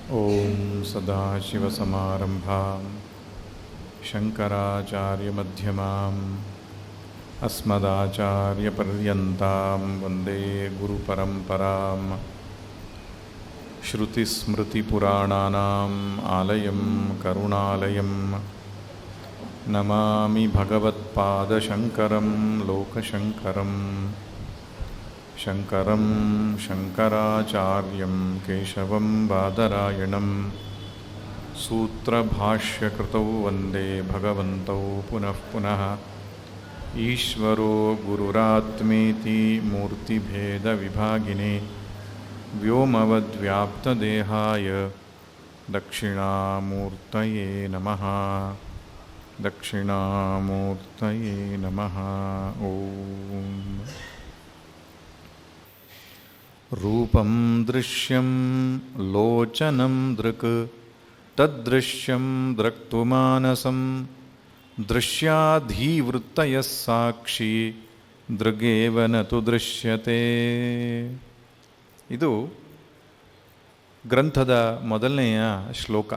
ಓಂ ಸದಾಶಿವಸಮಾರಂಭಾಂ ಶಂಕರಾಚಾರ್ಯಮಧ್ಯಮಾಂ ಅಸ್ಮದಾಚಾರ್ಯಪರ್ಯಂತಾಂ ವಂದೇ ಗುರುಪರಂಪರಾಂ. ಶ್ರುತಿಸ್ಮೃತಿಪುರಾಣಾನಾಂ ಆಲಯಂ ಕರುಣಾಲಯಂ ನಮಾಮಿ ಭಗವತ್ಪಾದಶಂಕರಂ ಲೋಕಶಂಕರಂ. ಶಂಕರಂ ಶಂಕರಾಚಾರ್ಯಂ ಕೇಶವಂ ಬಾದರಾಯಣಂ ಸೂತ್ರಭಾಷ್ಯಕೃತೌ ವಂದೇ ಭಗವಂತೌ ಪುನಃ ಪುನಃ. ಈಶ್ವರೋ ಗುರುರಾತ್ಮೇತಿ ಮೂರ್ತಿಭೇದವಿಭಾಗಿನೇ ವ್ಯೋಮವದ್ವ್ಯಾಪ್ತದೇಹಾಯ ದಕ್ಷಿಣಾಮೂರ್ತಯೇ ನಮಃ. ದಕ್ಷಿಣಾಮೂರ್ತಯೇ ನಮಃ. ಓಂ. ರೂಪಂ ದೃಶ್ಯಂ ಲೋಚನಂ ದೃಕ್ ತದ್ದೃಶ್ಯಂ ದೃಕ್ತುಮಾನಸಂ ದೃಶ್ಯಾಧೀವೃತ್ತಯಃ ಸಾಕ್ಷಿ ದೃಗೇವ ನ ತು ದೃಶ್ಯತೆ. ಇದು ಗ್ರಂಥದ ಮೊದಲನೆಯ ಶ್ಲೋಕ.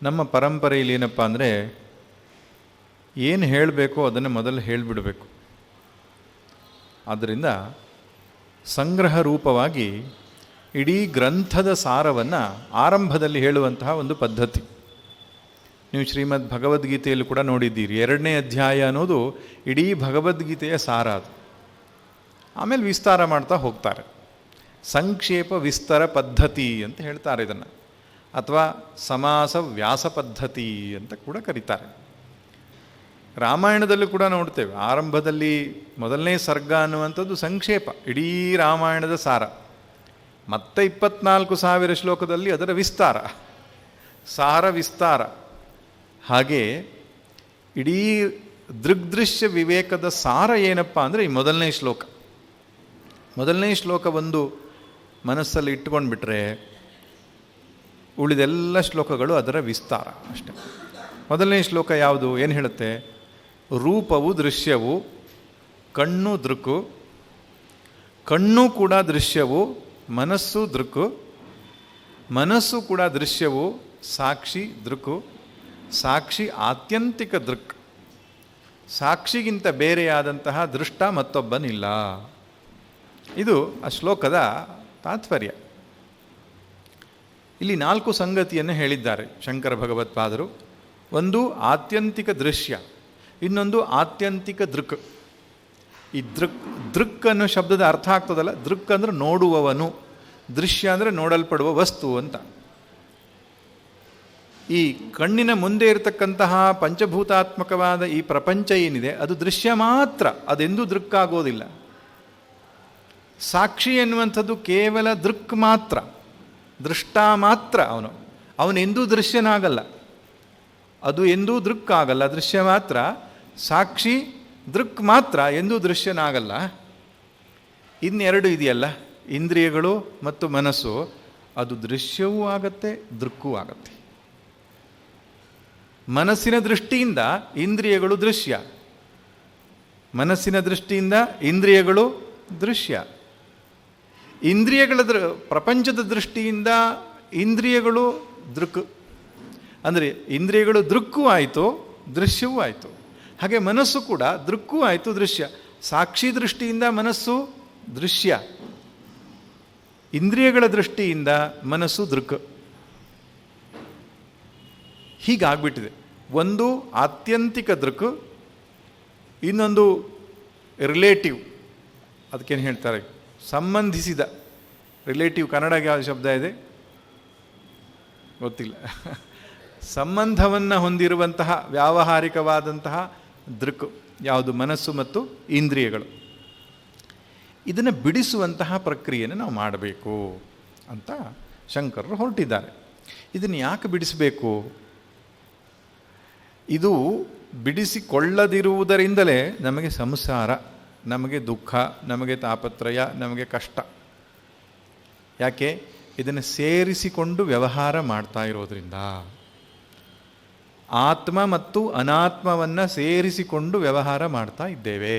ನಮ್ಮ ಪರಂಪರೆಯಲ್ಲಿ ಏನಪ್ಪ ಅಂದರೆ, ಏನು ಹೇಳಬೇಕೋ ಅದನ್ನು ಮೊದಲು ಹೇಳಿಬಿಡಬೇಕು. ಆದ್ದರಿಂದ ಸಂಗ್ರಹ ರೂಪವಾಗಿ ಇಡೀ ಗ್ರಂಥದ ಸಾರವನ್ನು ಆರಂಭದಲ್ಲಿ ಹೇಳುವಂತಹ ಒಂದು ಪದ್ಧತಿ ನೀವು ಶ್ರೀಮದ್ ಭಗವದ್ಗೀತೆಯಲ್ಲಿ ಕೂಡ ನೋಡಿದ್ದೀರಿ. 2ನೇ ಅಧ್ಯಾಯ ಅನ್ನೋದು ಇಡೀ ಭಗವದ್ಗೀತೆಯ ಸಾರ ಅದು. ಆಮೇಲೆ ವಿಸ್ತಾರ ಮಾಡ್ತಾ ಹೋಗ್ತಾರೆ. ಸಂಕ್ಷೇಪ ವಿಸ್ತಾರ ಪದ್ಧತಿ ಅಂತ ಹೇಳ್ತಾರೆ ಇದನ್ನು, ಅಥವಾ ಸಮಾಸ ವ್ಯಾಸ ಪದ್ಧತಿ ಅಂತ ಕೂಡ ಕರೀತಾರೆ. ರಾಮಾಯಣದಲ್ಲೂ ಕೂಡ ನೋಡ್ತೇವೆ, ಆರಂಭದಲ್ಲಿ ಮೊದಲನೇ ಸರ್ಗ ಅನ್ನುವಂಥದ್ದು ಸಂಕ್ಷೇಪ, ಇಡೀ ರಾಮಾಯಣದ ಸಾರ. ಮತ್ತೆ 24,000 ಶ್ಲೋಕದಲ್ಲಿ ಅದರ ವಿಸ್ತಾರ, ಸಾರ ವಿಸ್ತಾರ. ಹಾಗೆ ಇಡೀ ದೃಗ್ದೃಶ್ಯ ವಿವೇಕದ ಸಾರ ಏನಪ್ಪ ಅಂದರೆ ಈ ಮೊದಲನೇ ಶ್ಲೋಕ. ಮೊದಲನೇ ಶ್ಲೋಕ ಒಂದು ಮನಸ್ಸಲ್ಲಿ ಇಟ್ಕೊಂಡ್ಬಿಟ್ರೆ ಉಳಿದೆಲ್ಲ ಶ್ಲೋಕಗಳು ಅದರ ವಿಸ್ತಾರ ಅಷ್ಟೆ. ಮೊದಲನೇ ಶ್ಲೋಕ ಯಾವುದು? ಏನು ಹೇಳುತ್ತೆ? ರೂಪವು ದೃಶ್ಯವು, ಕಣ್ಣು ದೃಕ್ಕು, ಕಣ್ಣು ಕೂಡ ದೃಶ್ಯವು, ಮನಸ್ಸು ದೃಕ್ಕು, ಮನಸ್ಸು ಕೂಡ ದೃಶ್ಯವು, ಸಾಕ್ಷಿ ದೃಕ್ಕು, ಸಾಕ್ಷಿ ಆತ್ಯಂತಿಕ ದೃಕ್, ಸಾಕ್ಷಿಗಿಂತ ಬೇರೆಯಾದಂತಹ ದೃಷ್ಟ ಮತ್ತೊಬ್ಬನಿಲ್ಲ. ಇದು ಆ ಶ್ಲೋಕದ ತಾತ್ಪರ್ಯ. ಇಲ್ಲಿ 4 ಸಂಗತಿಯನ್ನು ಹೇಳಿದ್ದಾರೆ ಶಂಕರ ಭಗವತ್ಪಾದರು. ಒಂದು ಆತ್ಯಂತಿಕ ದೃಶ್ಯ, ಇನ್ನೊಂದು ಆತ್ಯಂತಿಕ ದೃಕ್. ಈ ದೃಕ್ ಅನ್ನೋ ಶಬ್ದದ ಅರ್ಥ ಆಗ್ತದಲ್ಲ, ದೃಕ್ ಅಂದರೆ ನೋಡುವವನು, ದೃಶ್ಯ ಅಂದರೆ ನೋಡಲ್ಪಡುವ ವಸ್ತು ಅಂತ. ಈ ಕಣ್ಣಿನ ಮುಂದೆ ಇರತಕ್ಕಂತಹ ಪಂಚಭೂತಾತ್ಮಕವಾದ ಈ ಪ್ರಪಂಚ ಏನಿದೆ ಅದು ದೃಶ್ಯ ಮಾತ್ರ, ಅದೆಂದೂ ದೃಕ್ಕಾಗೋದಿಲ್ಲ. ಸಾಕ್ಷಿ ಎನ್ನುವಂಥದ್ದು ಕೇವಲ ದೃಕ್ ಮಾತ್ರ, ದೃಷ್ಟ ಮಾತ್ರ. ಅವನೆಂದೂ ದೃಶ್ಯನಾಗಲ್ಲ, ಅದು ಎಂದೂ ದೃಕ್ಕಾಗಲ್ಲ, ದೃಶ್ಯ ಮಾತ್ರ. ಸಾಕ್ಷಿ ದೃಕ್ ಮಾತ್ರ, ಎಂದೂ ದೃಶ್ಯನಾಗಲ್ಲ. ಇನ್ನೆರಡು ಇದೆಯಲ್ಲ, ಇಂದ್ರಿಯಗಳು ಮತ್ತು ಮನಸ್ಸು, ಅದು ದೃಶ್ಯವೂ ಆಗತ್ತೆ, ದೃಕ್ಕೂ ಆಗತ್ತೆ. ಮನಸ್ಸಿನ ದೃಷ್ಟಿಯಿಂದ ಇಂದ್ರಿಯಗಳು ದೃಶ್ಯ, ಮನಸ್ಸಿನ ದೃಷ್ಟಿಯಿಂದ ಇಂದ್ರಿಯಗಳು ದೃಶ್ಯ. ಇಂದ್ರಿಯಗಳ ಪ್ರಪಂಚದ ದೃಷ್ಟಿಯಿಂದ ಇಂದ್ರಿಯಗಳು ದೃಕ್, ಅಂದರೆ ಇಂದ್ರಿಯಗಳು ದೃಕ್ಕೂ ಆಯಿತು, ದೃಶ್ಯವೂ ಆಯಿತು. ಹಾಗೆ ಮನಸ್ಸು ಕೂಡ ದೃಕ್ಕೂ ಆಯಿತು, ದೃಶ್ಯ. ಸಾಕ್ಷಿ ದೃಷ್ಟಿಯಿಂದ ಮನಸ್ಸು ದೃಶ್ಯ, ಇಂದ್ರಿಯಗಳ ದೃಷ್ಟಿಯಿಂದ ಮನಸ್ಸು ದೃಕ್. ಹೀಗಾಗ್ಬಿಟ್ಟಿದೆ. ಒಂದು ಆತ್ಯಂತಿಕ ದೃಕ್, ಇನ್ನೊಂದು ರಿಲೇಟಿವ್, ಅದಕ್ಕೇನು ಹೇಳ್ತಾರೆ, ಸಂಬಂಧಿಸಿದ. ರಿಲೇಟಿವ್ ಕನ್ನಡಕ್ಕೆ ಯಾವ ಶಬ್ದ ಇದೆ ಗೊತ್ತಿಲ್ಲ. ಸಂಬಂಧವನ್ನು ಹೊಂದಿರುವಂತಹ ವ್ಯಾವಹಾರಿಕವಾದಂತಹ ದೃಕ್ ಯಾವುದು? ಮನಸ್ಸು ಮತ್ತು ಇಂದ್ರಿಯಗಳು. ಇದನ್ನು ಬಿಡಿಸುವಂತಹ ಪ್ರಕ್ರಿಯೆಯನ್ನು ನಾವು ಮಾಡಬೇಕು ಅಂತ ಶಂಕರರು ಹೊರಟಿದ್ದಾರೆ. ಇದನ್ನು ಯಾಕೆ ಬಿಡಿಸಬೇಕು? ಇದು ಬಿಡಿಸಿಕೊಳ್ಳದಿರುವುದರಿಂದಲೇ ನಮಗೆ ಸಂಸಾರ, ನಮಗೆ ದುಃಖ, ನಮಗೆ ತಾಪತ್ರಯ, ನಮಗೆ ಕಷ್ಟ. ಯಾಕೆ? ಇದನ್ನು ಸೇರಿಸಿಕೊಂಡು ವ್ಯವಹಾರ ಮಾಡ್ತಾ ಇರೋದ್ರಿಂದ. ಆತ್ಮ ಮತ್ತು ಅನಾತ್ಮವನ್ನು ಸೇರಿಸಿಕೊಂಡು ವ್ಯವಹಾರ ಮಾಡ್ತಾ ಇದ್ದೇವೆ.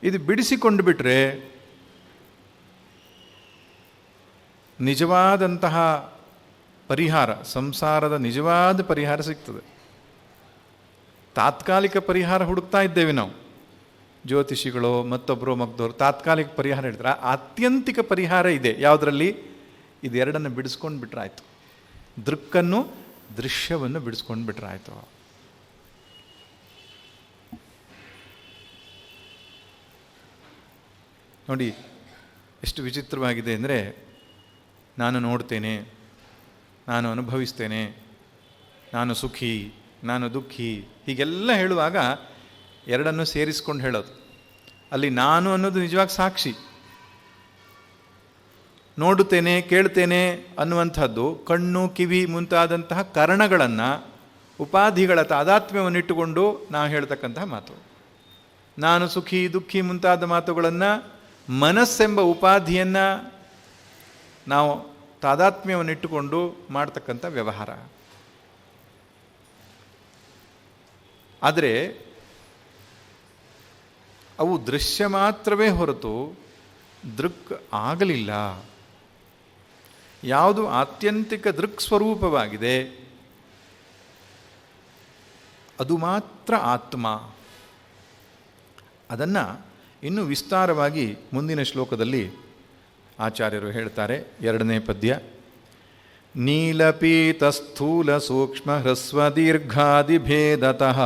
ಇದು ಬಿಡಿಸಿಕೊಂಡು ಬಿಟ್ಟರೆ ನಿಜವಾದಂತಹ ಪರಿಹಾರ, ಸಂಸಾರದ ನಿಜವಾದ ಪರಿಹಾರ ಸಿಗ್ತದೆ. ತಾತ್ಕಾಲಿಕ ಪರಿಹಾರ ಹುಡುಕ್ತಾ ಇದ್ದೇವೆ ನಾವು. ಜ್ಯೋತಿಷಿಗಳು ಮತ್ತೊಬ್ಬರು ಮಗ್ದವರು ತಾತ್ಕಾಲಿಕ ಪರಿಹಾರ ಹೇಳ್ತಾರೆ. ಆತ್ಯಂತಿಕ ಪರಿಹಾರ ಇದೆ. ಯಾವುದರಲ್ಲಿ? ಇದೆರಡನ್ನು ಬಿಡಿಸ್ಕೊಂಡು ಬಿಟ್ರೆ ಆಯಿತು. ದೃಕ್ಕನ್ನು, ದೃಶ್ಯವನ್ನು ಬಿಡಿಸ್ಕೊಂಡು ಬಿಟ್ರೆ ಆಯಿತು. ನೋಡಿ ಎಷ್ಟು ವಿಚಿತ್ರವಾಗಿದೆ ಅಂದರೆ, ನಾನು ನೋಡ್ತೇನೆ, ನಾನು ಅನುಭವಿಸ್ತೇನೆ, ನಾನು ಸುಖಿ, ನಾನು ದುಃಖಿ, ಹೀಗೆಲ್ಲ ಹೇಳುವಾಗ ಎರಡನ್ನು ಸೇರಿಸ್ಕೊಂಡು ಹೇಳೋದು. ಅಲ್ಲಿ ನಾನು ಅನ್ನೋದು ನಿಜವಾಗಿ ಸಾಕ್ಷಿ. ನೋಡುತ್ತೇನೆ, ಕೇಳ್ತೇನೆ ಅನ್ನುವಂಥದ್ದು ಕಣ್ಣು, ಕಿವಿ ಮುಂತಾದಂತಹ ಕರಣಗಳನ್ನು, ಉಪಾಧಿಗಳ ತಾದಾತ್ಮ್ಯವನ್ನಿಟ್ಟುಕೊಂಡು ನಾವು ಹೇಳ್ತಕ್ಕಂತಹ ಮಾತು. ನಾನು ಸುಖಿ, ದುಃಖಿ ಮುಂತಾದ ಮಾತುಗಳನ್ನು ಮನಸ್ಸೆಂಬ ಉಪಾಧಿಯನ್ನು ನಾವು ತಾದಾತ್ಮ್ಯವನ್ನಿಟ್ಟುಕೊಂಡು ಮಾಡ್ತಕ್ಕಂಥ ವ್ಯವಹಾರ. ಆದರೆ ಅವು ದೃಶ್ಯ ಮಾತ್ರವೇ ಹೊರತು ದೃಕ್ ಆಗಲಿಲ್ಲ. ಯಾವುದು ಆತ್ಯಂತಿಕ ದೃಕ್ ಸ್ವರೂಪವಾಗಿದೆ ಅದು ಮಾತ್ರ ಆತ್ಮ. ಅದನ್ನು ಇನ್ನೂ ವಿಸ್ತಾರವಾಗಿ ಮುಂದಿನ ಶ್ಲೋಕದಲ್ಲಿ ಆಚಾರ್ಯರು ಹೇಳ್ತಾರೆ. 2ನೇ ಪದ್ಯ. ನೀಲಪೀತ ಸ್ಥೂಲ ಸೂಕ್ಷ್ಮ ಹ್ರಸ್ವ ದೀರ್ಘಾದಿಭೇದತಃ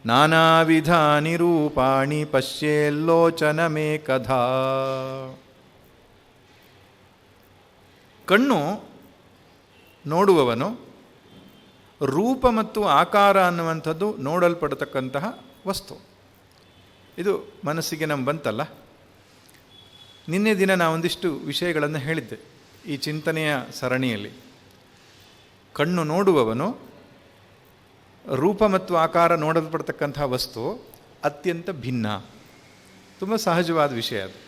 ನಾನಾ ವಿಧಾನಿ ರೂಪಾಣಿ ಪಶ್ಯೇಲ್ಲೋಚನಮೇಕಧಾ. ಕಣ್ಣು ನೋಡುವವನು, ರೂಪ ಮತ್ತು ಆಕಾರ ಅನ್ನುವಂಥದ್ದು ನೋಡಲ್ಪಡತಕ್ಕಂತಹ ವಸ್ತು. ಇದು ಮನಸ್ಸಿಗೆ ನಮ್ಮ ಬಂತಲ್ಲ. ನಿನ್ನೆ ದಿನ ನಾವೊಂದಿಷ್ಟು ವಿಷಯಗಳನ್ನು ಹೇಳಿದ್ದೆ ಈ ಚಿಂತನೆಯ ಸರಣಿಯಲ್ಲಿ. ಕಣ್ಣು ನೋಡುವವನು, ರೂಪ ಮತ್ತು ಆಕಾರ ನೋಡಲ್ಪಡ್ತಕ್ಕಂಥ ವಸ್ತು ಅತ್ಯಂತ ಭಿನ್ನ. ತುಂಬ ಸಹಜವಾದ ವಿಷಯ ಅದು.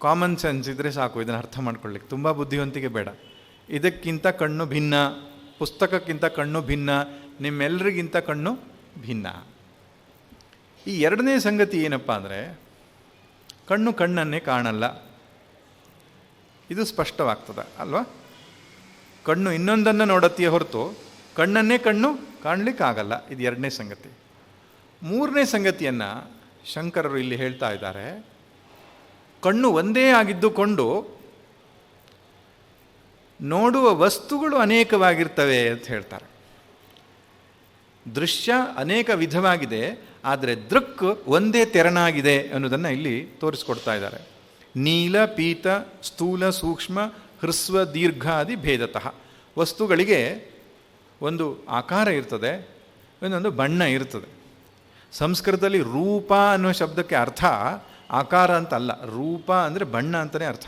ಕಾಮನ್ ಸೆನ್ಸ್ ಇದ್ದರೆ ಸಾಕು ಇದನ್ನು ಅರ್ಥ ಮಾಡ್ಕೊಳ್ಳಿಕ್ಕೆ. ತುಂಬ ಬುದ್ಧಿವಂತಿಕೆ ಬೇಡ. ಇದಕ್ಕಿಂತ ಕಣ್ಣು ಭಿನ್ನ, ಪುಸ್ತಕಕ್ಕಿಂತ ಕಣ್ಣು ಭಿನ್ನ, ನಿಮ್ಮೆಲ್ಲರಿಗಿಂತ ಕಣ್ಣು ಭಿನ್ನ. ಈ ಎರಡನೇ ಸಂಗತಿ ಏನಪ್ಪ ಅಂದರೆ, ಕಣ್ಣು ಕಣ್ಣನ್ನೇ ಕಾಣಲ್ಲ. ಇದು ಸ್ಪಷ್ಟವಾಗ್ತದೆ ಅಲ್ವಾ? ಕಣ್ಣು ಇನ್ನೊಂದನ್ನು ನೋಡತ್ತೆಯೇ ಹೊರತು ಕಣ್ಣನ್ನೇ ಕಣ್ಣು ಕಾಣಲಿಕ್ಕಾಗಲ್ಲ. ಇದು ಎರಡನೇ ಸಂಗತಿ. ಮೂರನೇ ಸಂಗತಿಯನ್ನು ಶಂಕರರು ಇಲ್ಲಿ ಹೇಳ್ತಾ ಇದ್ದಾರೆ. ಕಣ್ಣು ಒಂದೇ ಆಗಿದ್ದುಕೊಂಡು ನೋಡುವ ವಸ್ತುಗಳು ಅನೇಕವಾಗಿರ್ತವೆ ಅಂತ ಹೇಳ್ತಾರೆ. ದೃಶ್ಯ ಅನೇಕ ವಿಧವಾಗಿದೆ, ಆದರೆ ದೃಕ್ ಒಂದೇ ತೆರನಾಗಿದೆ ಅನ್ನೋದನ್ನು ಇಲ್ಲಿ ತೋರಿಸ್ಕೊಡ್ತಾ ಇದ್ದಾರೆ. ನೀಲ, ಪೀತ, ಸ್ಥೂಲ, ಸೂಕ್ಷ್ಮ, ಹ್ರಸ್ವ, ದೀರ್ಘಾದಿ ಭೇದತಃ. ವಸ್ತುಗಳಿಗೆ ಒಂದು ಆಕಾರ ಇರ್ತದೆ, ಇನ್ನೊಂದು ಬಣ್ಣ ಇರ್ತದೆ. ಸಂಸ್ಕೃತದಲ್ಲಿ ರೂಪ ಅನ್ನೋ ಶಬ್ದಕ್ಕೆ ಅರ್ಥ ಆಕಾರ ಅಂತ ಅಲ್ಲ, ರೂಪ ಅಂದರೆ ಬಣ್ಣ ಅಂತಲೇ ಅರ್ಥ.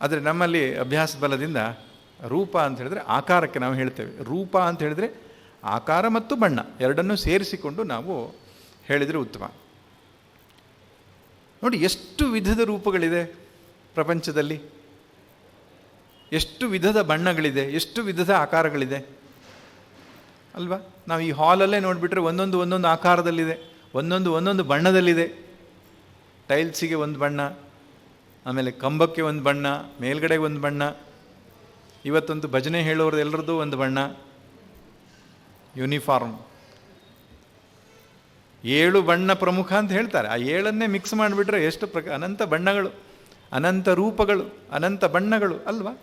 ಆದರೆ ನಮ್ಮಲ್ಲಿ ಅಭ್ಯಾಸ ಬಲದಿಂದ ರೂಪ ಅಂತ ಹೇಳಿದ್ರೆ ಆಕಾರಕ್ಕೆ ನಾವು ಹೇಳ್ತೇವೆ. ರೂಪ ಅಂತ ಹೇಳಿದರೆ ಆಕಾರ ಮತ್ತು ಬಣ್ಣ ಎರಡನ್ನೂ ಸೇರಿಸಿಕೊಂಡು ನಾವು ಹೇಳಿದರೆ ಉತ್ತಮ. ನೋಡಿ, ಎಷ್ಟು ವಿಧದ ರೂಪಗಳಿದೆ ಪ್ರಪಂಚದಲ್ಲಿ, ಎಷ್ಟು ವಿಧದ ಬಣ್ಣಗಳಿದೆ, ಎಷ್ಟು ವಿಧದ ಆಕಾರಗಳಿದೆ ಅಲ್ವಾ? ನಾವು ಈ ಹಾಲಲ್ಲೇ ನೋಡಿಬಿಟ್ರೆ ಒಂದೊಂದು ಆಕಾರದಲ್ಲಿದೆ, ಒಂದೊಂದು ಬಣ್ಣದಲ್ಲಿದೆ. ಟೈಲ್ಸಿಗೆ ಒಂದು ಬಣ್ಣ, ಆಮೇಲೆ ಕಂಬಕ್ಕೆ ಒಂದು ಬಣ್ಣ, ಮೇಲ್ಗಡೆ ಒಂದು ಬಣ್ಣ. ಇವತ್ತೊಂದು ಭಜನೆ ಹೇಳೋರು ಎಲ್ಲರದ್ದು ಒಂದು ಬಣ್ಣ, ಯೂನಿಫಾರ್ಮ್. 7 ಬಣ್ಣ ಪ್ರಮುಖ ಅಂತ ಹೇಳ್ತಾರೆ. ಆ 7ಅನ್ನೇ ಮಿಕ್ಸ್ ಮಾಡಿಬಿಟ್ರೆ ಎಷ್ಟು ಅನಂತ ಬಣ್ಣಗಳು, ಅನಂತ ರೂಪಗಳು, ಅನಂತ ಬಣ್ಣಗಳು ಅಲ್ವಾ?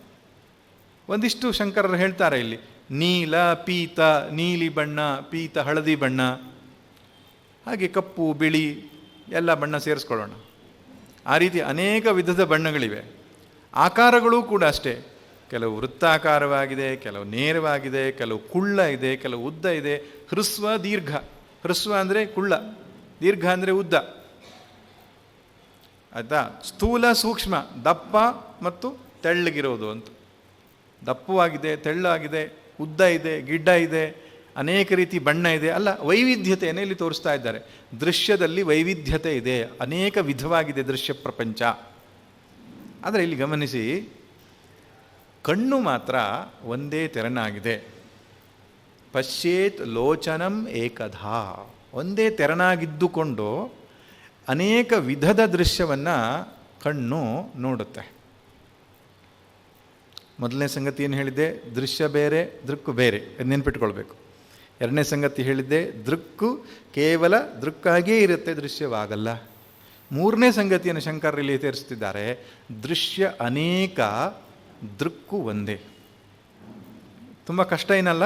ಒಂದಿಷ್ಟು ಶಂಕರರು ಹೇಳ್ತಾರೆ ಇಲ್ಲಿ. ನೀಲ, ಪೀತ, ನೀಲಿ ಬಣ್ಣ, ಪೀತ ಹಳದಿ ಬಣ್ಣ, ಹಾಗೆ ಕಪ್ಪು, ಬಿಳಿ ಎಲ್ಲ ಬಣ್ಣ ಸೇರಿಸ್ಕೊಳ್ಳೋಣ. ಆ ರೀತಿ ಅನೇಕ ವಿಧದ ಬಣ್ಣಗಳಿವೆ. ಆಕಾರಗಳೂ ಕೂಡ ಅಷ್ಟೇ. ಕೆಲವು ವೃತ್ತಾಕಾರವಾಗಿದೆ, ಕೆಲವು ನೇರವಾಗಿದೆ, ಕೆಲವು ಕುಳ್ಳ ಇದೆ, ಕೆಲವು ಉದ್ದ ಇದೆ. ಹ್ರಸ್ವ, ದೀರ್ಘ. ಹ್ರಸ್ವ ಅಂದರೆ ಕುಳ್ಳ, ದೀರ್ಘ ಅಂದರೆ ಉದ್ದ. ಆಯಿತಾ? ಸ್ಥೂಲ, ಸೂಕ್ಷ್ಮ, ದಪ್ಪ ಮತ್ತು ತೆಳ್ಳಗಿರೋದು ಅಂತ. ದಪ್ಪವಾಗಿದೆ, ತೆಳ್ಳಾಗಿದೆ, ಉದ್ದ ಇದೆ, ಗಿಡ್ಡ ಇದೆ, ಅನೇಕ ರೀತಿ ಬಣ್ಣ ಇದೆ. ಅಲ್ಲ, ವೈವಿಧ್ಯತೆಯನ್ನು ಇಲ್ಲಿ ತೋರಿಸ್ತಾ ಇದ್ದಾರೆ. ದೃಶ್ಯದಲ್ಲಿ ವೈವಿಧ್ಯತೆ ಇದೆ, ಅನೇಕ ವಿಧವಾಗಿದೆ ದೃಶ್ಯ ಪ್ರಪಂಚ. ಆದರೆ ಇಲ್ಲಿ ಗಮನಿಸಿ, ಕಣ್ಣು ಮಾತ್ರ ಒಂದೇ ತೆರನಾಗಿದೆ. ಪಶ್ಯೇತ್ ಲೋಚನಂ ಏಕಧಾ. ಒಂದೇ ತೆರನಾಗಿದ್ದುಕೊಂಡು ಅನೇಕ ವಿಧದ ದೃಶ್ಯವನ್ನು ಕಣ್ಣು ನೋಡುತ್ತೆ. ಮೊದಲನೇ ಸಂಗತಿ ಏನು ಹೇಳಿದ್ದೆ? ದೃಶ್ಯ ಬೇರೆ, ದೃಕ್ಕು ಬೇರೆ. ನೆನ್ಪಿಟ್ಕೊಳ್ಬೇಕು. ಎರಡನೇ ಸಂಗತಿ ಹೇಳಿದ್ದೆ, ದೃಕ್ಕು ಕೇವಲ ದೃಕ್ಕಾಗಿಯೇ ಇರುತ್ತೆ, ದೃಶ್ಯವಾಗಲ್ಲ. ಮೂರನೇ ಸಂಗತಿಯನ್ನು ಶಂಕರರಲ್ಲಿ ತೋರಿಸ್ತಿದ್ದಾರೆ, ದೃಶ್ಯ ಅನೇಕ, ದೃಕ್ಕು ಒಂದೇ. ತುಂಬ ಕಷ್ಟ ಏನಲ್ಲ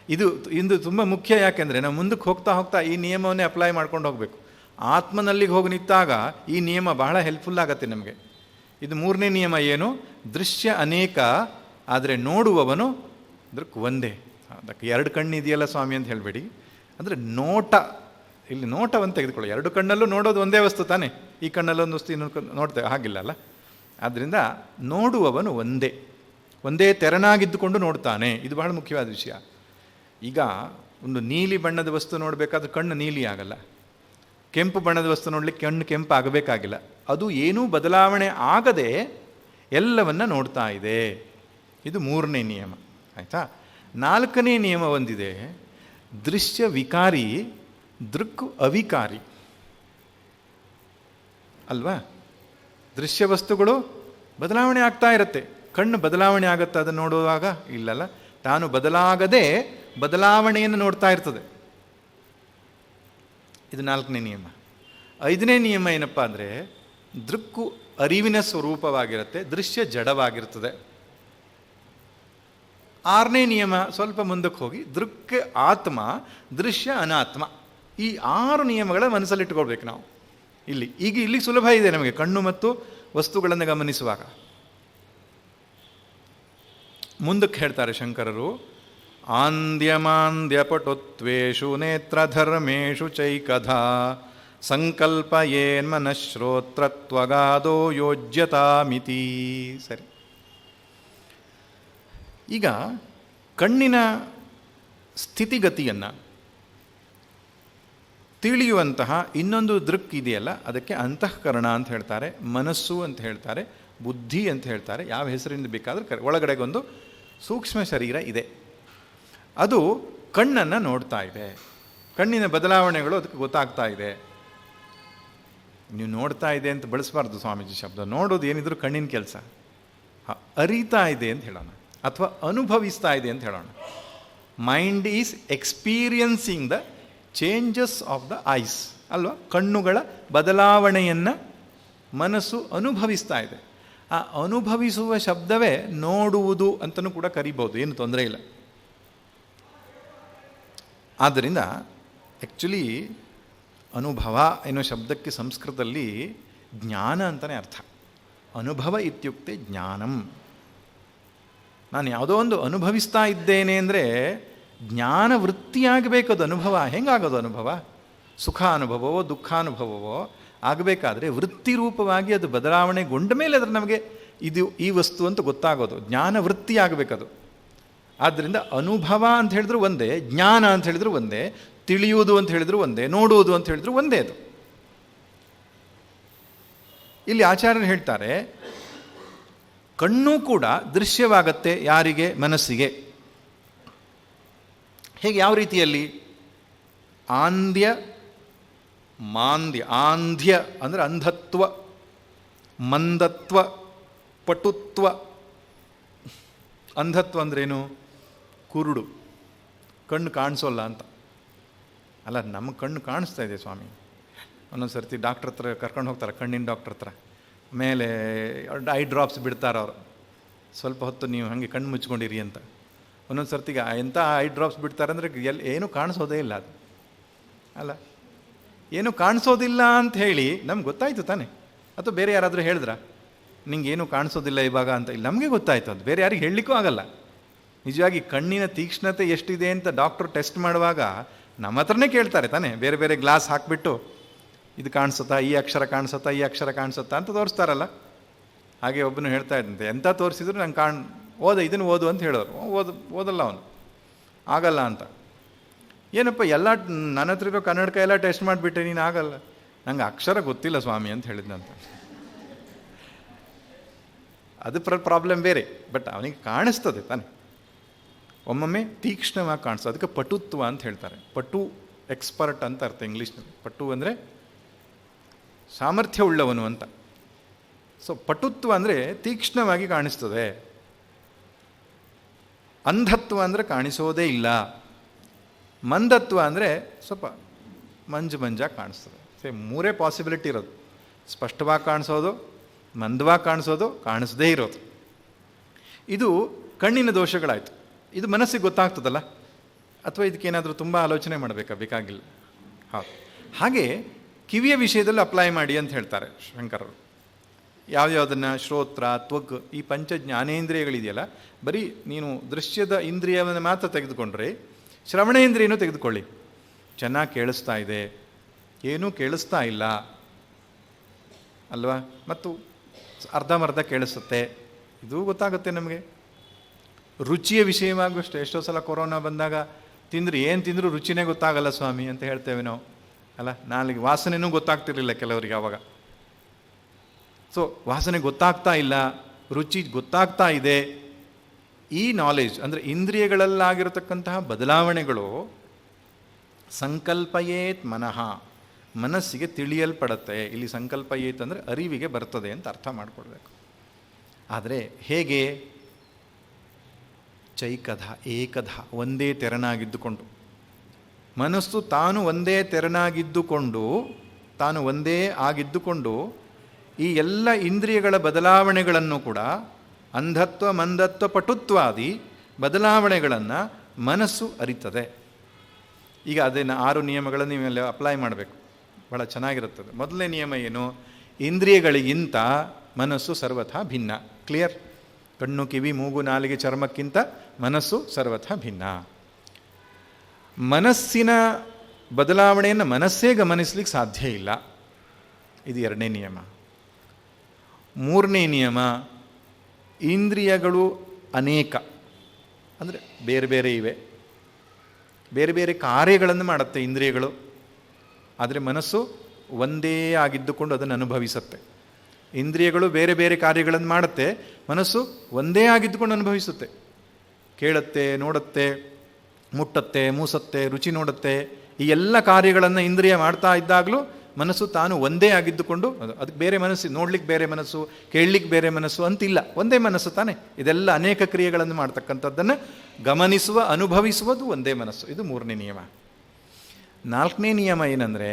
ಇದು ತುಂಬ ಮುಖ್ಯ. ಯಾಕೆಂದರೆ ನಾವು ಮುಂದಕ್ಕೆ ಹೋಗ್ತಾ ಹೋಗ್ತಾ ಈ ನಿಯಮವನ್ನೇ ಅಪ್ಲೈ ಮಾಡ್ಕೊಂಡು ಹೋಗಬೇಕು. ಆತ್ಮನಲ್ಲಿಗೆ ಹೋಗಿ ನಿಂತಾಗ ಈ ನಿಯಮ ಬಹಳ ಹೆಲ್ಪ್ಫುಲ್ ಆಗುತ್ತೆ ನಮಗೆ. ಇದು ಮೂರನೇ ನಿಯಮ ಏನು? ದೃಶ್ಯ ಅನೇಕ, ಆದರೆ ನೋಡುವವನು ದೃಕ್ ಒಂದೇ. ಅದಕ್ಕೆ ಎರಡು ಕಣ್ಣು ಇದೆಯಲ್ಲ ಸ್ವಾಮಿ ಅಂತ ಹೇಳಬೇಡಿ. ಅಂದರೆ ನೋಟ, ಇಲ್ಲಿ ನೋಟವನ್ನು ತೆಗೆದುಕೊಳ್ಳಿ. ಎರಡು ಕಣ್ಣಲ್ಲೂ ನೋಡೋದು ಒಂದೇ ವಸ್ತು ತಾನೇ. ಈ ಕಣ್ಣಲ್ಲೊಂದು ವಸ್ತು ಇನ್ನೊಂದು ನೋಡ್ತೇವೆ, ಹಾಗಿಲ್ಲಲ್ಲ. ಆದ್ದರಿಂದ ನೋಡುವವನು ಒಂದೇ ತೆರನಾಗಿದ್ದುಕೊಂಡು ನೋಡ್ತಾನೆ. ಇದು ಬಹಳ ಮುಖ್ಯವಾದ ವಿಷಯ. ಈಗ ಒಂದು ನೀಲಿ ಬಣ್ಣದ ವಸ್ತು ನೋಡಬೇಕಾದ್ರೆ ಕಣ್ಣು ನೀಲಿ ಆಗಲ್ಲ. ಕೆಂಪು ಬಣ್ಣದ ವಸ್ತು ನೋಡಲಿಕ್ಕೆ ಕಣ್ಣು ಕೆಂಪು ಆಗಬೇಕಾಗಿಲ್ಲ. ಅದು ಏನೂ ಬದಲಾವಣೆ ಆಗದೆ ಎಲ್ಲವನ್ನ ನೋಡ್ತಾ ಇದೆ. ಇದು ಮೂರನೇ ನಿಯಮ. ಆಯಿತಾ? ನಾಲ್ಕನೇ ನಿಯಮ ಒಂದಿದೆ, ದೃಶ್ಯ ವಿಕಾರಿ, ದೃಕ್ ಅವಿಕಾರಿ ಅಲ್ವಾ? ದೃಶ್ಯ ವಸ್ತುಗಳು ಬದಲಾವಣೆ ಆಗ್ತಾ ಇರುತ್ತೆ. ಕಣ್ಣು ಬದಲಾವಣೆ ಆಗುತ್ತೆ ಅದನ್ನು ನೋಡುವಾಗ? ಇಲ್ಲಲ್ಲ, ತಾನು ಬದಲಾಗದೆ ಬದಲಾವಣೆಯನ್ನು ನೋಡ್ತಾ ಇರ್ತದೆ. ಇದು ನಾಲ್ಕನೇ ನಿಯಮ. ಐದನೇ ನಿಯಮ ಏನಪ್ಪ ಅಂದರೆ, ದೃಕ್ಕು ಅರಿವಿನ ಸ್ವರೂಪವಾಗಿರುತ್ತೆ, ದೃಶ್ಯ ಜಡವಾಗಿರ್ತದೆ. ಆರನೇ ನಿಯಮ ಸ್ವಲ್ಪ ಮುಂದಕ್ಕೆ ಹೋಗಿ, ದೃಕ್ ಆತ್ಮ, ದೃಶ್ಯ ಅನಾತ್ಮ. ಈ 6 ನಿಯಮಗಳ ಮನಸ್ಸಲ್ಲಿಟ್ಕೊಳ್ಬೇಕು ನಾವು. ಇಲ್ಲಿ ಸುಲಭ ಇದೆ ನಮಗೆ ಕಣ್ಣು ಮತ್ತು ವಸ್ತುಗಳನ್ನು ಗಮನಿಸುವಾಗ. ಮುಂದಕ್ಕೆ ಹೇಳ್ತಾರೆ ಶಂಕರರು, ಆಂದ್ಯಮಾಂದ್ಯಪಟುತ್ವೇಷು ನೇತ್ರಧರ್ಮೇಷು ಚೈಕಧಾ ಸಂಕಲ್ಪಯೇನ್ಮನಶ್ರೋತ್ರತ್ವಗಾದೋ ಯೋಜ್ಯತಾಮಿತಿ. ಸರಿ, ಈಗ ಕಣ್ಣಿನ ಸ್ಥಿತಿಗತಿಯನ್ನು ತಿಳಿಯುವಂತಹ ಇನ್ನೊಂದು ದೃಕ್ ಇದೆಯಲ್ಲ, ಅದಕ್ಕೆ ಅಂತಃಕರಣ ಅಂತ ಹೇಳ್ತಾರೆ, ಮನಸ್ಸು ಅಂತ ಹೇಳ್ತಾರೆ, ಬುದ್ಧಿ ಅಂತ ಹೇಳ್ತಾರೆ. ಯಾವ ಹೆಸರಿಂದ ಬೇಕಾದರೂ ಒಳಗಡೆಗೊಂದು ಸೂಕ್ಷ್ಮ ಶರೀರ ಇದೆ. ಅದು ಕಣ್ಣನ್ನು ನೋಡ್ತಾ ಇದೆ. ಕಣ್ಣಿನ ಬದಲಾವಣೆಗಳು ಅದಕ್ಕೆ ಗೊತ್ತಾಗ್ತಾ ಇದೆ. ನೀವು ನೋಡ್ತಾ ಇದೆ ಅಂತ ಬಳಸಬಾರ್ದು ಸ್ವಾಮೀಜಿ ಶಬ್ದ. ನೋಡೋದು ಏನಿದ್ರು ಕಣ್ಣಿನ ಕೆಲಸ. ಅರಿತಾ ಇದೆ ಅಂತ ಹೇಳೋಣ, ಅಥವಾ ಅನುಭವಿಸ್ತಾ ಇದೆ ಅಂತ ಹೇಳೋಣ. Mind is experiencing the changes of the ice ಅಲ್ವಾ? ಕಣ್ಣುಗಳ ಬದಲಾವಣೆಯನ್ನು ಮನಸ್ಸು ಅನುಭವಿಸ್ತಾ ಇದೆ. ಆ ಅನುಭವಿಸುವ ಶಬ್ದವೇ ನೋಡುವುದು ಅಂತಲೂ ಕೂಡ ಕರಿಬೋದು, ಏನು ತೊಂದರೆ ಇಲ್ಲ. ಆದ್ದರಿಂದ ಆ್ಯಕ್ಚುಲಿ ಅನುಭವ ಎನ್ನುವ ಶಬ್ದಕ್ಕೆ ಸಂಸ್ಕೃತದಲ್ಲಿ ಜ್ಞಾನ ಅಂತಲೇ ಅರ್ಥ. ಅನುಭವ ಇತ್ಯುಕ್ತೆ ಜ್ಞಾನಂ. ನಾನು ಯಾವುದೋ ಒಂದು ಅನುಭವಿಸ್ತಾ ಇದ್ದೇನೆ ಅಂದರೆ ಜ್ಞಾನ ವೃತ್ತಿಯಾಗಬೇಕದು. ಅನುಭವ ಹೆಂಗಾಗೋದು? ಅನುಭವ ಸುಖ ಅನುಭವವೋ ದುಃಖಾನುಭವವೋ ಆಗಬೇಕಾದ್ರೆ ವೃತ್ತಿ ರೂಪವಾಗಿ ಅದು ಬದಲಾವಣೆಗೊಂಡ ಮೇಲೆ ಅದರ ನಮಗೆ ಇದು ಈ ವಸ್ತು ಅಂತ ಗೊತ್ತಾಗೋದು. ಜ್ಞಾನ ವೃತ್ತಿ ಆಗಬೇಕದು. ಆದ್ದರಿಂದ ಅನುಭವ ಅಂತ ಹೇಳಿದ್ರು ಒಂದೇ, ಜ್ಞಾನ ಅಂತ ಹೇಳಿದ್ರು ಒಂದೇ, ತಿಳಿಯುವುದು ಅಂತ ಹೇಳಿದ್ರು ಒಂದೇ, ನೋಡುವುದು ಅಂತ ಹೇಳಿದ್ರು ಒಂದೇ. ಅದು ಇಲ್ಲಿ ಆಚಾರ್ಯರು ಹೇಳ್ತಾರೆ, ಕಣ್ಣು ಕೂಡ ದೃಶ್ಯವಾಗತ್ತೆ. ಯಾರಿಗೆ? ಮನಸ್ಸಿಗೆ. ಹೇಗೆ? ಯಾವ ರೀತಿಯಲ್ಲಿ? ಆಂಧ್ಯ ಮಾಂದ್ಯ. ಆಂಧ್ಯ ಅಂದರೆ ಅಂಧತ್ವ, ಮಂದತ್ವ, ಪಟುತ್ವ. ಅಂಧತ್ವ ಅಂದ್ರೇನು? ಕುರುಡು, ಕಣ್ಣು ಕಾಣಿಸೋಲ್ಲ ಅಂತ. ಅಲ್ಲ, ನಮ್ಮ ಕಣ್ಣು ಕಾಣಿಸ್ತಾ ಇದೆ ಸ್ವಾಮಿ. ಒಂದೊಂದು ಸರ್ತಿ ಡಾಕ್ಟ್ರ್ ಹತ್ರ ಕರ್ಕೊಂಡು ಹೋಗ್ತಾರೆ, ಕಣ್ಣಿನ ಡಾಕ್ಟ್ರ್ ಹತ್ರ. ಮೇಲೆ ಐ ಡ್ರಾಪ್ಸ್ ಬಿಡ್ತಾರೆ ಅವರು, ಸ್ವಲ್ಪ ಹೊತ್ತು ನೀವು ಹಾಗೆ ಕಣ್ಣು ಮುಚ್ಕೊಂಡಿರಿ ಅಂತ. ಒಂದೊಂದು ಸರ್ತಿಗೆ ಎಂಥ ಐ ಡ್ರಾಪ್ಸ್ ಬಿಡ್ತಾರೆ ಅಂದರೆ ಏನೂ ಕಾಣಿಸೋದೇ ಇಲ್ಲ ಅದು ಅಲ್ಲ. ಏನೂ ಕಾಣಿಸೋದಿಲ್ಲ ಅಂತ ಹೇಳಿ ನಮ್ಗೆ ಗೊತ್ತಾಯಿತು ತಾನೆ? ಅಥವಾ ಬೇರೆ ಯಾರಾದರೂ ಹೇಳಿದ್ರ ನಿಂಗೇನು ಕಾಣಿಸೋದಿಲ್ಲ ಇವಾಗ ಅಂತ? ಇಲ್ಲಿ ನಮಗೆ ಗೊತ್ತಾಯ್ತು. ಅದು ಬೇರೆ ಯಾರಿಗೆ ಹೇಳಲಿಕ್ಕೂ ಆಗಲ್ಲ. ನಿಜವಾಗಿ ಕಣ್ಣಿನ ತೀಕ್ಷ್ಣತೆ ಎಷ್ಟಿದೆ ಅಂತ ಡಾಕ್ಟ್ರು ಟೆಸ್ಟ್ ಮಾಡುವಾಗ ನಮ್ಮ ಹತ್ರನೇ ಕೇಳ್ತಾರೆ ತಾನೆ. ಬೇರೆ ಬೇರೆ ಗ್ಲಾಸ್ ಹಾಕಿಬಿಟ್ಟು ಇದು ಕಾಣಿಸುತ್ತಾ, ಈ ಅಕ್ಷರ ಕಾಣಿಸುತ್ತಾ, ಈ ಅಕ್ಷರ ಕಾಣಿಸುತ್ತಾ ಅಂತ ತೋರಿಸ್ತಾರಲ್ಲ. ಹಾಗೆ ಒಬ್ಬನು ಹೇಳ್ತಾ ಇದ್ದಂತೆ, ಎಂಥ ತೋರಿಸಿದ್ರು ನಂಗೆ ಇದನ್ನು ಓದು ಅಂತ ಹೇಳೋರು. ಓದಲ್ಲ ಅವನು, ಆಗಲ್ಲ ಅಂತ. ಏನಪ್ಪ ಎಲ್ಲ ನನ್ನ ಹತ್ರ ಇರೋ ಕನ್ನಡಕ ಎಲ್ಲ ಟೆಸ್ಟ್ ಮಾಡಿಬಿಟ್ಟೆ, ನೀನು ಆಗಲ್ಲ. ನಂಗೆ ಅಕ್ಷರ ಗೊತ್ತಿಲ್ಲ ಸ್ವಾಮಿ ಅಂತ ಹೇಳಿದ್ನಂತ. ಅದು ಪ್ರಾಬ್ಲಮ್ ಬೇರೆ, ಬಟ್ ಅವನಿಗೆ ಕಾಣಿಸ್ತದೆ ತಾನೆ. ಒಮ್ಮೊಮ್ಮೆ ತೀಕ್ಷ್ಣವಾಗಿ ಕಾಣಿಸ್ತದೆ. ಅದಕ್ಕೆ ಪಟುತ್ವ ಅಂತ ಹೇಳ್ತಾರೆ. ಪಟು ಎಕ್ಸ್ಪರ್ಟ್ ಅಂತ ಅರ್ಥ ಇಂಗ್ಲೀಷ್ನಲ್ಲಿ. ಪಟು ಅಂದರೆ ಸಾಮರ್ಥ್ಯ ಉಳ್ಳವನು ಅಂತ. ಸೊ ಪಟುತ್ವ ಅಂದರೆ ತೀಕ್ಷ್ಣವಾಗಿ ಕಾಣಿಸ್ತದೆ, ಅಂಧತ್ವ ಅಂದರೆ ಕಾಣಿಸೋದೇ ಇಲ್ಲ, ಮಂದತ್ವ ಅಂದರೆ ಸ್ವಲ್ಪ ಮಂಜಾಗಿ ಕಾಣಿಸ್ತದೆ. ಮೂರೇ ಪಾಸಿಬಿಲಿಟಿ ಇರೋದು: ಸ್ಪಷ್ಟವಾಗಿ ಕಾಣಿಸೋದು, ಮಂದವಾಗಿ ಕಾಣಿಸೋದು, ಕಾಣಿಸದೇ ಇರೋದು. ಇದು ಕಣ್ಣಿನ ದೋಷಗಳಾಯಿತು. ಇದು ಮನಸ್ಸಿಗೆ ಗೊತ್ತಾಗ್ತದಲ್ಲ, ಅಥವಾ ಇದಕ್ಕೇನಾದರೂ ತುಂಬ ಆಲೋಚನೆ ಮಾಡಬೇಕಾ? ಬೇಕಾಗಿಲ್ಲ. ಹೌದು. ಹಾಗೆ ಕಿವಿಯ ವಿಷಯದಲ್ಲಿ ಅಪ್ಲೈ ಮಾಡಿ ಅಂತ ಹೇಳ್ತಾರೆ ಶಂಕರರು. ಯಾವ್ಯಾವುದನ್ನು? ಶ್ರೋತ್ರ, ತ್ವಗ್, ಈ ಪಂಚ ಜ್ಞಾನೇಂದ್ರಿಯಗಳಿದೆಯಲ್ಲ, ಬರೀ ನೀನು ದೃಶ್ಯದ ಇಂದ್ರಿಯವನ್ನು ಮಾತ್ರ ತೆಗೆದುಕೊಂಡ್ರೆ, ಶ್ರವಣೇಂದ್ರಿಯನೂ ತೆಗೆದುಕೊಳ್ಳಿ. ಚೆನ್ನಾಗಿ ಕೇಳಿಸ್ತಾ ಇದೆ, ಏನೂ ಕೇಳಿಸ್ತಾ ಇಲ್ಲ ಅಲ್ವಾ, ಮತ್ತು ಅರ್ಧಂಬರ್ಧ ಕೇಳಿಸುತ್ತೆ, ಇದು ಗೊತ್ತಾಗುತ್ತೆ ನಮಗೆ. ರುಚಿಯ ವಿಷಯವಾಗೂ ಅಷ್ಟೇ. ಎಷ್ಟೋ ಸಲ ಕೊರೋನಾ ಬಂದಾಗ ಏನು ತಿಂದರೂ ರುಚಿನೇ ಗೊತ್ತಾಗಲ್ಲ ಸ್ವಾಮಿ ಅಂತ ಹೇಳ್ತೇವೆ ನಾವು ಅಲ್ಲ. ನಾಲಿಗೆ ವಾಸನೆನೂ ಗೊತ್ತಾಗ್ತಿರ್ಲಿಲ್ಲ ಕೆಲವರಿಗೆ ಆವಾಗ. ಸೊ ವಾಸನೆ ಗೊತ್ತಾಗ್ತಾ ಇಲ್ಲ, ರುಚಿ ಗೊತ್ತಾಗ್ತಾ ಇದೆ. ಈ ನಾಲೆಜ್ ಅಂದರೆ ಇಂದ್ರಿಯಗಳಲ್ಲಾಗಿರತಕ್ಕಂತಹ ಬದಲಾವಣೆಗಳು ಸಂಕಲ್ಪಯೇತ್ ಮನಃ, ಮನಸ್ಸಿಗೆ ತಿಳಿಯಲ್ಪಡುತ್ತೆ. ಇಲ್ಲಿ ಸಂಕಲ್ಪಯೇತ್ ಅಂದರೆ ಅರಿವಿಗೆ ಬರ್ತದೆ ಅಂತ ಅರ್ಥ ಮಾಡಿಕೊಡ್ಬೇಕು. ಆದರೆ ಹೇಗೆ? ಚೈಕಧ, ಏಕಧ, ಒಂದೇ ತೆರನಾಗಿದ್ದುಕೊಂಡು, ಮನಸ್ಸು ತಾನು ಒಂದೇ ತೆರನಾಗಿದ್ದುಕೊಂಡು, ತಾನು ಒಂದೇ ಆಗಿದ್ದುಕೊಂಡು ಈ ಎಲ್ಲ ಇಂದ್ರಿಯಗಳ ಬದಲಾವಣೆಗಳನ್ನು ಕೂಡ, ಅಂಧತ್ವ, ಮಂದತ್ವ, ಪಟುತ್ವಾದಿ ಬದಲಾವಣೆಗಳನ್ನು ಮನಸ್ಸು ಅರಿತದೆ. ಈಗ ಅದನ್ನು 6 ನಿಯಮಗಳನ್ನು ನೀವೆಲ್ಲ ಅಪ್ಲೈ ಮಾಡಬೇಕು, ಭಾಳ ಚೆನ್ನಾಗಿರುತ್ತದೆ. ಮೊದಲನೇ ನಿಯಮ ಏನು? ಇಂದ್ರಿಯಗಳಿಗಿಂತ ಮನಸ್ಸು ಸರ್ವಥಾ ಭಿನ್ನ. ಕ್ಲಿಯರ್? ಕಣ್ಣು, ಕಿವಿ, ಮೂಗು, ನಾಲಿಗೆ, ಚರ್ಮಕ್ಕಿಂತ ಮನಸ್ಸು ಸರ್ವಥಾ ಭಿನ್ನ. ಮನಸ್ಸಿನ ಬದಲಾವಣೆಯನ್ನು ಮನಸ್ಸೇ ಗಮನಿಸ್ಲಿಕ್ಕೆ ಸಾಧ್ಯ ಇಲ್ಲ. ಇದು 2ನೇ ನಿಯಮ. 3ನೇ ನಿಯಮ, ಇಂದ್ರಿಯಗಳು ಅನೇಕ, ಅಂದರೆ ಬೇರೆ ಬೇರೆ ಇವೆ, ಬೇರೆ ಬೇರೆ ಕಾರ್ಯಗಳನ್ನು ಮಾಡುತ್ತೆ ಇಂದ್ರಿಯಗಳು. ಆದರೆ ಮನಸ್ಸು ಒಂದೇ ಆಗಿದ್ದುಕೊಂಡು ಅದನ್ನು ಅನುಭವಿಸುತ್ತೆ. ಇಂದ್ರಿಯಗಳು ಬೇರೆ ಬೇರೆ ಕಾರ್ಯಗಳನ್ನು ಮಾಡುತ್ತೆ, ಮನಸ್ಸು ಒಂದೇ ಆಗಿದ್ದುಕೊಂಡು ಅನುಭವಿಸುತ್ತೆ. ಕೇಳುತ್ತೆ, ನೋಡುತ್ತೆ, ಮುಟ್ಟತ್ತೆ, ಮೂಸತ್ತೆ, ರುಚಿ ನೋಡುತ್ತೆ, ಈ ಎಲ್ಲ ಕಾರ್ಯಗಳನ್ನು ಇಂದ್ರಿಯ ಮಾಡ್ತಾ ಇದ್ದಾಗಲೂ ಮನಸ್ಸು ತಾನು ಒಂದೇ ಆಗಿದ್ದುಕೊಂಡು, ಅದಕ್ಕೆ ಬೇರೆ ಮನಸ್ಸು, ನೋಡ್ಲಿಕ್ಕೆ ಬೇರೆ ಮನಸ್ಸು, ಕೇಳಲಿಕ್ಕೆ ಬೇರೆ ಮನಸ್ಸು ಅಂತಿಲ್ಲ, ಒಂದೇ ಮನಸ್ಸು ತಾನೆ. ಇದೆಲ್ಲ ಅನೇಕ ಕ್ರಿಯೆಗಳನ್ನು ಮಾಡ್ತಕ್ಕಂಥದ್ದನ್ನು ಗಮನಿಸುವ, ಅನುಭವಿಸುವುದು ಒಂದೇ ಮನಸ್ಸು. ಇದು 3ನೇ ನಿಯಮ. 4ನೇ ನಿಯಮ ಏನಂದರೆ,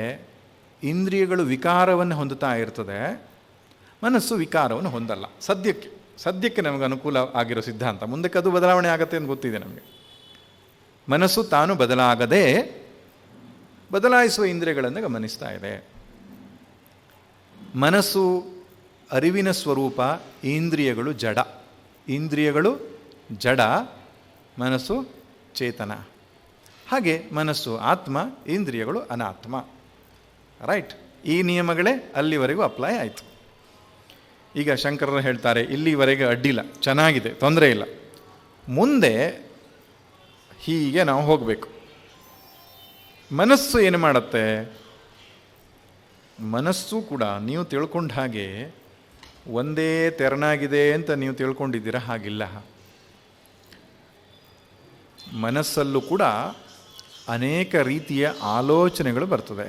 ಇಂದ್ರಿಯಗಳು ವಿಕಾರವನ್ನು ಹೊಂದುತ್ತಾ ಇರ್ತದೆ, ಮನಸ್ಸು ವಿಕಾರವನ್ನು ಹೊಂದಲ್ಲ. ಸದ್ಯಕ್ಕೆ ನಮಗೆ ಅನುಕೂಲ ಆಗಿರೋ ಸಿದ್ಧಾಂತ. ಮುಂದಕ್ಕೆ ಅದು ಬದಲಾವಣೆ ಆಗುತ್ತೆ ಅಂತ ಗೊತ್ತಿದೆ ನಮಗೆ. ಮನಸ್ಸು ತಾನು ಬದಲಾಗದೆ ಬದಲಾಯಿಸುವ ಇಂದ್ರಿಯಗಳನ್ನು ಗಮನಿಸ್ತಾ ಇದೆ. ಮನಸ್ಸು ಅರಿವಿನ ಸ್ವರೂಪ, ಇಂದ್ರಿಯಗಳು ಜಡ. ಇಂದ್ರಿಯಗಳು ಜಡ, ಮನಸ್ಸು ಚೇತನ. ಹಾಗೆ ಮನಸ್ಸು ಆತ್ಮ, ಇಂದ್ರಿಯಗಳು ಅನಾತ್ಮ. ರೈಟ್? ಈ ನಿಯಮಗಳೇ ಅಲ್ಲಿವರೆಗೂ ಅಪ್ಲೈ ಆಯಿತು. ಈಗ ಶಂಕರರು ಹೇಳ್ತಾರೆ, ಇಲ್ಲಿವರೆಗೆ ಅಡ್ಡಿಲ್ಲ, ಚೆನ್ನಾಗಿದೆ, ತೊಂದರೆ ಇಲ್ಲ, ಮುಂದೆ ಹೀಗೆ ನಾವು ಹೋಗಬೇಕು. ಮನಸ್ಸು ಏನು ಮಾಡುತ್ತೆ? ಮನಸ್ಸು ಕೂಡ ನೀವು ತಿಳ್ಕೊಂಡ ಹಾಗೆ ಒಂದೇ ತೆರನಾಗಿದೆ ಅಂತ ನೀವು ತಿಳ್ಕೊಂಡಿದ್ದೀರ, ಹಾಗಿಲ್ಲ. ಮನಸ್ಸಲ್ಲೂ ಕೂಡ ಅನೇಕ ರೀತಿಯ ಆಲೋಚನೆಗಳು ಬರ್ತದೆ.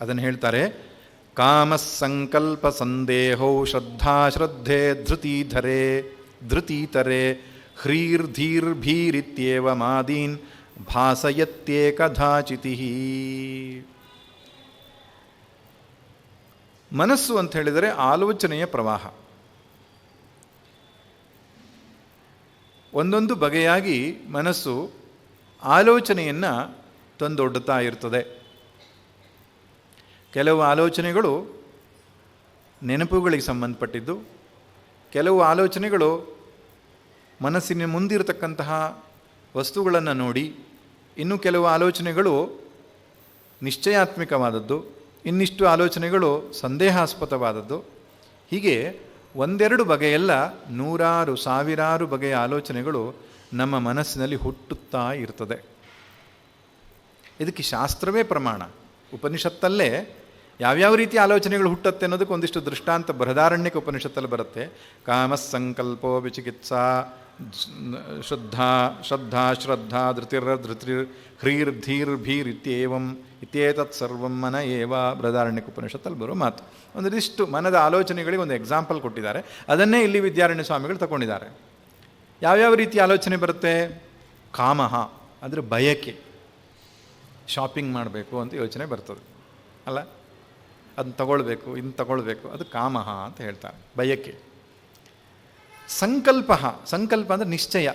ಅದನ್ನು ಹೇಳ್ತಾರೆ, ಕಾಮ ಸಂಕಲ್ಪ ಸಂದೇಹೋ ಶ್ರದ್ಧಾ ಶ್ರದ್ಧೆ ಧೃತೀತರೆ ಹ್ರೀರ್ಧೀರ್ಭೀರಿತ್ಯೇವ ಮಾದೀನ್ ಭಾಸಯತ್ಯೇಕಧಾಚಿತಿ. ಮನಸ್ಸು ಅಂತ ಹೇಳಿದರೆ ಆಲೋಚನೆಯ ಪ್ರವಾಹ. ಒಂದೊಂದು ಬಗೆಯಾಗಿ ಮನಸ್ಸು ಆಲೋಚನೆಯನ್ನು ತಂದೊಡ್ಡುತ್ತಾ ಇರ್ತದೆ. ಕೆಲವು ಆಲೋಚನೆಗಳು ನೆನಪುಗಳಿಗೆ ಸಂಬಂಧಪಟ್ಟಿದ್ದು, ಕೆಲವು ಆಲೋಚನೆಗಳು ಮನಸ್ಸಿನ ಮುಂದಿರತಕ್ಕಂತಹ ವಸ್ತುಗಳನ್ನು ನೋಡಿ, ಇನ್ನು ಕೆಲವು ಆಲೋಚನೆಗಳು ನಿಶ್ಚಯಾತ್ಮಕವಾದದ್ದು, ಇನ್ನಿಷ್ಟು ಆಲೋಚನೆಗಳು ಸಂದೇಹಾಸ್ಪದವಾದದ್ದು. ಹೀಗೆ ಒಂದೆರಡು ಬಗೆಯಲ್ಲ, ನೂರಾರು ಸಾವಿರಾರು ಬಗೆಯ ಆಲೋಚನೆಗಳು ನಮ್ಮ ಮನಸ್ಸಿನಲ್ಲಿ ಹುಟ್ಟುತ್ತಾ ಇರ್ತದೆ. ಇದಕ್ಕೆ ಶಾಸ್ತ್ರವೇ ಪ್ರಮಾಣ. ಉಪನಿಷತ್ತಲ್ಲೇ ಯಾವ್ಯಾವ ರೀತಿ ಆಲೋಚನೆಗಳು ಹುಟ್ಟುತ್ತೆ ಅನ್ನೋದಕ್ಕೆ ಒಂದಿಷ್ಟು ದೃಷ್ಟಾಂತ ಬೃಹದಾರಣ್ಯಕ ಉಪನಿಷತ್ತಲ್ಲಿ ಬರುತ್ತೆ. ಕಾಮಸ್ಸಂಕಲ್ಪೋ ವಿಚಿಕಿತ್ಸಾ ಶ್ರದ್ಧಾ ಧೃತಿರ್ ಹ್ರೀರ್ ಧೀರ್ ಭೀರ್ ಇತ್ಯೇತತ್ ಸರ್ವಂ ಮನ ಏವ ಬೃಹದಾರಣ್ಯಕ ಉಪನಿಷತ್ತಲ್ಲಿ ಬರೋ ಮಾತು. ಒಂದಿಷ್ಟು ಮನದ ಆಲೋಚನೆಗಳಿಗೆ ಒಂದು ಎಕ್ಸಾಂಪಲ್ ಕೊಟ್ಟಿದ್ದಾರೆ. ಅದನ್ನೇ ಇಲ್ಲಿ ವಿದ್ಯಾರಣ್ಯ ಸ್ವಾಮಿಗಳು ತಗೊಂಡಿದ್ದಾರೆ. ಯಾವ್ಯಾವ ರೀತಿ ಆಲೋಚನೆ ಬರುತ್ತೆ? ಕಾಮಹ ಅಂದರೆ ಬಯಕೆ, ಶಾಪಿಂಗ್ ಮಾಡಬೇಕು ಅಂತ ಯೋಚನೆ ಬರ್ತದೆ ಅಲ್ಲ, ಅದನ್ನ ತಗೊಳ್ಬೇಕು, ಇನ್ನು ತಗೊಳ್ಬೇಕು, ಅದು ಕಾಮಹ ಅಂತ ಹೇಳ್ತಾರೆ, ಬಯಕೆ. ಸಂಕಲ್ಪ ಅಂದರೆ ನಿಶ್ಚಯ.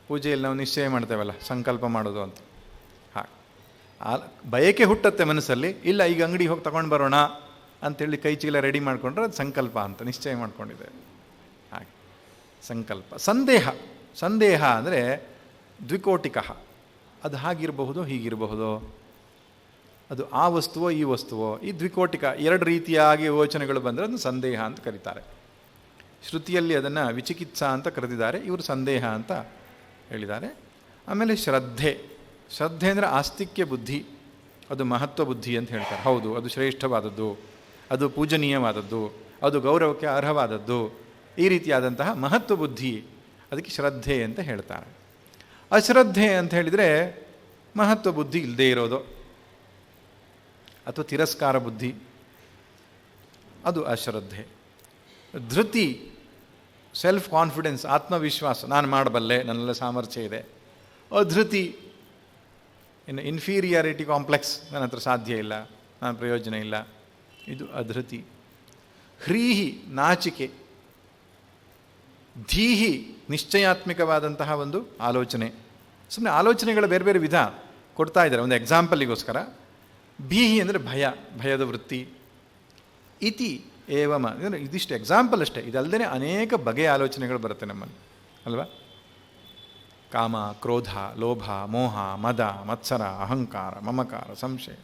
ಪೂಜೆಯಲ್ಲಿ ನಾವು ನಿಶ್ಚಯ ಮಾಡ್ತೇವಲ್ಲ, ಸಂಕಲ್ಪ ಮಾಡೋದು ಅಂತ. ಬಯಕೆ ಹುಟ್ಟತ್ತೆ ಮನಸ್ಸಲ್ಲಿ. ಇಲ್ಲ, ಈಗ ಅಂಗಡಿಗೆ ಹೋಗಿ ತಗೊಂಡು ಬರೋಣ ಅಂತೇಳಿ ಕೈ ಚೀಲ ರೆಡಿ ಮಾಡಿಕೊಂಡ್ರೆ ಅದು ಸಂಕಲ್ಪ ಅಂತ ನಿಶ್ಚಯ ಮಾಡ್ಕೊಂಡಿದೆ. ಹಾಗೆ ಸಂಕಲ್ಪ. ಸಂದೇಹ ಅಂದರೆ ದ್ವಿಕೋಟಿಕ. ಅದು ಹಾಗಿರಬಹುದು, ಹೀಗಿರಬಹುದು, ಅದು ಆ ವಸ್ತುವೋ ಈ ವಸ್ತುವೋ, ಈ ದ್ವಿಕೋಟಿಕ ಎರಡು ರೀತಿಯಾಗಿ ಯೋಚನೆಗಳು ಬಂದರೆ ಅದನ್ನು ಸಂದೇಹ ಅಂತ ಕರೀತಾರೆ. ಶ್ರುತಿಯಲ್ಲಿ ಅದನ್ನು ವಿಚಿಕಿತ್ಸಾ ಅಂತ ಕರೆದಿದ್ದಾರೆ, ಇವರು ಸಂದೇಹ ಅಂತ ಹೇಳಿದ್ದಾರೆ. ಆಮೇಲೆ ಶ್ರದ್ಧೆ ಅಂದರೆ ಆಸ್ತಿಕ್ಯ ಬುದ್ಧಿ, ಅದು ಮಹತ್ವ ಬುದ್ಧಿ ಅಂತ ಹೇಳ್ತಾರೆ. ಹೌದು, ಅದು ಶ್ರೇಷ್ಠವಾದದ್ದು, ಅದು ಪೂಜನೀಯವಾದದ್ದು, ಅದು ಗೌರವಕ್ಕೆ ಅರ್ಹವಾದದ್ದು, ಈ ರೀತಿಯಾದಂತಹ ಮಹತ್ವ ಬುದ್ಧಿ, ಅದಕ್ಕೆ ಶ್ರದ್ಧೆ ಅಂತ ಹೇಳ್ತಾರೆ. ಅಶ್ರದ್ಧೆ ಅಂತ ಹೇಳಿದರೆ ಮಹತ್ವ ಬುದ್ಧಿ ಇಲ್ಲದೇ ಇರೋದು ಅಥವಾ ತಿರಸ್ಕಾರ ಬುದ್ಧಿ, ಅದು ಅಶ್ರದ್ಧೆ. ಧೃತಿ, ಸೆಲ್ಫ್ ಕಾನ್ಫಿಡೆನ್ಸ್, ಆತ್ಮವಿಶ್ವಾಸ, ನಾನು ಮಾಡಬಲ್ಲೆ, ನನ್ನೆಲ್ಲ ಸಾಮರ್ಥ್ಯ ಇದೆ. ಅಧೃತಿ, ಇನ್ನು ಇನ್ಫೀರಿಯಾರಿಟಿ ಕಾಂಪ್ಲೆಕ್ಸ್, ನನ್ನ ಹತ್ರ ಸಾಧ್ಯ ಇಲ್ಲ, ನಾನು ಪ್ರಯೋಜನ ಇಲ್ಲ, ಇದು ಅಧೃತಿ. ಹ್ರೀಹಿ, ನಾಚಿಕೆ. ಧೀಹಿ, ನಿಶ್ಚಯಾತ್ಮಕವಾದಂತಹ ಒಂದು ಆಲೋಚನೆ. ಸುಮ್ಮನೆ ಆಲೋಚನೆಗಳ ಬೇರೆ ಬೇರೆ ವಿಧ ಕೊಡ್ತಾ ಇದ್ದಾರೆ ಒಂದು ಎಕ್ಸಾಂಪಲಿಗೋಸ್ಕರ. ಭೀಹಿ ಅಂದರೆ ಭಯದ ವೃತ್ತಿ. ಇತಿ ಏವಮ, ಇದಿಷ್ಟು ಎಕ್ಸಾಂಪಲ್ ಅಷ್ಟೇ, ಇದಲ್ಲದೆ ಅನೇಕ ಬಗೆಯ ಆಲೋಚನೆಗಳು ಬರುತ್ತೆ ನಮ್ಮಲ್ಲಿ ಅಲ್ವಾ. ಕಾಮ, ಕ್ರೋಧ, ಲೋಭ, ಮೋಹ, ಮದ, ಮತ್ಸರ, ಅಹಂಕಾರ, ಮಮಕಾರ, ಸಂಶಯ.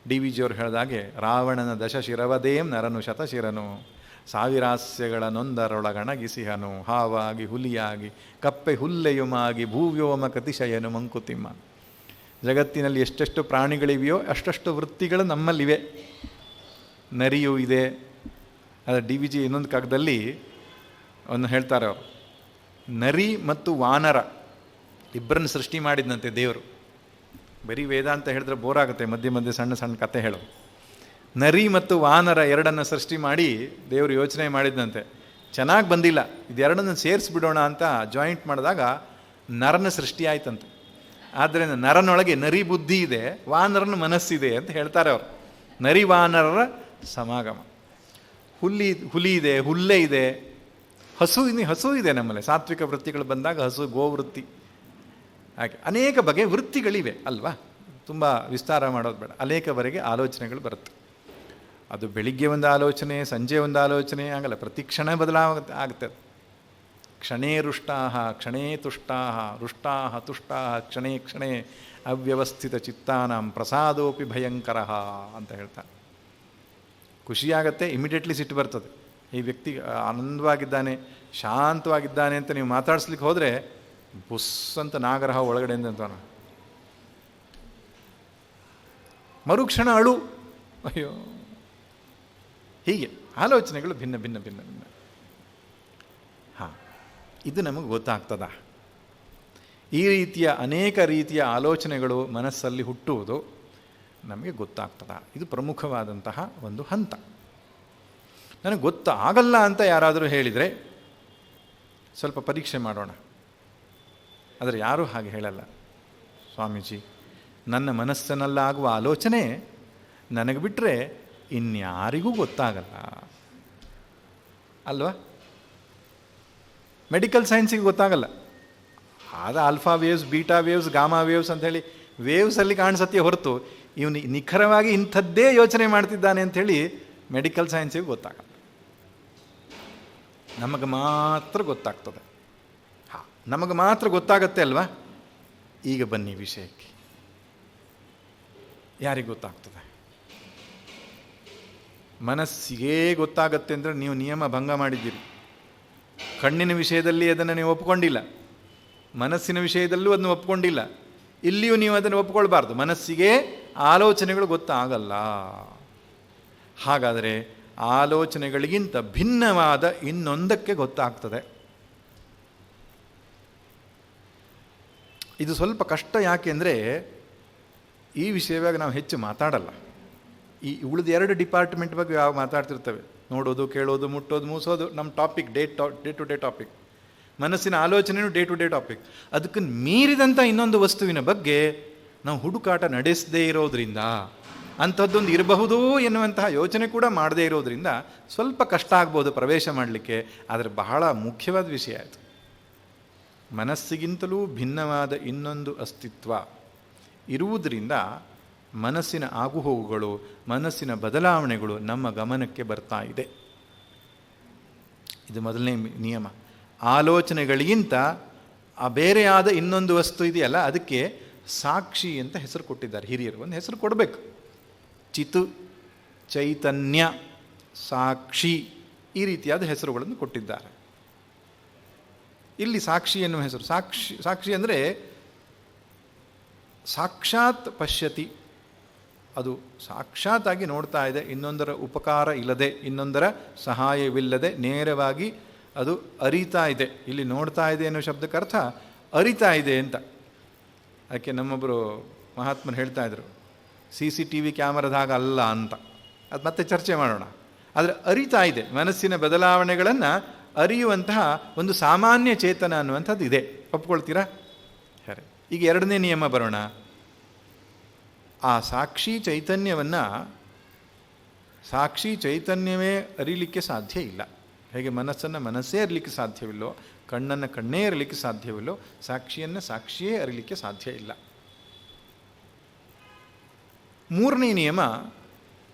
DVG ಅವರು ಹೇಳಿದಾಗೆ, ರಾವಣನ ದಶಶಿರವದೇಂ ನರನು ಶತಶಿರನು, ಸಾವಿರಾಸ್ಯಗಳ ನೊಂದರೊಳಗಣಗಿಸಿಹನು, ಹಾವಾಗಿ ಹುಲಿಯಾಗಿ ಕಪ್ಪೆ ಹುಲ್ಲೆಯುಮಾಗಿ ಭೂವ್ಯೋಮ ಕತಿಶಯನು ಮಂಕುತಿಮ್ಮ. ಜಗತ್ತಿನಲ್ಲಿ ಎಷ್ಟೆಷ್ಟು ಪ್ರಾಣಿಗಳಿವೆಯೋ ಅಷ್ಟಷ್ಟು ವೃತ್ತಿಗಳು ನಮ್ಮಲ್ಲಿವೆ. ನರಿಯೂ ಇದೆ. ಅದು DVG ಇನ್ನೊಂದು ಕಾಗದಲ್ಲಿ ಒಂದು ಹೇಳ್ತಾರೆ ಅವರು, ನರಿ ಮತ್ತು ವಾನರ ಇಬ್ಬರನ್ನು ಸೃಷ್ಟಿ ಮಾಡಿದಂತೆ ದೇವರು. ಬರೀ ವೇದಾಂತ ಹೇಳಿದ್ರೆ ಬೋರ್ ಆಗುತ್ತೆ, ಮಧ್ಯೆ ಮಧ್ಯೆ ಸಣ್ಣ ಸಣ್ಣ ಕತೆ ಹೇಳೋದು. ನರಿ ಮತ್ತು ವಾನರ ಎರಡನ್ನು ಸೃಷ್ಟಿ ಮಾಡಿ ದೇವರು ಯೋಚನೆ ಮಾಡಿದಂತೆ, ಚೆನ್ನಾಗಿ ಬಂದಿಲ್ಲ, ಇದೆರಡನ್ನು ಸೇರಿಸ್ಬಿಡೋಣ ಅಂತ ಜಾಯಿಂಟ್ ಮಾಡಿದಾಗ ನರನ ಸೃಷ್ಟಿ ಆಯ್ತಂತೆ. ಆದ್ದರಿಂದ ನರನೊಳಗೆ ನರಿ ಬುದ್ಧಿ ಇದೆ, ವಾನರನ ಮನಸ್ಸಿದೆ ಅಂತ ಹೇಳ್ತಾರೆ ಅವರು. ನರಿ ವಾನರರ ಸಮಾಗಮ. ಹುಲಿ ಇದೆ, ಹುಲ್ಲೆ ಇದೆ, ಹಸು ಇದೆ ನಮ್ಮಲ್ಲಿ. ಸಾತ್ವಿಕ ವೃತ್ತಿಗಳು ಬಂದಾಗ ಹಸು, ಗೋವೃತ್ತಿ, ಹಾಗೆ ಅನೇಕ ಬಗೆಯ ವೃತ್ತಿಗಳಿವೆ ಅಲ್ವಾ. ತುಂಬ ವಿಸ್ತಾರ ಮಾಡೋದು ಬೇಡ, ಅನೇಕವರೆಗೆ ಆಲೋಚನೆಗಳು ಬರುತ್ತೆ. ಅದು ಬೆಳಿಗ್ಗೆ ಒಂದು ಆಲೋಚನೆ, ಸಂಜೆ ಒಂದು ಆಲೋಚನೆ ಆಗಲ್ಲ, ಪ್ರತಿ ಕ್ಷಣ ಆಗುತ್ತೆ. ಕ್ಷಣೇ ರುಷ್ಟಾಹ ಕ್ಷಣೇ ತುಷ್ಟಾಹ ರುಷ್ಟಾಹ ತುಷ್ಟಾಹ ಕ್ಷಣೇ ಕ್ಷಣೇ ಅವ್ಯವಸ್ಥಿತ ಚಿತ್ತಾನಾಂ ಪ್ರಸಾದೋಪಿ ಭಯಂಕರ ಅಂತ ಹೇಳ್ತಾರೆ. ಖುಷಿಯಾಗತ್ತೆ, ಇಮಿಡಿಯೇಟ್ಲಿ ಸಿಟ್ಟು ಬರ್ತದೆ. ಈ ವ್ಯಕ್ತಿ ಆನಂದವಾಗಿದ್ದಾನೆ, ಶಾಂತವಾಗಿದ್ದಾನೆ ಅಂತ ನೀವು ಮಾತಾಡಿಸ್ಲಿಕ್ಕೆ ಹೋದರೆ ಬುಸ್ ಅಂತ ನಾಗರಹ ಒಳಗಡೆಯಿಂದ ಅಂತಾನ, ಮರುಕ್ಷಣ ಅಳು, ಅಯ್ಯೋ. ಹೀಗೆ ಆಲೋಚನೆಗಳು ಭಿನ್ನ ಭಿನ್ನ ಭಿನ್ನ ಭಿನ್ನ. ಹಾಂ, ಇದು ನಮಗೆ ಗೊತ್ತಾಗ್ತದ. ಈ ರೀತಿಯ ಅನೇಕ ರೀತಿಯ ಆಲೋಚನೆಗಳು ಮನಸ್ಸಲ್ಲಿ ಹುಟ್ಟುವುದು ನಮಗೆ ಗೊತ್ತಾಗ್ತದ. ಇದು ಪ್ರಮುಖವಾದಂತಹ ಒಂದು ಹಂತ. ನನಗೆ ಗೊತ್ತಾಗಲ್ಲ ಅಂತ ಯಾರಾದರೂ ಹೇಳಿದರೆ ಸ್ವಲ್ಪ ಪರೀಕ್ಷೆ ಮಾಡೋಣ. ಆದರೆ ಯಾರೂ ಹಾಗೆ ಹೇಳಲ್ಲ. ಸ್ವಾಮೀಜಿ, ನನ್ನ ಮನಸ್ಸಿನಲ್ಲಾಗುವ ಆಲೋಚನೆ ನನಗೆ ಬಿಟ್ಟರೆ ಇನ್ಯಾರಿಗೂ ಗೊತ್ತಾಗಲ್ಲ ಅಲ್ವಾ. ಮೆಡಿಕಲ್ ಸೈನ್ಸಿಗೆ ಗೊತ್ತಾಗಲ್ಲ. ಅದು alpha waves, beta waves, gamma waves ಅಂಥೇಳಿ ವೇವ್ಸಲ್ಲಿ ಕಾಣಿಸತ್ತೆ ಹೊರತು ಇವನು ನಿಖರವಾಗಿ ಇಂಥದ್ದೇ ಯೋಚನೆ ಮಾಡ್ತಿದ್ದಾನೆ ಅಂಥೇಳಿ ಮೆಡಿಕಲ್ ಸೈನ್ಸಿಗೆ ಗೊತ್ತಾಗಲ್ಲ. ನಮಗೆ ಮಾತ್ರ ಗೊತ್ತಾಗ್ತದೆ. ಹಾಂ, ನಮಗೆ ಮಾತ್ರ ಗೊತ್ತಾಗತ್ತೆ ಅಲ್ವಾ. ಈಗ ಬನ್ನಿ ವಿಷಯಕ್ಕೆ. ಯಾರಿಗೆ ಗೊತ್ತಾಗ್ತದೆ? ಮನಸ್ಸಿಗೇ ಗೊತ್ತಾಗತ್ತೆ ಅಂದರೆ ನೀವು ನಿಯಮ ಭಂಗ ಮಾಡಿದ್ದೀರಿ. ಕಣ್ಣಿನ ವಿಷಯದಲ್ಲಿ ಅದನ್ನು ನೀವು ಒಪ್ಕೊಂಡಿಲ್ಲ, ಮನಸ್ಸಿನ ವಿಷಯದಲ್ಲೂ ಅದನ್ನು ಒಪ್ಕೊಂಡಿಲ್ಲ. ಇಲ್ಲಿಯೂ ನೀವು ಅದನ್ನು ಒಪ್ಕೊಳ್ಬಾರ್ದು. ಮನಸ್ಸಿಗೆ ಆಲೋಚನೆಗಳು ಗೊತ್ತಾಗಲ್ಲ. ಹಾಗಾದರೆ ಆಲೋಚನೆಗಳಿಗಿಂತ ಭಿನ್ನವಾದ ಇನ್ನೊಂದಕ್ಕೆ ಗೊತ್ತಾಗ್ತದೆ. ಇದು ಸ್ವಲ್ಪ ಕಷ್ಟ. ಯಾಕೆಂದರೆ ಈ ವಿಷಯವಾಗಿ ನಾವು ಹೆಚ್ಚು ಮಾತಾಡಲ್ಲ. ಈ ಉಳಿದ 2 ಡಿಪಾರ್ಟ್ಮೆಂಟ್ ಬಗ್ಗೆ ಯಾವ ಮಾತಾಡ್ತಿರ್ತವೆ, ನೋಡೋದು, ಕೇಳೋದು, ಮುಟ್ಟೋದು, ಮೂಸೋದು ನಮ್ಮ topic, day to day topic. ಮನಸ್ಸಿನ ಆಲೋಚನೆಯೂ ಡೇ ಟು ಡೇ ಟಾಪಿಕ್. ಅದಕ್ಕೆ ಮೀರಿದಂಥ ಇನ್ನೊಂದು ವಸ್ತುವಿನ ಬಗ್ಗೆ ನಾವು ಹುಡುಕಾಟ ನಡೆಸದೇ ಇರೋದ್ರಿಂದ, ಅಂಥದ್ದೊಂದು ಇರಬಹುದು ಎನ್ನುವಂತಹ ಯೋಚನೆ ಕೂಡ ಮಾಡದೇ ಇರೋದ್ರಿಂದ ಸ್ವಲ್ಪ ಕಷ್ಟ ಆಗ್ಬೋದು ಪ್ರವೇಶ ಮಾಡಲಿಕ್ಕೆ. ಆದರೆ ಬಹಳ ಮುಖ್ಯವಾದ ವಿಷಯ ಆಯಿತು. ಮನಸ್ಸಿಗಿಂತಲೂ ಭಿನ್ನವಾದ ಇನ್ನೊಂದು ಅಸ್ತಿತ್ವ ಇರುವುದರಿಂದ ಮನಸ್ಸಿನ ಆಗುಹೋಗುಗಳು, ಮನಸ್ಸಿನ ಬದಲಾವಣೆಗಳು ನಮ್ಮ ಗಮನಕ್ಕೆ ಬರ್ತಾ ಇದೆ. ಇದು ಮೊದಲನೇ ನಿಯಮ. ಆಲೋಚನೆಗಳಿಗಿಂತ ಬೇರೆಯಾದ ಇನ್ನೊಂದು ವಸ್ತು ಇದೆಯಲ್ಲ, ಅದಕ್ಕೆ ಸಾಕ್ಷಿ ಅಂತ ಹೆಸರು ಕೊಟ್ಟಿದ್ದಾರೆ ಹಿರಿಯರು. ಒಂದು ಹೆಸರು ಕೊಡಬೇಕು. ಚಿತ್, ಚೈತನ್ಯ, ಸಾಕ್ಷಿ, ಈ ರೀತಿಯಾದ ಹೆಸರುಗಳನ್ನು ಕೊಟ್ಟಿದ್ದಾರೆ. ಇಲ್ಲಿ ಸಾಕ್ಷಿ ಎನ್ನುವ ಹೆಸರು. ಸಾಕ್ಷಿ ಅಂದರೆ ಸಾಕ್ಷಾತ್ ಪಶ್ಯತಿ, ಅದು ಸಾಕ್ಷಾತ್ತಾಗಿ ನೋಡ್ತಾ ಇದೆ, ಇನ್ನೊಂದರ ಉಪಕಾರ ಇಲ್ಲದೆ, ಇನ್ನೊಂದರ ಸಹಾಯವಿಲ್ಲದೆ ನೇರವಾಗಿ ಅದು ಅರಿತಾ ಇದೆ. ಇಲ್ಲಿ ನೋಡ್ತಾ ಇದೆ ಅನ್ನೋ ಶಬ್ದಕ್ಕೆ ಅರ್ಥ ಅರಿತಾ ಇದೆ ಅಂತ. ಅದಕ್ಕೆ ನಮ್ಮೊಬ್ಬರು ಮಹಾತ್ಮರು ಹೇಳ್ತಾ ಇದ್ರು, CCTV ಕ್ಯಾಮರಾದಾಗ ಅಲ್ಲ ಅಂತ. ಅದು ಮತ್ತೆ ಚರ್ಚೆ ಮಾಡೋಣ. ಆದರೆ ಅರಿತಾ ಇದೆ, ಮನಸ್ಸಿನ ಬದಲಾವಣೆಗಳನ್ನು ಅರಿಯುವಂತಹ ಒಂದು ಸಾಮಾನ್ಯ ಚೇತನ ಅನ್ನುವಂಥದ್ದು ಇದೆ. ಒಪ್ಕೊಳ್ತೀರಾ? ಸರಿ. ಈಗ 2ನೇ ನಿಯಮ ಬರೋಣ. ಆ ಸಾಕ್ಷಿ ಚೈತನ್ಯವೇ ಅರಿಲಿಕ್ಕೆ ಸಾಧ್ಯ ಇಲ್ಲ. ಹೇಗೆ ಮನಸ್ಸನ್ನು ಮನಸ್ಸೇ ಅರಿಲಿಕ್ಕೆ ಸಾಧ್ಯವಿಲ್ಲೋ, ಕಣ್ಣನ್ನು ಕಣ್ಣೇ ಅರಿಲಿಕ್ಕೆ ಸಾಧ್ಯವಿಲ್ಲೋ, ಸಾಕ್ಷಿಯನ್ನು ಸಾಕ್ಷಿಯೇ ಅರಿಲಿಕ್ಕೆ ಸಾಧ್ಯ ಇಲ್ಲ. 3ನೇ ನಿಯಮ,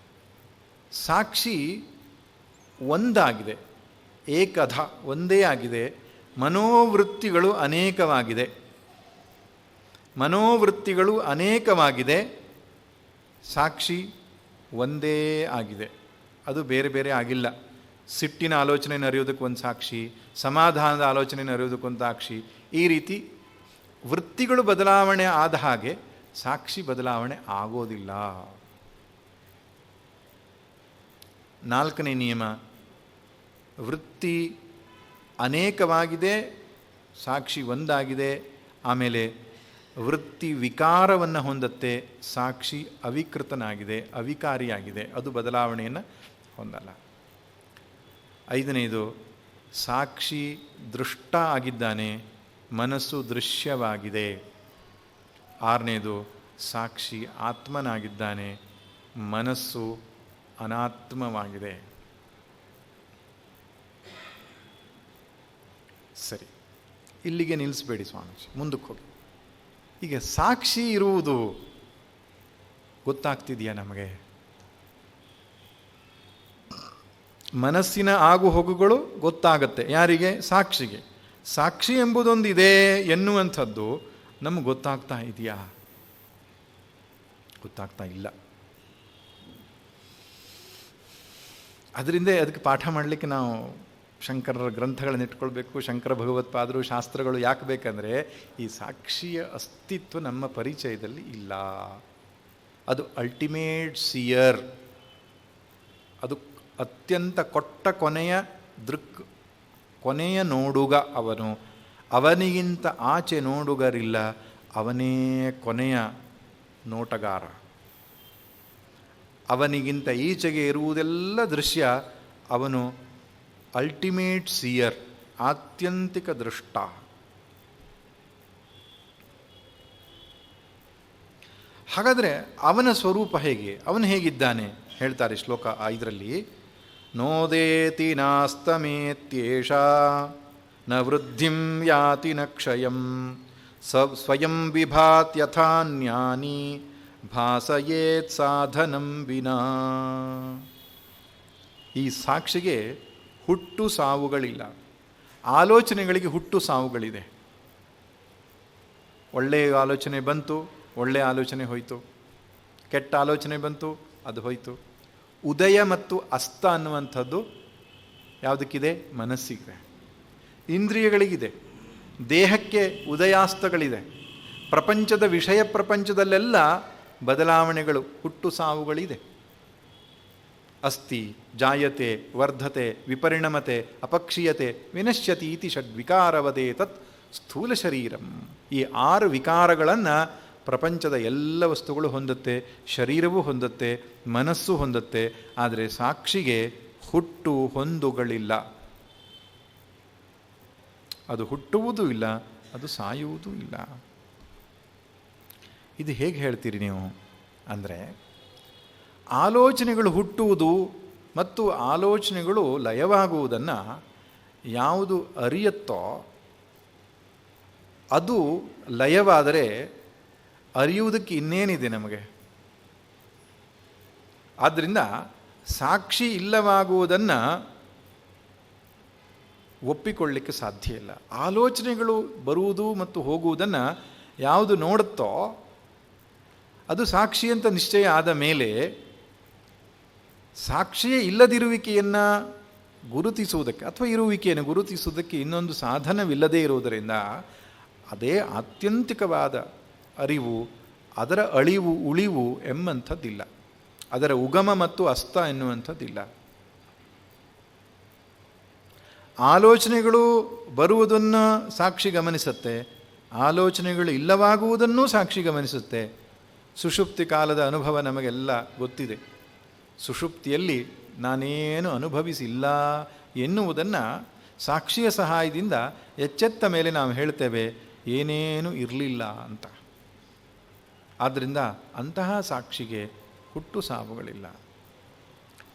ಸಾಕ್ಷಿ ಒಂದಾಗಿದೆ, ಏಕಧ, ಒಂದೇ ಆಗಿದೆ. ಮನೋವೃತ್ತಿಗಳು ಅನೇಕವಾಗಿದೆ, ಸಾಕ್ಷಿ ಒಂದೇ ಆಗಿದೆ. ಅದು ಬೇರೆ ಬೇರೆ ಆಗಿಲ್ಲ. ಸಿಟ್ಟಿನ ಆಲೋಚನೆಯನ್ನು ಅರಿಯೋದಕ್ಕೆ ಒಂದು ಸಾಕ್ಷಿ, ಸಮಾಧಾನದ ಆಲೋಚನೆಯನ್ನು ಅರಿಯೋದಕ್ಕೊಂದು ಸಾಕ್ಷಿ. ಈ ರೀತಿ ವೃತ್ತಿಗಳು ಬದಲಾವಣೆ ಆದ ಹಾಗೆ ಸಾಕ್ಷಿ ಬದಲಾವಣೆ ಆಗೋದಿಲ್ಲ. 4ನೇ ನಿಯಮ, ವೃತ್ತಿ ಅನೇಕವಾಗಿದೆ, ಸಾಕ್ಷಿ ಒಂದಾಗಿದೆ. ಆಮೇಲೆ ವೃತ್ತಿ ವಿಕಾರವನ್ನು ಹೊಂದತ್ತೆ, ಸಾಕ್ಷಿ ಅವಿಕೃತನಾಗಿದೆ, ಅವಿಕಾರಿಯಾಗಿದೆ, ಅದು ಬದಲಾವಣೆಯನ್ನು ಹೊಂದಲ್ಲ. 5ನೇದು, ಸಾಕ್ಷಿ ದೃಷ್ಟ ಆಗಿದ್ದಾನೆ, ಮನಸ್ಸು ದೃಶ್ಯವಾಗಿದೆ. 6ನೇದು, ಸಾಕ್ಷಿ ಆತ್ಮನಾಗಿದ್ದಾನೆ, ಮನಸ್ಸು ಅನಾತ್ಮವಾಗಿದೆ. ಸರಿ, ಇಲ್ಲಿಗೆ ನಿಲ್ಲಿಸಬೇಡಿ ಸ್ವಾಮೀಜಿ, ಮುಂದಕ್ಕೆ ಹೋಗಿ. ಈಗ ಸಾಕ್ಷಿ ಇರುವುದು ಗೊತ್ತಾಗ್ತಿದೆಯಾ ನಮಗೆ? ಮನಸ್ಸಿನ ಆಗು ಹೋಗುಗಳು ಗೊತ್ತಾಗತ್ತೆ. ಯಾರಿಗೆ? ಸಾಕ್ಷಿಗೆ. ಸಾಕ್ಷಿ ಎಂಬುದೊಂದಿದೆ ಎನ್ನುವಂಥದ್ದು ನಮಗೆ ಗೊತ್ತಾಗ್ತಾ ಇದೆಯಾ? ಗೊತ್ತಾಗ್ತಾ ಇಲ್ಲ. ಅದರಿಂದ ಅದಕ್ಕೆ ಪಾಠ ಮಾಡಲಿಕ್ಕೆ ನಾವು ಶಂಕರರ ಗ್ರಂಥಗಳನ್ನು ಇಟ್ಕೊಳ್ಬೇಕು. ಶಂಕರ ಭಗವತ್ಪಾದರು ಶಾಸ್ತ್ರಗಳು ಯಾಕೆ ಬೇಕಂದರೆ ಈ ಸಾಕ್ಷಿಯ ಅಸ್ತಿತ್ವ ನಮ್ಮ ಪರಿಚಯದಲ್ಲಿ ಇಲ್ಲ. ಅದು ಅಲ್ಟಿಮೇಟ್ ಸಿಯರ್, ಅದು ಅತ್ಯಂತ ಕೊನೆಯ ದೃಕ್, ಕೊನೆಯ ನೋಡುಗ ಅವನು. ಅವನಿಗಿಂತ ಆಚೆ ನೋಡುಗರಿಲ್ಲ, ಅವನೇ ಕೊನೆಯ ನೋಟಗಾರ. ಅವನಿಗಿಂತ ಈಚೆಗೆ ಇರುವುದೆಲ್ಲ ದೃಶ್ಯ. ಅವನು ಅಲ್ಟಿಮೇಟ್ ಸಿಯರ್, ಆತ್ಯಂತಿಕ ದೃಷ್ಟ. ಹಾಗಾದರೆ ಅವನ ಸ್ವರೂಪ ಹೇಗೆ? ಅವನು ಹೇಗಿದ್ದಾನೆ ಹೇಳ್ತಾರೆ ಶ್ಲೋಕ 5ರಲ್ಲಿ. ನೋದೇತಿ ನಾಸ್ತಮೇತ್ಯೇಷ ನ ವೃದ್ಧಿಂ ಯಾತಿ ನ ಕ್ಷಯಂ ಸ್ವಯಂ ವಿಭಾತ್ಯಥಾನ್ಯಾನಿ ಭಾಸಯೇತ್ ಸಾಧನಂ ವಿನಾ. ಈ ಸಾಕ್ಷಿಗೆ ಹುಟ್ಟು ಸಾವುಗಳಿಲ್ಲ. ಆಲೋಚನೆಗಳಿಗೆ ಹುಟ್ಟು ಸಾವುಗಳಿದೆ. ಒಳ್ಳೆಯ ಆಲೋಚನೆ ಬಂತು, ಒಳ್ಳೆಯ ಆಲೋಚನೆ ಹೋಯಿತು. ಕೆಟ್ಟ ಆಲೋಚನೆ ಬಂತು, ಅದು ಹೋಯಿತು. ಉದಯ ಮತ್ತು ಅಸ್ತ ಅನ್ನುವಂಥದ್ದು ಯಾವುದಕ್ಕಿದೆ? ಮನಸ್ಸಿಗಿದೆ. ಇಂದ್ರಿಯಗಳಿಗಿದೆ. ದೇಹಕ್ಕೆ ಉದಯಾಸ್ತಗಳಿದೆ. ಪ್ರಪಂಚದ ವಿಷಯ ಪ್ರಪಂಚದಲ್ಲೆಲ್ಲ ಬದಲಾವಣೆಗಳು, ಹುಟ್ಟು ಸಾವುಗಳಿದೆ. ಅಸ್ತಿ, ಜಾಯತೆ, ವರ್ಧತೆ, ವಿಪರಿಣಮತೆ, ಅಪಕ್ಷೀಯತೆ, ವಿನಶ್ಯತಿ ಇತಿ ಷಡ್ವಿಕಾರವದೇ ತತ್ ಸ್ಥೂಲ ಶರೀರಂ. ಈ 6 ವಿಕಾರಗಳನ್ನು ಪ್ರಪಂಚದ ಎಲ್ಲ ವಸ್ತುಗಳು ಹೊಂದುತ್ತೆ, ಶರೀರವೂ ಹೊಂದುತ್ತೆ, ಮನಸ್ಸು ಹೊಂದುತ್ತೆ. ಆದರೆ ಸಾಕ್ಷಿಗೆ ಹುಟ್ಟು ಹೊಂದುಗಳಿಲ್ಲ. ಅದು ಹುಟ್ಟುವುದೂ ಇಲ್ಲ, ಅದು ಸಾಯುವುದೂ ಇಲ್ಲ. ಇದು ಹೇಗೆ ಹೇಳ್ತೀರಿ ನೀವು ಅಂದರೆ, ಆಲೋಚನೆಗಳು ಹುಟ್ಟುವುದು ಮತ್ತು ಆಲೋಚನೆಗಳು ಲಯವಾಗುವುದನ್ನು ಯಾವುದು ಅರಿಯುತ್ತೋ ಅದು ಲಯವಾದರೆ ಅರಿಯುವುದಕ್ಕೆ ಇನ್ನೇನಿದೆ ನಮಗೆ? ಆದ್ದರಿಂದ ಸಾಕ್ಷಿ ಇಲ್ಲವಾಗುವುದನ್ನು ಒಪ್ಪಿಕೊಳ್ಳಲಿಕ್ಕೆ ಸಾಧ್ಯ ಇಲ್ಲ. ಆಲೋಚನೆಗಳು ಬರುವುದು ಮತ್ತು ಹೋಗುವುದನ್ನು ಯಾವುದು ನೋಡುತ್ತೋ ಅದು ಸಾಕ್ಷಿ ಅಂತ ನಿಶ್ಚಯ ಆದ ಮೇಲೆ ಸಾಕ್ಷಿಯೇ ಇಲ್ಲದಿರುವಿಕೆಯನ್ನು ಗುರುತಿಸುವುದಕ್ಕೆ ಅಥವಾ ಇರುವಿಕೆಯನ್ನು ಗುರುತಿಸುವುದಕ್ಕೆ ಇನ್ನೊಂದು ಸಾಧನವಿಲ್ಲದೇ ಇರುವುದರಿಂದ ಅದೇ ಆತ್ಯಂತಿಕವಾದ ಅರಿವು, ಅದರ ಅಳಿವು ಉಳಿವು ಎಂಬಂಥದ್ದಿಲ್ಲ, ಅದರ ಉಗಮ ಮತ್ತು ಅಸ್ತ ಎನ್ನುವಂಥದ್ದಿಲ್ಲ. ಆಲೋಚನೆಗಳು ಬರುವುದನ್ನು ಸಾಕ್ಷಿ ಗಮನಿಸುತ್ತೆ, ಆಲೋಚನೆಗಳು ಇಲ್ಲವಾಗುವುದನ್ನೂ ಸಾಕ್ಷಿ ಗಮನಿಸುತ್ತೆ. ಸುಷುಪ್ತಿ ಕಾಲದ ಅನುಭವ ನಮಗೆಲ್ಲ ಗೊತ್ತಿದೆ. ಸುಷುಪ್ತಿಯಲ್ಲಿ ನಾನೇನು ಅನುಭವಿಸಿಲ್ಲ ಎನ್ನುವುದನ್ನು ಸಾಕ್ಷಿಯ ಸಹಾಯದಿಂದ ಎಚ್ಚೆತ್ತ ಮೇಲೆ ನಾವು ಹೇಳ್ತೇವೆ ಏನೇನೂ ಇರಲಿಲ್ಲ ಅಂತ. ಆದ್ದರಿಂದ ಅಂತಹ ಸಾಕ್ಷಿಗೆ ಹುಟ್ಟು ಸಾವುಗಳಿಲ್ಲ.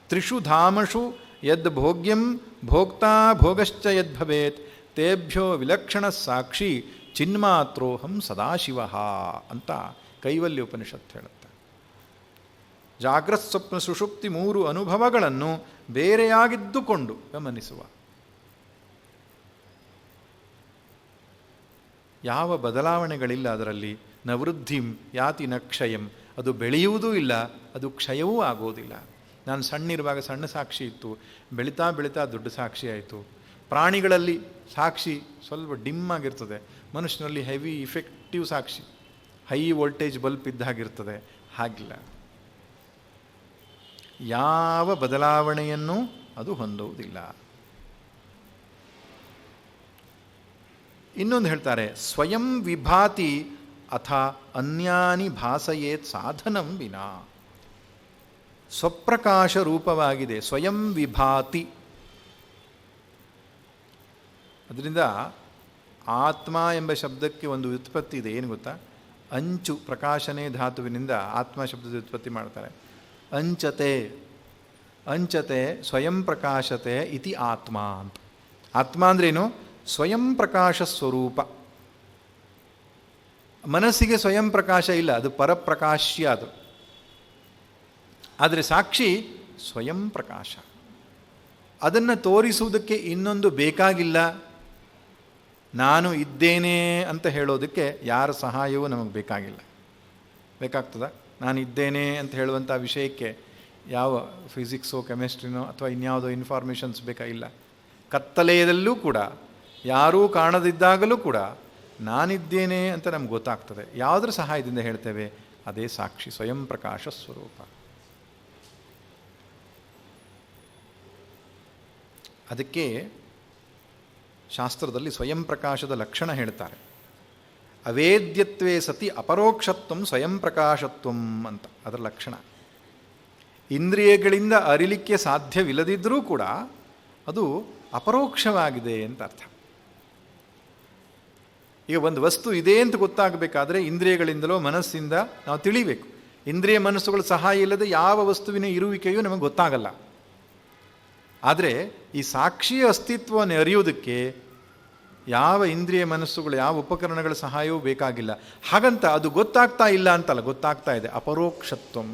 ತ್ರಿಷು ಧಾಮಷು ಯದ್ ಭೋಗ್ಯಂ ಭೋಕ್ತಾ ಭೋಗಶ್ಚ ಯದ್ಭವೇತ್ ತೇಭ್ಯೋ ವಿಲಕ್ಷಣ ಸಾಕ್ಷಿ ಚಿನ್ಮಾತ್ರೋಹಂ ಸದಾಶಿವ ಅಂತ ಕೈವಲ್ಯ ಉಪನಿಷತ್ತು ಹೇಳುತ್ತೆ. ಜಾಗ್ರತ್ ಸ್ವಪ್ನ ಸುಷುಪ್ತಿ 3 ಅನುಭವಗಳನ್ನು ಬೇರೆಯಾಗಿದ್ದುಕೊಂಡು ಗಮನಿಸುವ. ಯಾವ ಬದಲಾವಣೆಗಳಿಲ್ಲ ಅದರಲ್ಲಿ. ನ ವೃದ್ಧಿಂ ಯಾತಿ ನ ಕ್ಷಯಂ. ಅದು ಬೆಳೆಯುವುದೂ ಇಲ್ಲ, ಅದು ಕ್ಷಯವೂ ಆಗೋದಿಲ್ಲ. ನಾನು ಸಣ್ಣಿರುವಾಗ ಸಣ್ಣ ಸಾಕ್ಷಿ ಇತ್ತು, ಬೆಳೀತಾ ಬೆಳೀತಾ ದೊಡ್ಡ ಸಾಕ್ಷಿ ಆಯಿತು. ಪ್ರಾಣಿಗಳಲ್ಲಿ ಸಾಕ್ಷಿ ಸ್ವಲ್ಪ ಡಿಮ್ ಆಗಿರ್ತದೆ, ಮನುಷ್ಯನಲ್ಲಿ ಹೆವಿ ಇಫೆಕ್ಟಿವ್ ಸಾಕ್ಷಿ, ಹೈ ವೋಲ್ಟೇಜ್ ಬಲ್ಪ್ ಇದ್ದಾಗಿರ್ತದೆ. ಹಾಗಿಲ್ಲ, ಯಾವ ಬದಲಾವಣೆಯನ್ನು ಅದು ಹೊಂದುವುದಿಲ್ಲ. ಇನ್ನೊಂದು ಹೇಳ್ತಾರೆ, ಸ್ವಯಂ ವಿಭಾತಿ ಅಥ ಅನ್ಯಾನಿ ಭಾಸಯೇತ್ ಸಾಧನಂ ವಿನಾ. ಸ್ವಪ್ರಕಾಶ ರೂಪವಾಗಿದೆ, ಸ್ವಯಂ ವಿಭಾತಿ. ಅದರಿಂದ ಆತ್ಮ ಎಂಬ ಶಬ್ದಕ್ಕೆ ಒಂದು ವ್ಯುತ್ಪತ್ತಿ ಇದೆ. ಏನು ಗೊತ್ತಾ? ಅಂಚು, ಪ್ರಕಾಶನೇ ಧಾತುವಿನಿಂದ ಆತ್ಮ ಶಬ್ದದ ವ್ಯುತ್ಪತ್ತಿ ಮಾಡ್ತಾರೆ. ಅಂಚತೆ, ಅಂಚತೆ ಸ್ವಯಂ ಪ್ರಕಾಶತೆ ಇತಿ ಆತ್ಮ ಅಂತ. ಆತ್ಮ ಅಂದ್ರೇನು? ಸ್ವಯಂ ಪ್ರಕಾಶ ಸ್ವರೂಪ. ಮನಸ್ಸಿಗೆ ಸ್ವಯಂ ಪ್ರಕಾಶ ಇಲ್ಲ, ಅದು ಪರಪ್ರಕಾಶ್ಯ ಅದು. ಆದರೆ ಸಾಕ್ಷಿ ಸ್ವಯಂ ಪ್ರಕಾಶ. ಅದನ್ನು ತೋರಿಸುವುದಕ್ಕೆ ಇನ್ನೊಂದು ಬೇಕಾಗಿಲ್ಲ. ನಾನು ಇದ್ದೇನೆ ಅಂತ ಹೇಳೋದಕ್ಕೆ ಯಾರ ಸಹಾಯವೂ ನಮಗೆ ಬೇಕಾಗಿಲ್ಲ. ಬೇಕಾಗ್ತದ? ನಾನು ಇದ್ದೇನೆ ಅಂತ ಹೇಳುವಂಥ ವಿಷಯಕ್ಕೆ ಯಾವ ಫಿಸಿಕ್ಸೋ ಕೆಮಿಸ್ಟ್ರಿನೋ ಅಥವಾ ಇನ್ಯಾವುದೋ ಇನ್ಫಾರ್ಮೇಷನ್ಸ್ ಬೇಕಾಗಿಲ್ಲ. ಕತ್ತಲೆಯದಲ್ಲೂ ಕೂಡ, ಯಾರೂ ಕಾಣದಿದ್ದಾಗಲೂ ಕೂಡ ನಾನಿದ್ದೇನೆ ಅಂತ ನಮ್ಗೆ ಗೊತ್ತಾಗ್ತದೆ. ಯಾವುದರ ಸಹಾಯದಿಂದ ಹೇಳ್ತೇವೆ? ಅದೇ ಸಾಕ್ಷಿ, ಸ್ವಯಂ ಪ್ರಕಾಶ ಸ್ವರೂಪ. ಅದಕ್ಕೆ ಶಾಸ್ತ್ರದಲ್ಲಿ ಸ್ವಯಂ ಪ್ರಕಾಶದ ಲಕ್ಷಣ ಹೇಳ್ತಾರೆ. ಅವೇದ್ಯತ್ವೇ ಸತಿ ಅಪರೋಕ್ಷತ್ವಂ ಸ್ವಯಂ ಪ್ರಕಾಶತ್ವಂ ಅಂತ ಅದರ ಲಕ್ಷಣ. ಇಂದ್ರಿಯಗಳಿಂದ ಅರಿಲಿಕ್ಕೆ ಸಾಧ್ಯವಿಲ್ಲದಿದ್ದರೂ ಕೂಡ ಅದು ಅಪರೋಕ್ಷವಾಗಿದೆ ಅಂತ ಅರ್ಥ. ಈಗ ಒಂದು ವಸ್ತು ಇದೆ ಅಂತ ಗೊತ್ತಾಗಬೇಕಾದ್ರೆ ಇಂದ್ರಿಯಗಳಿಂದಲೋ ಮನಸ್ಸಿಂದ ನಾವು ತಿಳಿಬೇಕು. ಇಂದ್ರಿಯ ಮನಸ್ಸುಗಳ ಸಹಾಯ ಇಲ್ಲದೆ ಯಾವ ವಸ್ತುವಿನ ಇರುವಿಕೆಯೂ ನಮಗೆ ಗೊತ್ತಾಗಲ್ಲ. ಆದರೆ ಈ ಸಾಕ್ಷಿಯ ಅಸ್ತಿತ್ವವನ್ನು ಅರಿಯುವುದಕ್ಕೆ ಯಾವ ಇಂದ್ರಿಯ ಮನಸ್ಸುಗಳು, ಯಾವ ಉಪಕರಣಗಳ ಸಹಾಯವೂ ಬೇಕಾಗಿಲ್ಲ. ಹಾಗಂತ ಅದು ಗೊತ್ತಾಗ್ತಾ ಇಲ್ಲ ಅಂತಲ್ಲ, ಗೊತ್ತಾಗ್ತಾ ಇದೆ. ಅಪರೋಕ್ಷತ್ವಂ,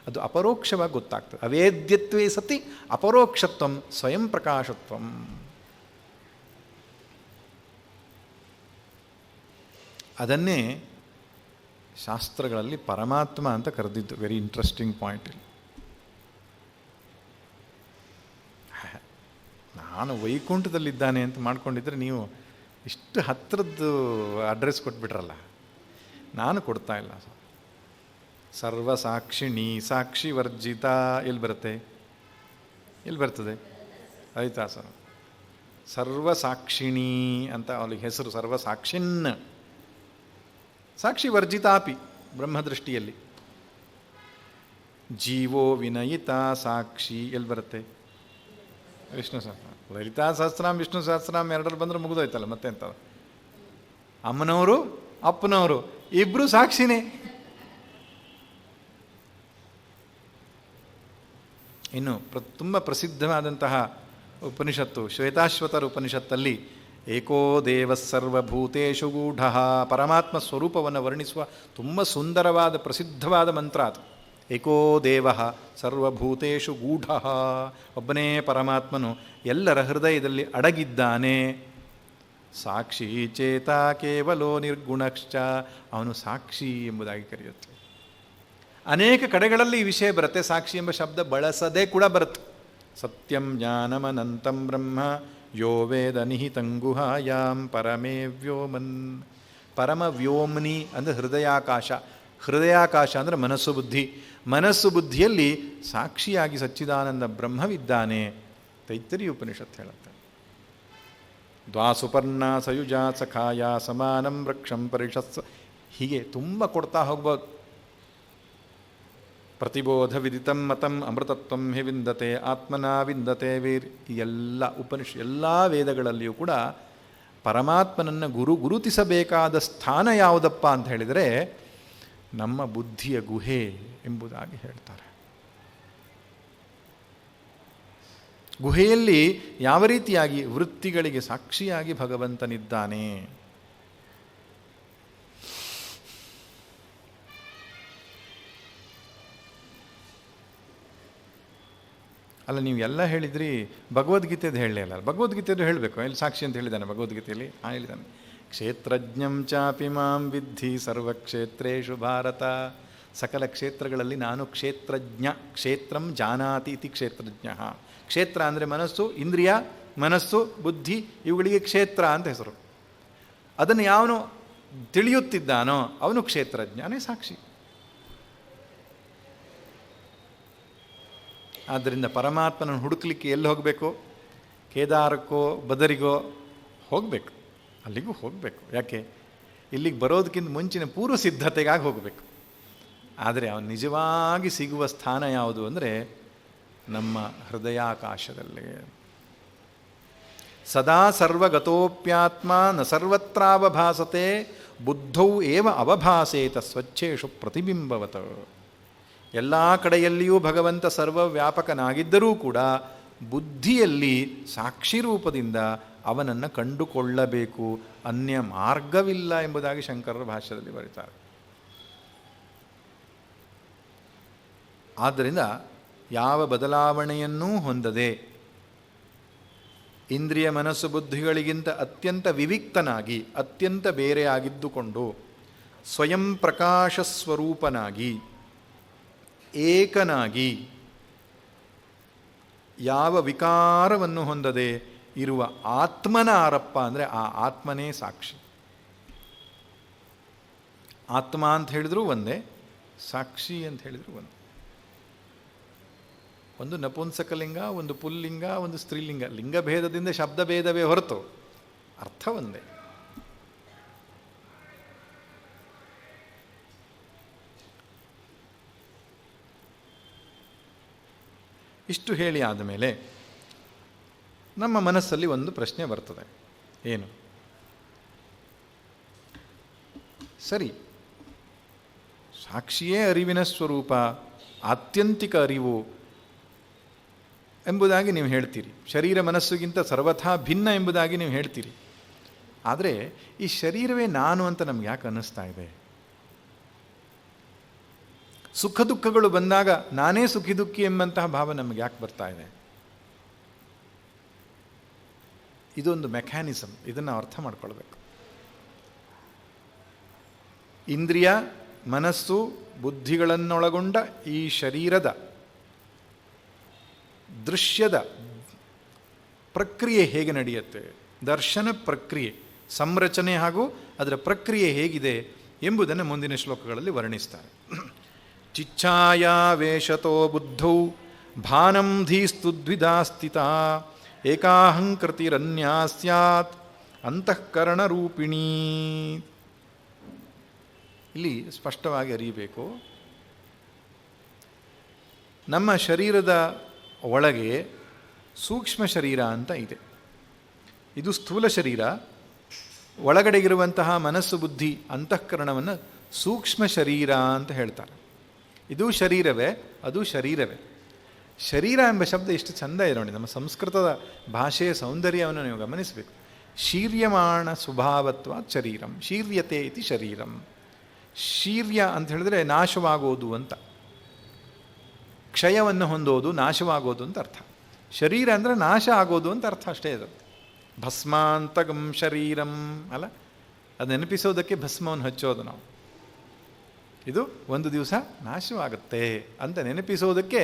ಅದು ಅಪರೋಕ್ಷವಾಗಿ ಗೊತ್ತಾಗ್ತದೆ. ಅವೇದ್ಯತ್ವೇ ಸತಿ ಅಪರೋಕ್ಷತ್ವಂ ಸ್ವಯಂ ಪ್ರಕಾಶತ್ವಂ. ಅದನ್ನೇ ಶಾಸ್ತ್ರಗಳಲ್ಲಿ ಪರಮಾತ್ಮ ಅಂತ ಕರೆದಿದ್ದು. Very interesting point. ಇಲ್ಲಿ ನಾನು ವೈಕುಂಠದಲ್ಲಿದ್ದಾನೆ ಅಂತ ಮಾಡ್ಕೊಂಡಿದ್ರೆ ನೀವು ಇಷ್ಟು ಹತ್ತಿರದ್ದು ಅಡ್ರೆಸ್ ಕೊಟ್ಬಿಟ್ರಲ್ಲ. ನಾನು ಕೊಡ್ತಾ ಇಲ್ಲ. ಸರ್ವಸಾಕ್ಷಿಣಿ ಸಾಕ್ಷಿ ವರ್ಜಿತ ಎಲ್ಲಿ ಬರುತ್ತೆ? ಎಲ್ಲಿ ಬರ್ತದೆ? ಆಯ್ತಾ ಸರ್? ಸರ್ವಸಾಕ್ಷಿಣೀ ಅಂತ ಅವಳಿಗೆ ಹೆಸರು. ಸರ್ವಸಾಕ್ಷಿನ್, ಸಾಕ್ಷಿ ವರ್ಜಿತಾಪಿ ಬ್ರಹ್ಮದೃಷ್ಟಿಯಲ್ಲಿ. ಜೀವೋ ವಿನಯಿತ ಸಾಕ್ಷಿ ಎಲ್ಲಿ ಬರುತ್ತೆ? ವಿಷ್ಣು ಸಹಸ್ರ. ಲಲಿತಾ ಸಹಸ್ರನಾಮ ವಿಷ್ಣು ಸಹಸ್ರನಾಮ ಎರಡರಲ್ಲಿ ಬಂದರೆ ಮುಗಿದೋಯ್ತಲ್ಲ ಮತ್ತೆ ಅಂತ. ಅಮ್ಮನವರು ಅಪ್ಪನವರು ಇಬ್ಬರು ಸಾಕ್ಷಿನೇ. ಇನ್ನು ತುಂಬ ಪ್ರಸಿದ್ಧವಾದಂತಹ ಉಪನಿಷತ್ತು ಶ್ವೇತಾಶ್ವತರ ಉಪನಿಷತ್ತಲ್ಲಿ ಏಕೋ ದೇವ ಸರ್ವಭೂತೇಷು ಗೂಢ, ಪರಮಾತ್ಮ ಸ್ವರೂಪವನ್ನು ವರ್ಣಿಸುವ ತುಂಬ ಸುಂದರವಾದ ಪ್ರಸಿದ್ಧವಾದ ಮಂತ್ರ ಅದು. ಏಕೋ ದೇವ ಸರ್ವಭೂತೇಷು ಗೂಢ, ಒಬ್ಬನೇ ಪರಮಾತ್ಮನು ಎಲ್ಲರ ಹೃದಯದಲ್ಲಿ ಅಡಗಿದ್ದಾನೆ. ಸಾಕ್ಷಿ ಚೇತ ಕೇವಲೋ ನಿರ್ಗುಣಶ್ಚ, ಅವನು ಸಾಕ್ಷಿ ಎಂಬುದಾಗಿ ಕರೆಯುತ್ತೆ. ಅನೇಕ ಕಡೆಗಳಲ್ಲಿ ಈ ವಿಷಯ ಬರುತ್ತೆ, ಸಾಕ್ಷಿ ಎಂಬ ಶಬ್ದ ಬಳಸದೇ ಕೂಡ ಬರುತ್ತೆ. ಸತ್ಯಂ ಜ್ಞಾನಮನಂತಂ ಬ್ರಹ್ಮ ಯೋ ವೇದ ನಿಹಿತಂ ಗುಹಾಯಾಂ ಪರಮೇ ವ್ಯೋಮನ್. ಪರಮ ವ್ಯೋಮ್ನಿ ಅಂದರೆ ಹೃದಯಾಕಾಶ. ಹೃದಯಾಕಾಶ ಅಂದರೆ ಮನಸ್ಸು ಬುದ್ಧಿ. ಮನಸ್ಸು ಬುದ್ಧಿಯಲ್ಲಿ ಸಾಕ್ಷಿಯಾಗಿ ಸಚ್ಚಿದಾನಂದ ಬ್ರಹ್ಮವಿದ್ದಾನೆ. ತೈತ್ತರೀಯ ಉಪನಿಷತ್ತು ಹೇಳುತ್ತೆ. ದ್ವಾಸುಪರ್ಣ ಸಯುಜಾ ಸಖಾಯ ಸಮಾನಂ ವೃಕ್ಷಂ ಪರಿಷತ್ಸ, ಹೀಗೆ ತುಂಬ ಕೊಡ್ತಾ ಹೋಗ್ಬೋದು. ಪ್ರತಿಬೋಧ ವಿದಿತಂ ಮತಂ ಅಮೃತತ್ವಂ ಹಿ ವಿಂದತೆ ಆತ್ಮನಾ ವಿಂದತೆ ವೀರ್. ಈ ಎಲ್ಲ ಎಲ್ಲ ವೇದಗಳಲ್ಲಿಯೂ ಕೂಡ ಪರಮಾತ್ಮನನ್ನು ಗುರುತಿಸಬೇಕಾದ ಸ್ಥಾನ ಯಾವುದಪ್ಪ ಅಂತ ಹೇಳಿದರೆ ನಮ್ಮ ಬುದ್ಧಿಯ ಗುಹೆ ಎಂಬುದಾಗಿ ಹೇಳ್ತಾರೆ. ಗುಹೆಯಲ್ಲಿ ಯಾವ ರೀತಿಯಾಗಿ ವೃತ್ತಿಗಳಿಗೆ ಸಾಕ್ಷಿಯಾಗಿ ಭಗವಂತನಿದ್ದಾನೆ. ಅಲ್ಲ, ನೀವು ಎಲ್ಲ ಹೇಳಿದ್ರಿ, ಭಗವದ್ಗೀತೆದು ಹೇಳಲೇ ಅಲ್ಲ. ಭಗವದ್ಗೀತೆದು ಹೇಳಬೇಕು. ಎಲ್ಲಿ ಸಾಕ್ಷಿ ಅಂತ ಹೇಳಿದ್ದಾನೆ ಭಗವದ್ಗೀತೆಯಲ್ಲಿ? ಹೇಳಿದ್ದಾನೆ, ಕ್ಷೇತ್ರಜ್ಞಂ ಚಾಪಿ ಮಾಂ ವಿದ್ಧಿ ಸರ್ವಕ್ಷೇತ್ರೇಷು ಭಾರತ. ಸಕಲ ಕ್ಷೇತ್ರಗಳಲ್ಲಿ ನಾನು ಕ್ಷೇತ್ರಜ್ಞ. ಕ್ಷೇತ್ರಂ ಜಾನಾತಿ ಇತಿ ಕ್ಷೇತ್ರಜ್ಞ. ಕ್ಷೇತ್ರ ಅಂದರೆ ಮನಸ್ಸು, ಇಂದ್ರಿಯ, ಮನಸ್ಸು, ಬುದ್ಧಿ, ಇವುಗಳಿಗೆ ಕ್ಷೇತ್ರ ಅಂತ ಹೆಸರು. ಅದನ್ನು ಯಾವನು ತಿಳಿಯುತ್ತಿದ್ದಾನೋ ಅವನು ಕ್ಷೇತ್ರಜ್ಞಾನೇ ಸಾಕ್ಷಿ. ಆದ್ದರಿಂದ ಪರಮಾತ್ಮನನ್ನು ಹುಡುಕ್ಲಿಕ್ಕೆ ಎಲ್ಲಿ ಹೋಗಬೇಕು? ಕೇದಾರಕ್ಕೋ ಬದರಿಗೋ ಹೋಗಬೇಕು, ಅಲ್ಲಿಗೂ ಹೋಗಬೇಕು. ಯಾಕೆ? ಇಲ್ಲಿಗೆ ಬರೋದಕ್ಕಿಂತ ಮುಂಚಿನ ಪೂರ್ವ ಸಿದ್ಧತೆಗಾಗಿ ಹೋಗಬೇಕು. ಆದರೆ ಅವನು ನಿಜವಾಗಿ ಸಿಗುವ ಸ್ಥಾನ ಯಾವುದು ಅಂದರೆ ನಮ್ಮ ಹೃದಯಾಕಾಶದಲ್ಲೇ. ಸದಾ ಸರ್ವಗತೋಪ್ಯಾತ್ಮ ನ ಸರ್ವತ್ರಾವಭಾಸತೆ ಬುದ್ಧೌ ಏವ ಅವಭಾಸೇತ ಸ್ವಚ್ಛೇಷು ಪ್ರತಿಬಿಂಬವತ. ಎಲ್ಲ ಕಡೆಯಲ್ಲಿಯೂ ಭಗವಂತ ಸರ್ವವ್ಯಾಪಕನಾಗಿದ್ದರೂ ಕೂಡ ಬುದ್ಧಿಯಲ್ಲಿ ಸಾಕ್ಷಿ ರೂಪದಿಂದ ಅವನನ್ನು ಕಂಡುಕೊಳ್ಳಬೇಕು, ಅನ್ಯ ಮಾರ್ಗವಿಲ್ಲ ಎಂಬುದಾಗಿ ಶಂಕರರ ಭಾಷ್ಯದಲ್ಲಿ ಬರೀತಾರೆ. ಆದ್ದರಿಂದ ಯಾವ ಬದಲಾವಣೆಯನ್ನೂ ಹೊಂದದೆ ಇಂದ್ರಿಯ ಮನಸ್ಸು ಬುದ್ಧಿಗಳಿಗಿಂತ ಅತ್ಯಂತ ವಿವಿಕ್ತನಾಗಿ, ಅತ್ಯಂತ ಬೇರೆಯಾಗಿದ್ದುಕೊಂಡು ಸ್ವಯಂ ಪ್ರಕಾಶ ಸ್ವರೂಪನಾಗಿ, ಏಕನಾಗಿ, ಯಾವ ವಿಕಾರವನ್ನು ಹೊಂದದೆ ಇರುವ ಆತ್ಮನ ಆರಪ್ಪ ಅಂದರೆ ಆ ಆತ್ಮನೇ ಸಾಕ್ಷಿ. ಆತ್ಮ ಅಂತ ಹೇಳಿದ್ರು ಒಂದೇ, ಸಾಕ್ಷಿ ಅಂತ ಹೇಳಿದ್ರು ಒಂದೇ. ಒಂದು ನಪುಂಸಕಲಿಂಗ, ಒಂದು ಪುಲ್ಲಿಂಗ, ಒಂದು ಸ್ತ್ರೀಲಿಂಗ. ಲಿಂಗಭೇದದಿಂದ ಶಬ್ದ ಭೇದವೇ ಹೊರತು ಅರ್ಥ ಒಂದೇ. ಇಷ್ಟು ಹೇಳಿ ಆದಮೇಲೆ ನಮ್ಮ ಮನಸ್ಸಲ್ಲಿ ಒಂದು ಪ್ರಶ್ನೆ ಬರ್ತದೆ. ಏನು? ಸರಿ, ಸಾಕ್ಷಿಯೇ ಅರಿವಿನ ಸ್ವರೂಪ, ಆತ್ಯಂತಿಕ ಅರಿವು ಎಂಬುದಾಗಿ ನೀವು ಹೇಳ್ತೀರಿ. ಶರೀರ ಮನಸ್ಸಿಗಿಂತ ಸರ್ವಥಾ ಭಿನ್ನ ಎಂಬುದಾಗಿ ನೀವು ಹೇಳ್ತೀರಿ. ಆದರೆ ಈ ಶರೀರವೇ ನಾನು ಅಂತ ನಮ್ಗೆ ಯಾಕೆ ಅನ್ನಿಸ್ತಾ ಇದೆ? ಸುಖ ದುಃಖಗಳು ಬಂದಾಗ ನಾನೇ ಸುಖಿ ದುಃಖಿ ಎಂಬಂತಹ ಭಾವ ನಮಗೆ ಯಾಕೆ ಬರ್ತಾ ಇದೆ? ಇದೊಂದು ಮೆಕ್ಯಾನಿಸಮ್. ಇದನ್ನು ಅರ್ಥ ಮಾಡ್ಕೊಳ್ಬೇಕು. ಇಂದ್ರಿಯ, ಮನಸ್ಸು, ಬುದ್ಧಿಗಳನ್ನೊಳಗೊಂಡ ಈ ಶರೀರದ ದೃಶ್ಯದ ಪ್ರಕ್ರಿಯೆ ಹೇಗೆ ನಡೆಯುತ್ತೆ, ದರ್ಶನ ಪ್ರಕ್ರಿಯೆ, ಸಂರಚನೆ ಹಾಗೂ ಅದರ ಪ್ರಕ್ರಿಯೆ ಹೇಗಿದೆ ಎಂಬುದನ್ನು ಮುಂದಿನ ಶ್ಲೋಕಗಳಲ್ಲಿ ವರ್ಣಿಸ್ತಾರೆ. ಚಿಚ್ಛಾಯಾವೇಶತೋ ಬುದ್ಧೌ ಭಾನಂ ಧೀಸ್ತು ದ್ವಿಧಾ ಸ್ಥಿತಾ ಏಕಾಹಂಕೃತಿರನ್ಯಾ ಸ್ಯಾತ್ ಅಂತಃಕರಣರೂಪಿಣೀ. ಇಲ್ಲಿ ಸ್ಪಷ್ಟವಾಗಿ ಅರಿಯಬೇಕು, ನಮ್ಮ ಶರೀರದ ಒಳಗೆ ಸೂಕ್ಷ್ಮ ಶರೀರ ಅಂತ ಇದೆ. ಇದು ಸ್ಥೂಲ ಶರೀರ. ಒಳಗಡೆ ಇರುವಂತಹ ಮನಸ್ಸು, ಬುದ್ಧಿ, ಅಂತಃಕರಣವನ್ನು ಸೂಕ್ಷ್ಮ ಶರೀರ ಅಂತ ಹೇಳ್ತಾರೆ. ಇದು ಶರೀರವೇ, ಅದು ಶರೀರವೇ. ಶರೀರ ಎಂಬ ಶಬ್ದ ಎಷ್ಟು ಚೆಂದ ಇದೆ ನೋಡಿ. ನಮ್ಮ ಸಂಸ್ಕೃತದ ಭಾಷೆಯ ಸೌಂದರ್ಯವನ್ನು ನೀವು ಗಮನಿಸಬೇಕು. ಶೀರ್ಯಮಾಣ ಸ್ವಭಾವತ್ವ ಶರೀರಂ, ಶೀರ್ಯತೆ ಇತಿ ಶರೀರಂ. ಶೀರ್ಯ ಅಂತ ಹೇಳಿದ್ರೆ ನಾಶವಾಗೋದು ಅಂತ, ಕ್ಷಯವನ್ನು ಹೊಂದೋದು, ನಾಶವಾಗೋದು ಅಂತ ಅರ್ಥ. ಶರೀರ ಅಂದರೆ ನಾಶ ಆಗೋದು ಅಂತ ಅರ್ಥ ಅಷ್ಟೇ. ಅದು ಭಸ್ಮಾಂತಗಂ ಶರೀರಂ ಅಲ್ಲ, ಅದು ನೆನಪಿಸೋದಕ್ಕೆ ಭಸ್ಮವನ್ನು ಹಚ್ಚೋದು ನಾವು. ಇದು ಒಂದು ದಿವಸ ನಾಶವಾಗುತ್ತೆ ಅಂತ ನೆನಪಿಸೋದಕ್ಕೆ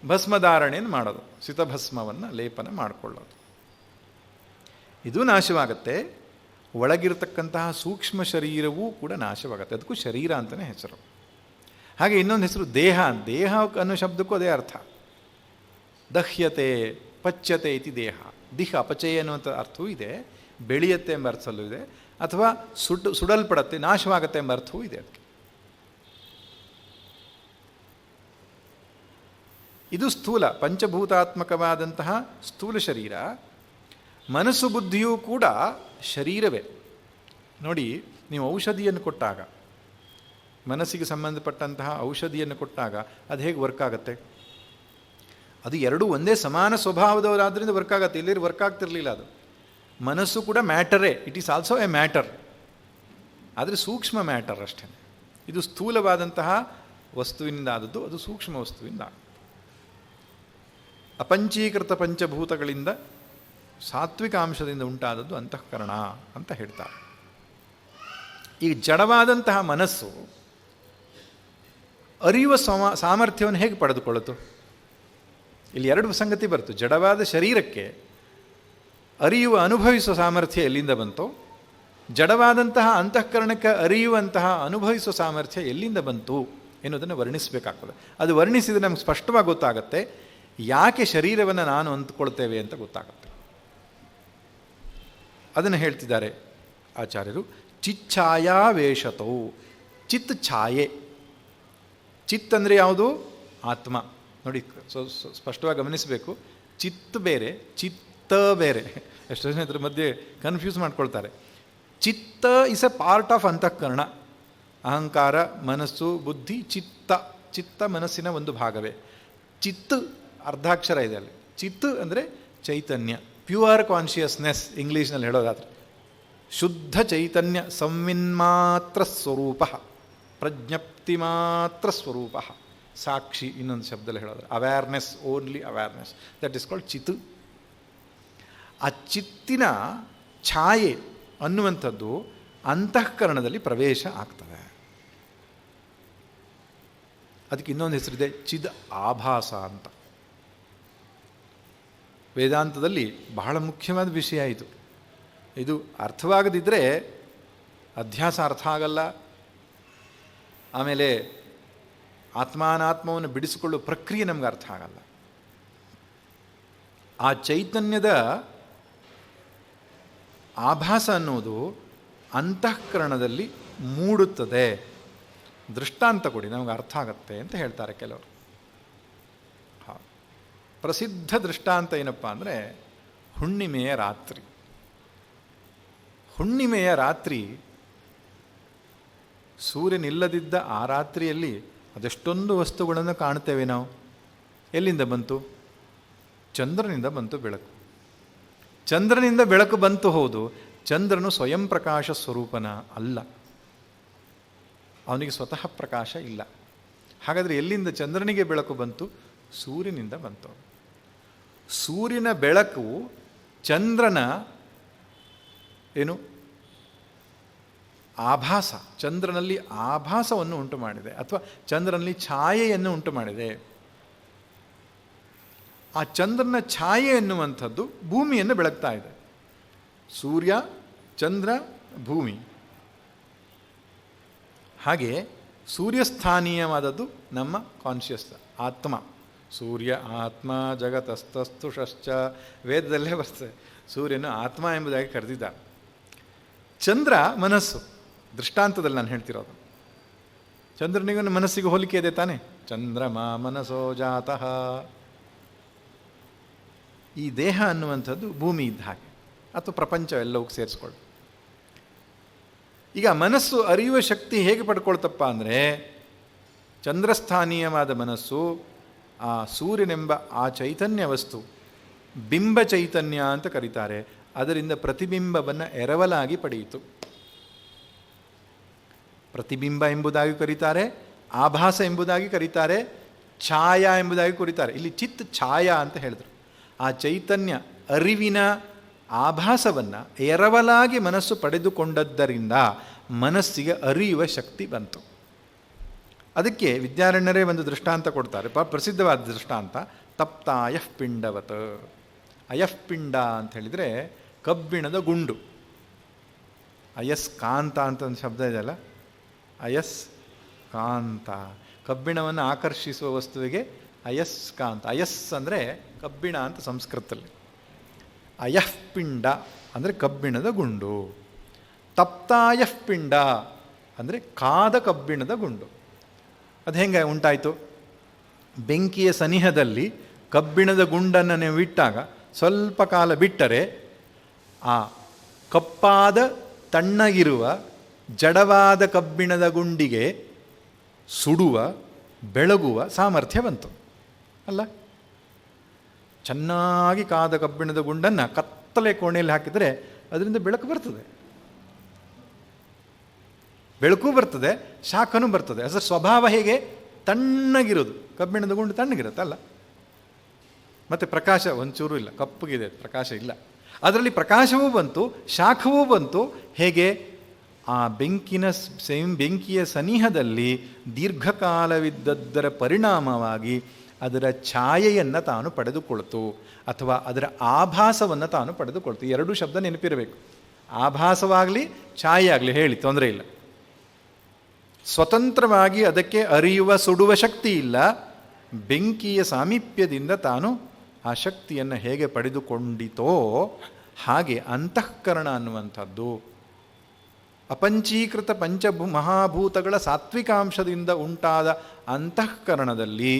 ಭಸ್ಮಧಾರಣೆಯನ್ನು ಮಾಡೋದು, ಸಿತಭಸ್ಮವನ್ನು ಲೇಪನ ಮಾಡಿಕೊಳ್ಳೋದು. ಇದು ನಾಶವಾಗುತ್ತೆ. ಒಳಗಿರತಕ್ಕಂತಹ ಸೂಕ್ಷ್ಮ ಶರೀರವೂ ಕೂಡ ನಾಶವಾಗುತ್ತೆ. ಅದಕ್ಕೂ ಶರೀರ ಅಂತಲೇ ಹೆಸರು. ಹಾಗೆ ಇನ್ನೊಂದು ಹೆಸರು ದೇಹ. ದೇಹ ಅನ್ನೋ ಶಬ್ದಕ್ಕೂ ಅದೇ ಅರ್ಥ. ದಹ್ಯತೆ ಪಚ್ಯತೆ ಇತಿ ದೇಹ. ದಿಹ ಅಪಚಯ ಅನ್ನುವಂಥ ಅರ್ಥವೂ ಇದೆ, ಬೆಳೆಯುತ್ತೆ ಎಂಬ ಅರ್ಥಲ್ಲೂ ಇದೆ, ಅಥವಾ ಸುಡಲ್ಪಡತ್ತೆ, ನಾಶವಾಗುತ್ತೆ ಎಂಬ ಅರ್ಥವೂ ಇದೆ ಅದಕ್ಕೆ. ಇದು ಸ್ಥೂಲ ಪಂಚಭೂತಾತ್ಮಕವಾದಂತಹ ಸ್ಥೂಲ ಶರೀರ. ಮನಸ್ಸು ಬುದ್ಧಿಯೂ ಕೂಡ ಶರೀರವೇ. ನೋಡಿ, ನೀವು ಔಷಧಿಯನ್ನು ಕೊಟ್ಟಾಗ, ಮನಸ್ಸಿಗೆ ಸಂಬಂಧಪಟ್ಟಂತಹ ಔಷಧಿಯನ್ನು ಕೊಟ್ಟಾಗ ಅದು ಹೇಗೆ ವರ್ಕ್ ಆಗುತ್ತೆ? ಅದು ಎರಡೂ ಒಂದೇ ಸಮಾನ ಸ್ವಭಾವದವರಾದ್ರಿಂದ ವರ್ಕ್ ಆಗುತ್ತೆ, ಇಲ್ಲಿ ವರ್ಕ್ ಆಗ್ತಿರಲಿಲ್ಲ. ಅದು ಮನಸ್ಸು ಕೂಡ ಮ್ಯಾಟರೇ, it is also a matter, ಆದರೆ ಸೂಕ್ಷ್ಮ ಮ್ಯಾಟರ್ ಅಷ್ಟೇ. ಇದು ಸ್ಥೂಲವಾದಂತಹ ವಸ್ತುವಿನಿಂದ ಆದದ್ದು, ಅದು ಸೂಕ್ಷ್ಮ ವಸ್ತುವಿಂದ. ಅಪಂಚೀಕೃತ ಪಂಚಭೂತಗಳಿಂದ ಸಾತ್ವಿಕ ಅಂಶದಿಂದ ಉಂಟಾದದ್ದು ಅಂತಃಕರಣ ಅಂತ ಹೇಳ್ತಾರೆ. ಈ ಜಡವಾದಂತಹ ಮನಸ್ಸು ಅರಿಯುವ ಸಾಮರ್ಥ್ಯವನ್ನು ಹೇಗೆ ಪಡೆದುಕೊಳ್ಳುತ್ತು? ಇಲ್ಲಿ ಎರಡು ಸಂಗತಿ ಬರ್ತು. ಜಡವಾದ ಶರೀರಕ್ಕೆ ಅರಿಯುವ, ಅನುಭವಿಸುವ ಸಾಮರ್ಥ್ಯ ಎಲ್ಲಿಂದ ಬಂತು? ಜಡವಾದಂತಹ ಅಂತಃಕರಣಕ್ಕೆ ಅರಿಯುವಂತಹ, ಅನುಭವಿಸುವ ಸಾಮರ್ಥ್ಯ ಎಲ್ಲಿಂದ ಬಂತು ಎನ್ನುವುದನ್ನು ವರ್ಣಿಸಬೇಕಾಗ್ತದೆ. ಅದು ವರ್ಣಿಸಿದರೆ ನಮ್ಗೆ ಸ್ಪಷ್ಟವಾಗಿ ಗೊತ್ತಾಗುತ್ತೆ ಯಾಕೆ ಶರೀರವನ್ನು ನಾನು ಅಂದ್ಕೊಳ್ತೇವೆ ಅಂತ ಗೊತ್ತಾಗುತ್ತೆ. ಅದನ್ನು ಹೇಳ್ತಿದ್ದಾರೆ ಆಚಾರ್ಯರು. ಚಿಚ್ಛಾಯಾವೇಶತೌ. ಚಿತ್ ಛಾಯೆ. ಚಿತ್ ಅಂದರೆ ಯಾವುದು? ಆತ್ಮ. ನೋಡಿ, ಸ್ಪಷ್ಟವಾಗಿ ಗಮನಿಸಬೇಕು. ಚಿತ್ ಬೇರೆ, ಚಿತ್ತ ಬೇರೆ. ಎಷ್ಟೋ ಜನ ಇದ್ರ ಮಧ್ಯೆ ಕನ್ಫ್ಯೂಸ್ ಮಾಡ್ಕೊಳ್ತಾರೆ. ಚಿತ್ತ ಇಸ್ ಎ ಪಾರ್ಟ್ ಆಫ್ ಅಂತಃಕರಣ. ಅಹಂಕಾರ, ಮನಸ್ಸು, ಬುದ್ಧಿ, ಚಿತ್ತ. ಚಿತ್ತ ಮನಸ್ಸಿನ ಒಂದು ಭಾಗವೇ. ಚಿತ್ ಅರ್ಧಾಕ್ಷರ ಇದೆ ಅಲ್ಲಿ. ಚಿತ್ ಅಂದರೆ ಚೈತನ್ಯ, ಪ್ಯೂರ್ ಕಾನ್ಷಿಯಸ್ನೆಸ್ ಇಂಗ್ಲೀಷ್ನಲ್ಲಿ ಹೇಳೋದಾದ್ರೆ. ಶುದ್ಧ ಚೈತನ್ಯ, ಸಂವಿನ್ಮಾತ್ರ ಸ್ವರೂಪ, ಪ್ರಜ್ಞಪ್ತಿ ಮಾತ್ರ ಸ್ವರೂಪ, ಸಾಕ್ಷಿ. ಇನ್ನೊಂದು ಶಬ್ದದಲ್ಲಿ ಹೇಳೋದ್ರೆ awareness, only awareness, that is called chit. ಆ ಚಿತ್ತಿನ ಛಾಯೆ ಅನ್ನುವಂಥದ್ದು ಅಂತಃಕರಣದಲ್ಲಿ ಪ್ರವೇಶ ಆಗ್ತದೆ. ಅದಕ್ಕೆ ಇನ್ನೊಂದು ಹೆಸರಿದೆ, ಚಿದ್ ಆಭಾಸ ಅಂತ. ವೇದಾಂತದಲ್ಲಿ ಬಹಳ ಮುಖ್ಯವಾದ ವಿಷಯ ಇದು. ಇದು ಅರ್ಥವಾಗದಿದ್ದರೆ ಅಧ್ಯಾಸ ಅರ್ಥ ಆಗಲ್ಲ. ಆಮೇಲೆ ಆತ್ಮಾನಾತ್ಮವನ್ನು ಬಿಡಿಸಿಕೊಳ್ಳುವ ಪ್ರಕ್ರಿಯೆ ನಮ್ಗೆ ಅರ್ಥ ಆಗಲ್ಲ. ಆ ಚೈತನ್ಯದ ಆಭಾಸ ಅನ್ನೋದು ಅಂತಃಕರಣದಲ್ಲಿ ಮೂಡುತ್ತದೆ. ದೃಷ್ಟಾಂತ ಕೊಡಿ, ನಮಗೆ ಅರ್ಥ ಆಗತ್ತೆ ಅಂತ ಹೇಳ್ತಾರೆ ಕೆಲವರು. ಪ್ರಸಿದ್ಧ ದೃಷ್ಟಾಂತ ಏನಪ್ಪ ಅಂದರೆ ಹುಣ್ಣಿಮೆಯ ರಾತ್ರಿ. ಹುಣ್ಣಿಮೆಯ ರಾತ್ರಿ, ಸೂರ್ಯನಿಲ್ಲದಿದ್ದ ಆ ರಾತ್ರಿಯಲ್ಲಿ ಅದೆಷ್ಟೊಂದು ವಸ್ತುಗಳನ್ನು ಕಾಣ್ತೇವೆ ನಾವು. ಎಲ್ಲಿಂದ ಬಂತು? ಚಂದ್ರನಿಂದ ಬಂತು ಬೆಳಕು. ಚಂದ್ರನಿಂದ ಬೆಳಕು ಬಂತು, ಹೌದು. ಚಂದ್ರನು ಸ್ವಯಂ ಪ್ರಕಾಶ ಸ್ವರೂಪನ ಅಲ್ಲ, ಅವನಿಗೆ ಸ್ವತಃ ಪ್ರಕಾಶ ಇಲ್ಲ. ಹಾಗಾದರೆ ಎಲ್ಲಿಂದ ಚಂದ್ರನಿಗೆ ಬೆಳಕು ಬಂತು? ಸೂರ್ಯನಿಂದ ಬಂತು. ಸೂರ್ಯನ ಬೆಳಕು ಚಂದ್ರನ ಏನು ಆಭಾಸ, ಚಂದ್ರನಲ್ಲಿ ಆಭಾಸವನ್ನು ಉಂಟು ಮಾಡಿದೆ, ಅಥವಾ ಚಂದ್ರನಲ್ಲಿ ಛಾಯೆಯನ್ನು ಉಂಟು ಮಾಡಿದೆ. ಆ ಚಂದ್ರನ ಛಾಯೆ ಎನ್ನುವಂಥದ್ದು ಭೂಮಿಯನ್ನು ಬೆಳಗ್ತಾ ಇದೆ. ಸೂರ್ಯ, ಚಂದ್ರ, ಭೂಮಿ. ಹಾಗೆ ಸೂರ್ಯಸ್ಥಾನೀಯವಾದದ್ದು ನಮ್ಮ ಕಾನ್ಷಿಯಸ್ ಆತ್ಮ. ಸೂರ್ಯ ಆತ್ಮ ಜಗತಸ್ತಸ್ತುಷಶ್ಚ ವೇದದಲ್ಲೇ ಬರ್ತದೆ. ಸೂರ್ಯನು ಆತ್ಮ ಎಂಬುದಾಗಿ ಕರೆದಿದ್ದಾನೆ. ಚಂದ್ರ ಮನಸ್ಸು. ದೃಷ್ಟಾಂತದಲ್ಲಿ ನಾನು ಹೇಳ್ತಿರೋದು. ಚಂದ್ರನಿಗೂ ಮನಸ್ಸಿಗೂ ಹೋಲಿಕೆ ಇದೆ ತಾನೆ. ಚಂದ್ರಮ ಮನಸೋ ಜಾತಃ. ಈ ದೇಹ ಅನ್ನುವಂಥದ್ದು ಭೂಮಿ ಇದ್ದ ಹಾಗೆ, ಅಥವಾ ಪ್ರಪಂಚ ಎಲ್ಲವೂ ಸೇರಿಸ್ಕೊಳ್ಳಿ. ಈಗ ಮನಸ್ಸು ಅರಿಯುವ ಶಕ್ತಿ ಹೇಗೆ ಪಡ್ಕೊಳ್ತಪ್ಪ ಅಂದರೆ, ಚಂದ್ರಸ್ಥಾನೀಯವಾದ ಮನಸ್ಸು ಆ ಸೂರ್ಯನೆಂಬ ಆ ಚೈತನ್ಯ ವಸ್ತು, ಬಿಂಬ ಚೈತನ್ಯ ಅಂತ ಕರೀತಾರೆ, ಅದರಿಂದ ಪ್ರತಿಬಿಂಬವನ್ನು ಎರವಲಾಗಿ ಪಡೆಯಿತು. ಪ್ರತಿಬಿಂಬ ಎಂಬುದಾಗಿ ಕರೀತಾರೆ, ಆಭಾಸ ಎಂಬುದಾಗಿ ಕರೀತಾರೆ, ಛಾಯಾ ಎಂಬುದಾಗಿ ಕರೀತಾರೆ. ಇಲ್ಲಿ ಚಿತ್ ಛಾಯಾ ಅಂತ ಹೇಳಿದ್ರು. ಆ ಚೈತನ್ಯ ಅರಿವಿನ ಆಭಾಸವನ್ನು ಎರವಲಾಗಿ ಮನಸ್ಸು ಪಡೆದುಕೊಂಡದ್ದರಿಂದ ಮನಸ್ಸಿಗೆ ಅರಿಯುವ ಶಕ್ತಿ ಬಂತು. ಅದಕ್ಕೆ ವಿದ್ಯಾರಣ್ಯರೇ ಒಂದು ದೃಷ್ಟಾಂತ ಕೊಡ್ತಾರೆ, ಪ್ರಸಿದ್ಧವಾದ ದೃಷ್ಟಾಂತ. ತಪ್ತ ಅಯಃಪಿಂಡವತ್. ಅಯಃಪಿಂಡ ಅಂತ ಹೇಳಿದರೆ ಕಬ್ಬಿಣದ ಗುಂಡು. ಅಯಸ್ಕಾಂತ ಅಂತ ಒಂದು ಶಬ್ದ ಇದೆಯಲ್ಲ, ಅಯಸ್ಕಾಂತ. ಕಬ್ಬಿಣವನ್ನು ಆಕರ್ಷಿಸುವ ವಸ್ತುವಿಗೆ ಅಯಸ್ಕಾಂತ. ಅಯಸ್ ಅಂದರೆ ಕಬ್ಬಿಣ ಅಂತ ಸಂಸ್ಕೃತದಲ್ಲಿ. ಅಯಃಪಿಂಡ ಅಂದರೆ ಕಬ್ಬಿಣದ ಗುಂಡು. ತಪ್ತಾಯಃಪಿಂಡ ಅಂದರೆ ಕಾದ ಕಬ್ಬಿಣದ ಗುಂಡು. ಅದು ಹೆಂಗೆ ಉಂಟಾಯಿತು? ಬೆಂಕಿಯ ಸನಿಹದಲ್ಲಿ ಕಬ್ಬಿಣದ ಗುಂಡನ್ನು ನೀವು ಇಟ್ಟಾಗ ಸ್ವಲ್ಪ ಕಾಲ ಬಿಟ್ಟರೆ ಆ ಕಪ್ಪಾದ ತಣ್ಣಗಿರುವ ಜಡವಾದ ಕಬ್ಬಿಣದ ಗುಂಡಿಗೆ ಸುಡುವ ಬೆಳಗುವ ಸಾಮರ್ಥ್ಯ ಬಂತು ಅಲ್ಲ. ಚೆನ್ನಾಗಿ ಕಾದ ಕಬ್ಬಿಣದ ಗುಂಡನ್ನು ಕತ್ತಲೆ ಕೋಣೆಯಲ್ಲಿ ಹಾಕಿದರೆ ಅದರಿಂದ ಬೆಳಕು ಬರ್ತದೆ, ಬೆಳಕು ಬರ್ತದೆ, ಶಾಖನೂ ಬರ್ತದೆ. ಅದರ ಸ್ವಭಾವ ಹೇಗೆ? ತಣ್ಣಗಿರೋದು. ಕಬ್ಬಿಣದ ಗುಂಡು ತಣ್ಣಗಿರುತ್ತಲ್ಲ. ಮತ್ತು ಪ್ರಕಾಶ ಒಂಚೂರು ಇಲ್ಲ, ಕಪ್ಪಗಿದೆ, ಪ್ರಕಾಶ ಇಲ್ಲ. ಅದರಲ್ಲಿ ಪ್ರಕಾಶವೂ ಬಂತು, ಶಾಖವೂ ಬಂತು. ಹೇಗೆ? ಆ ಬೆಂಕಿಯ ಸನಿಹದಲ್ಲಿ ದೀರ್ಘಕಾಲವಿದ್ದದ್ದರ ಪರಿಣಾಮವಾಗಿ ಅದರ ಛಾಯೆಯನ್ನು ತಾನು ಪಡೆದುಕೊಳ್ತು, ಅಥವಾ ಅದರ ಆಭಾಸವನ್ನು ತಾನು ಪಡೆದುಕೊಳ್ತು. ಎರಡೂ ಶಬ್ದ ನೆನಪಿರಬೇಕು. ಆಭಾಸವಾಗಲಿ ಛಾಯೆ ಆಗಲಿ ಹೇಳಿ, ತೊಂದರೆ ಇಲ್ಲ. ಸ್ವತಂತ್ರವಾಗಿ ಅದಕ್ಕೆ ಅರಿಯುವ ಸುಡುವ ಶಕ್ತಿ ಇಲ್ಲ. ಬೆಂಕಿಯ ಸಾಮೀಪ್ಯದಿಂದ ತಾನು ಆ ಶಕ್ತಿಯನ್ನು ಹೇಗೆ ಪಡೆದುಕೊಂಡಿತೋ ಹಾಗೆ ಅಂತಃಕರಣ ಅನ್ನುವಂಥದ್ದು ಅಪಂಚೀಕೃತ ಮಹಾಭೂತಗಳ ಸಾತ್ವಿಕಾಂಶದಿಂದ ಉಂಟಾದ ಅಂತಃಕರಣದಲ್ಲಿ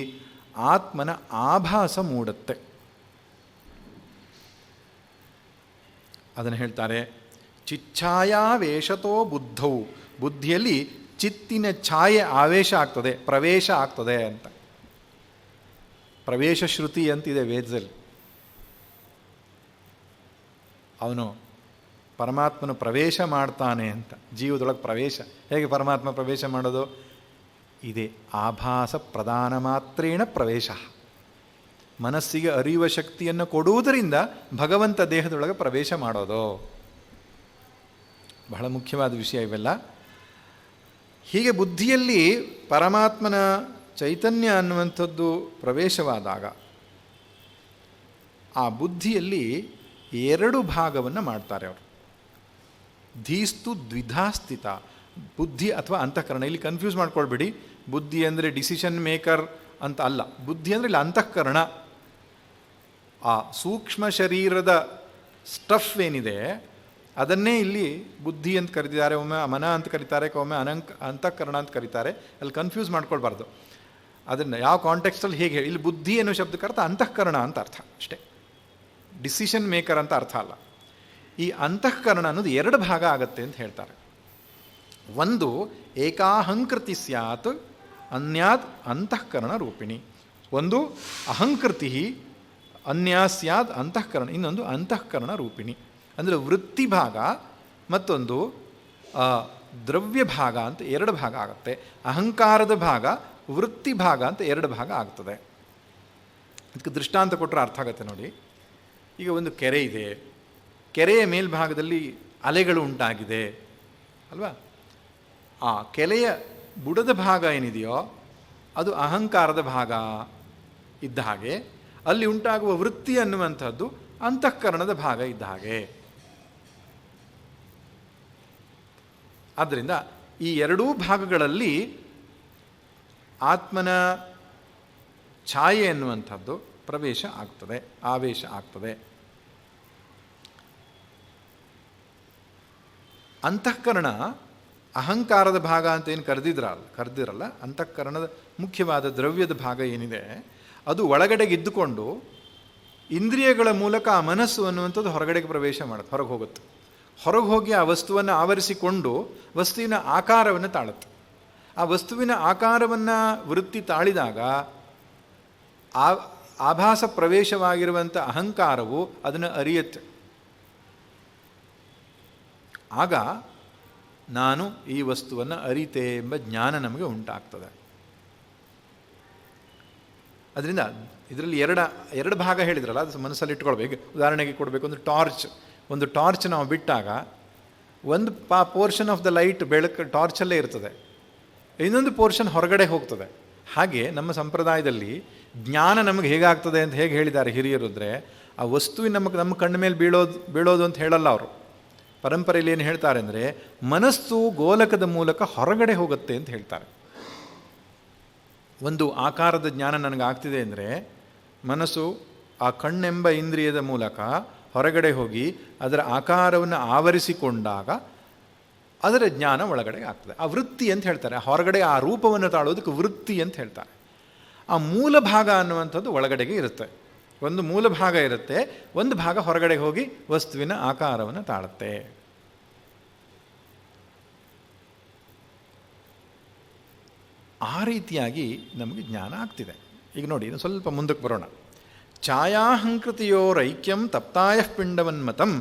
ಆತ್ಮನ ಆಭಾಸ ಮೂಡುತ್ತೆ. ಅದನ್ನು ಹೇಳ್ತಾರೆ, ಚಿಚ್ಛಾಯಾವೇಶತೋ ಬುದ್ಧೌ. ಬುದ್ಧಿಯಲ್ಲಿ ಚಿತ್ತಿನ ಛಾಯೆ ಆವೇಶ ಆಗ್ತದೆ, ಪ್ರವೇಶ ಆಗ್ತದೆ ಅಂತ. ಪ್ರವೇಶ ಶ್ರುತಿ ಅಂತಿದೆ ವೇದದಲ್ಲಿ. ಅವನು ಪರಮಾತ್ಮನು ಪ್ರವೇಶ ಮಾಡ್ತಾನೆ ಅಂತ. ಜೀವದೊಳಗೆ ಪ್ರವೇಶ ಹೇಗೆ ಪರಮಾತ್ಮ ಪ್ರವೇಶ ಮಾಡೋದು? ಇದೆ ಆಭಾಸ ಪ್ರಧಾನ ಮಾತ್ರೇಣ ಪ್ರವೇಶ. ಮನಸ್ಸಿಗೆ ಅರಿಯುವ ಶಕ್ತಿಯನ್ನು ಕೊಡುವುದರಿಂದ ಭಗವಂತ ದೇಹದೊಳಗೆ ಪ್ರವೇಶ ಮಾಡೋದು. ಬಹಳ ಮುಖ್ಯವಾದ ವಿಷಯ ಇವೆಲ್ಲ. ಹೀಗೆ ಬುದ್ಧಿಯಲ್ಲಿ ಪರಮಾತ್ಮನ ಚೈತನ್ಯ ಅನ್ನುವಂಥದ್ದು ಪ್ರವೇಶವಾದಾಗ ಆ ಬುದ್ಧಿಯಲ್ಲಿ ಎರಡು ಭಾಗವನ್ನು ಮಾಡ್ತಾರೆ ಅವರು. ಧೀಸ್ತು ದ್ವಿಧಾ ಸ್ಥಿತ. ಬುದ್ಧಿ ಅಥವಾ ಅಂತಃಕರಣ, ಇಲ್ಲಿ ಕನ್ಫ್ಯೂಸ್ ಮಾಡ್ಕೊಳ್ಬೇಡಿ. ಬುದ್ಧಿ ಅಂದರೆ ಡಿಸಿಷನ್ ಮೇಕರ್ ಅಂತ ಅಲ್ಲ. ಬುದ್ಧಿ ಅಂದರೆ ಇಲ್ಲಿ ಅಂತಃಕರಣ. ಆ ಸೂಕ್ಷ್ಮ ಶರೀರದ ಸ್ಟಫ್ ಏನಿದೆ ಅದನ್ನೇ ಇಲ್ಲಿ ಬುದ್ಧಿ ಅಂತ ಕರೀತಿದ್ದಾರೆ, ಒಮ್ಮೆ ಮನ ಅಂತ ಕರೀತಾರೆ, ಒಮ್ಮೆ ಅಂತಃಕರಣ ಅಂತ ಕರೀತಾರೆ. ಅಲ್ಲಿ ಕನ್ಫ್ಯೂಸ್ ಮಾಡ್ಕೊಳ್ಬಾರ್ದು. ಅದನ್ನು ಯಾವ ಕಾಂಟೆಕ್ಸ್ಟಲ್ಲಿ ಹೇಗೆ ಹೇಳಿ. ಇಲ್ಲಿ ಬುದ್ಧಿ ಅನ್ನೋ ಶಬ್ದಕ್ಕೆ ಅರ್ಥ ಅಂತಃಕರಣ ಅಂತ ಅರ್ಥ ಅಷ್ಟೇ, ಡಿಸಿಷನ್ ಮೇಕರ್ ಅಂತ ಅರ್ಥ ಅಲ್ಲ. ಈ ಅಂತಃಕರಣ ಅನ್ನೋದು ಎರಡು ಭಾಗ ಆಗತ್ತೆ ಅಂತ ಹೇಳ್ತಾರೆ. ಒಂದು ಏಕಾಹಂಕೃತಿ ಸ್ಯಾತ್ ಅನ್ಯಾತ್ ಅಂತಃಕರಣ ರೂಪಿಣಿ. ಒಂದು ಅಹಂಕೃತಿ ಅನ್ಯಾ ಸ್ಯಾತ್ ಅಂತಃಕರಣ, ಇನ್ನೊಂದು ಅಂತಃಕರಣ ರೂಪಿಣಿ. ಅಂದರೆ ವೃತ್ತಿ ಭಾಗ ಮತ್ತೊಂದು ದ್ರವ್ಯ ಭಾಗ ಅಂತ ಎರಡು ಭಾಗ ಆಗುತ್ತೆ. ಅಹಂಕಾರದ ಭಾಗ, ವೃತ್ತಿ ಭಾಗ ಅಂತ ಎರಡು ಭಾಗ ಆಗ್ತದೆ. ಅದಕ್ಕೆ ದೃಷ್ಟಾಂತ ಕೊಟ್ಟರೆ ಅರ್ಥ ಆಗುತ್ತೆ ನೋಡಿ. ಈಗ ಒಂದು ಕೆರೆ ಇದೆ, ಕೆರೆಯ ಮೇಲ್ಭಾಗದಲ್ಲಿ ಅಲೆಗಳು ಉಂಟಾಗಿದೆ ಅಲ್ವಾ. ಆ ಕೆರೆಯ ಬುಡದ ಭಾಗ ಏನಿದೆಯೋ ಅದು ಅಹಂಕಾರದ ಭಾಗ ಇದ್ದ ಹಾಗೆ, ಅಲ್ಲಿ ಉಂಟಾಗುವ ವೃತ್ತಿ ಅನ್ನುವಂಥದ್ದು ಅಂತಃಕರಣದ ಭಾಗ ಇದ್ದ ಹಾಗೆ. ಆದ್ದರಿಂದ ಈ ಎರಡೂ ಭಾಗಗಳಲ್ಲಿ ಆತ್ಮನ ಛಾಯೆ ಎನ್ನುವಂಥದ್ದು ಪ್ರವೇಶ ಆಗ್ತದೆ, ಆವೇಶ ಆಗ್ತದೆ. ಅಂತಃಕರಣ ಅಹಂಕಾರದ ಭಾಗ ಅಂತ ಏನು ಕರೆದಿರಲ್ಲ, ಅಂತಃಕರಣದ ಮುಖ್ಯವಾದ ದ್ರವ್ಯದ ಭಾಗ ಏನಿದೆ ಅದು ಒಳಗಡೆಗೆ ಇದ್ದುಕೊಂಡು ಇಂದ್ರಿಯಗಳ ಮೂಲಕ ಆ ಮನಸ್ಸು ಅನ್ನುವಂಥದ್ದು ಹೊರಗಡೆಗೆ ಪ್ರವೇಶ ಮಾಡುತ್ತೆ, ಹೊರಗೆ ಹೋಗುತ್ತೆ. ಹೊರಗೆ ಹೋಗಿ ಆ ವಸ್ತುವನ್ನು ಆವರಿಸಿಕೊಂಡು ವಸ್ತುವಿನ ಆಕಾರವನ್ನು ತಾಳುತ್ತೆ. ಆ ವಸ್ತುವಿನ ಆಕಾರವನ್ನು ವೃತ್ತಿ ತಾಳಿದಾಗ ಆಭಾಸ ಪ್ರವೇಶವಾಗಿರುವಂಥ ಅಹಂಕಾರವು ಅದನ್ನು ಅರಿಯುತ್ತೆ. ಆಗ ನಾನು ಈ ವಸ್ತುವನ್ನು ಅರಿತೆ ಎಂಬ ಜ್ಞಾನ ನಮಗೆ ಉಂಟಾಗ್ತದೆ. ಅದರಿಂದ ಇದರಲ್ಲಿ ಎರಡು ಭಾಗ ಹೇಳಿದ್ರಲ್ಲ, ಅದು ಮನಸ್ಸಲ್ಲಿ ಇಟ್ಕೊಳ್ಬೇಕು. ಉದಾಹರಣೆಗೆ ಕೊಡಬೇಕು, ಒಂದು ಟಾರ್ಚ್ ನಾವು ಬಿಟ್ಟಾಗ ಒಂದು ಪೋರ್ಷನ್ ಆಫ್ ದ ಲೈಟ್ ಬೆಳಕು ಟಾರ್ಚಲ್ಲೇ ಇರ್ತದೆ, ಇನ್ನೊಂದು ಪೋರ್ಷನ್ ಹೊರಗಡೆ ಹೋಗ್ತದೆ. ಹಾಗೆ ನಮ್ಮ ಸಂಪ್ರದಾಯದಲ್ಲಿ ಜ್ಞಾನ ನಮಗೆ ಹೇಗಾಗ್ತದೆ ಅಂತ ಹೇಗೆ ಹೇಳಿದ್ದಾರೆ ಹಿರಿಯರು ಅಂದರೆ, ಆ ವಸ್ತುವಿನ ನಮ್ಮ ಕಣ್ಣ ಮೇಲೆ ಬೀಳೋದು ಅಂತ ಹೇಳಲ್ಲ ಅವರು. ಪರಂಪರೆಯಲ್ಲಿ ಏನು ಹೇಳ್ತಾರೆ ಅಂದರೆ, ಮನಸ್ಸು ಗೋಲಕದ ಮೂಲಕ ಹೊರಗಡೆ ಹೋಗುತ್ತೆ ಅಂತ ಹೇಳ್ತಾರೆ. ಒಂದು ಆಕಾರದ ಜ್ಞಾನ ನನಗಾಗ್ತಿದೆ ಅಂದರೆ ಮನಸ್ಸು ಆ ಕಣ್ಣೆಂಬ ಇಂದ್ರಿಯದ ಮೂಲಕ ಹೊರಗಡೆ ಹೋಗಿ ಅದರ ಆಕಾರವನ್ನು ಆವರಿಸಿಕೊಂಡಾಗ ಅದರ ಜ್ಞಾನ ಒಳಗಡೆ ಆಗ್ತದೆ. ಆ ವೃತ್ತಿ ಅಂತ ಹೇಳ್ತಾರೆ. ಹೊರಗಡೆ ಆ ರೂಪವನ್ನು ತಾಳೋದಕ್ಕೆ ವೃತ್ತಿ ಅಂತ ಹೇಳ್ತಾರೆ. ಆ ಮೂಲ ಭಾಗ ಅನ್ನುವಂಥದ್ದು ಒಳಗಡೆಗೆ ಇರುತ್ತೆ. ಒಂದು ಮೂಲ ಭಾಗ ಇರುತ್ತೆ, ಒಂದು ಭಾಗ ಹೊರಗಡೆ ಹೋಗಿ ವಸ್ತುವಿನ ಆಕಾರವನ್ನು ತಾಳುತ್ತೆ. ಆ ರೀತಿಯಾಗಿ ನಮಗೆ ಜ್ಞಾನ ಆಗ್ತಿದೆ. ಈಗ ನೋಡಿ, ಇನ್ನು ಸ್ವಲ್ಪ ಮುಂದಕ್ಕೆ ಬರೋಣ. ಛಾಯಾಹಂಕೃತಿಯೋರೈಕ್ಯಂ ತಪ್ತಾಯ ಪಿಂಡವನ್ಮತಂ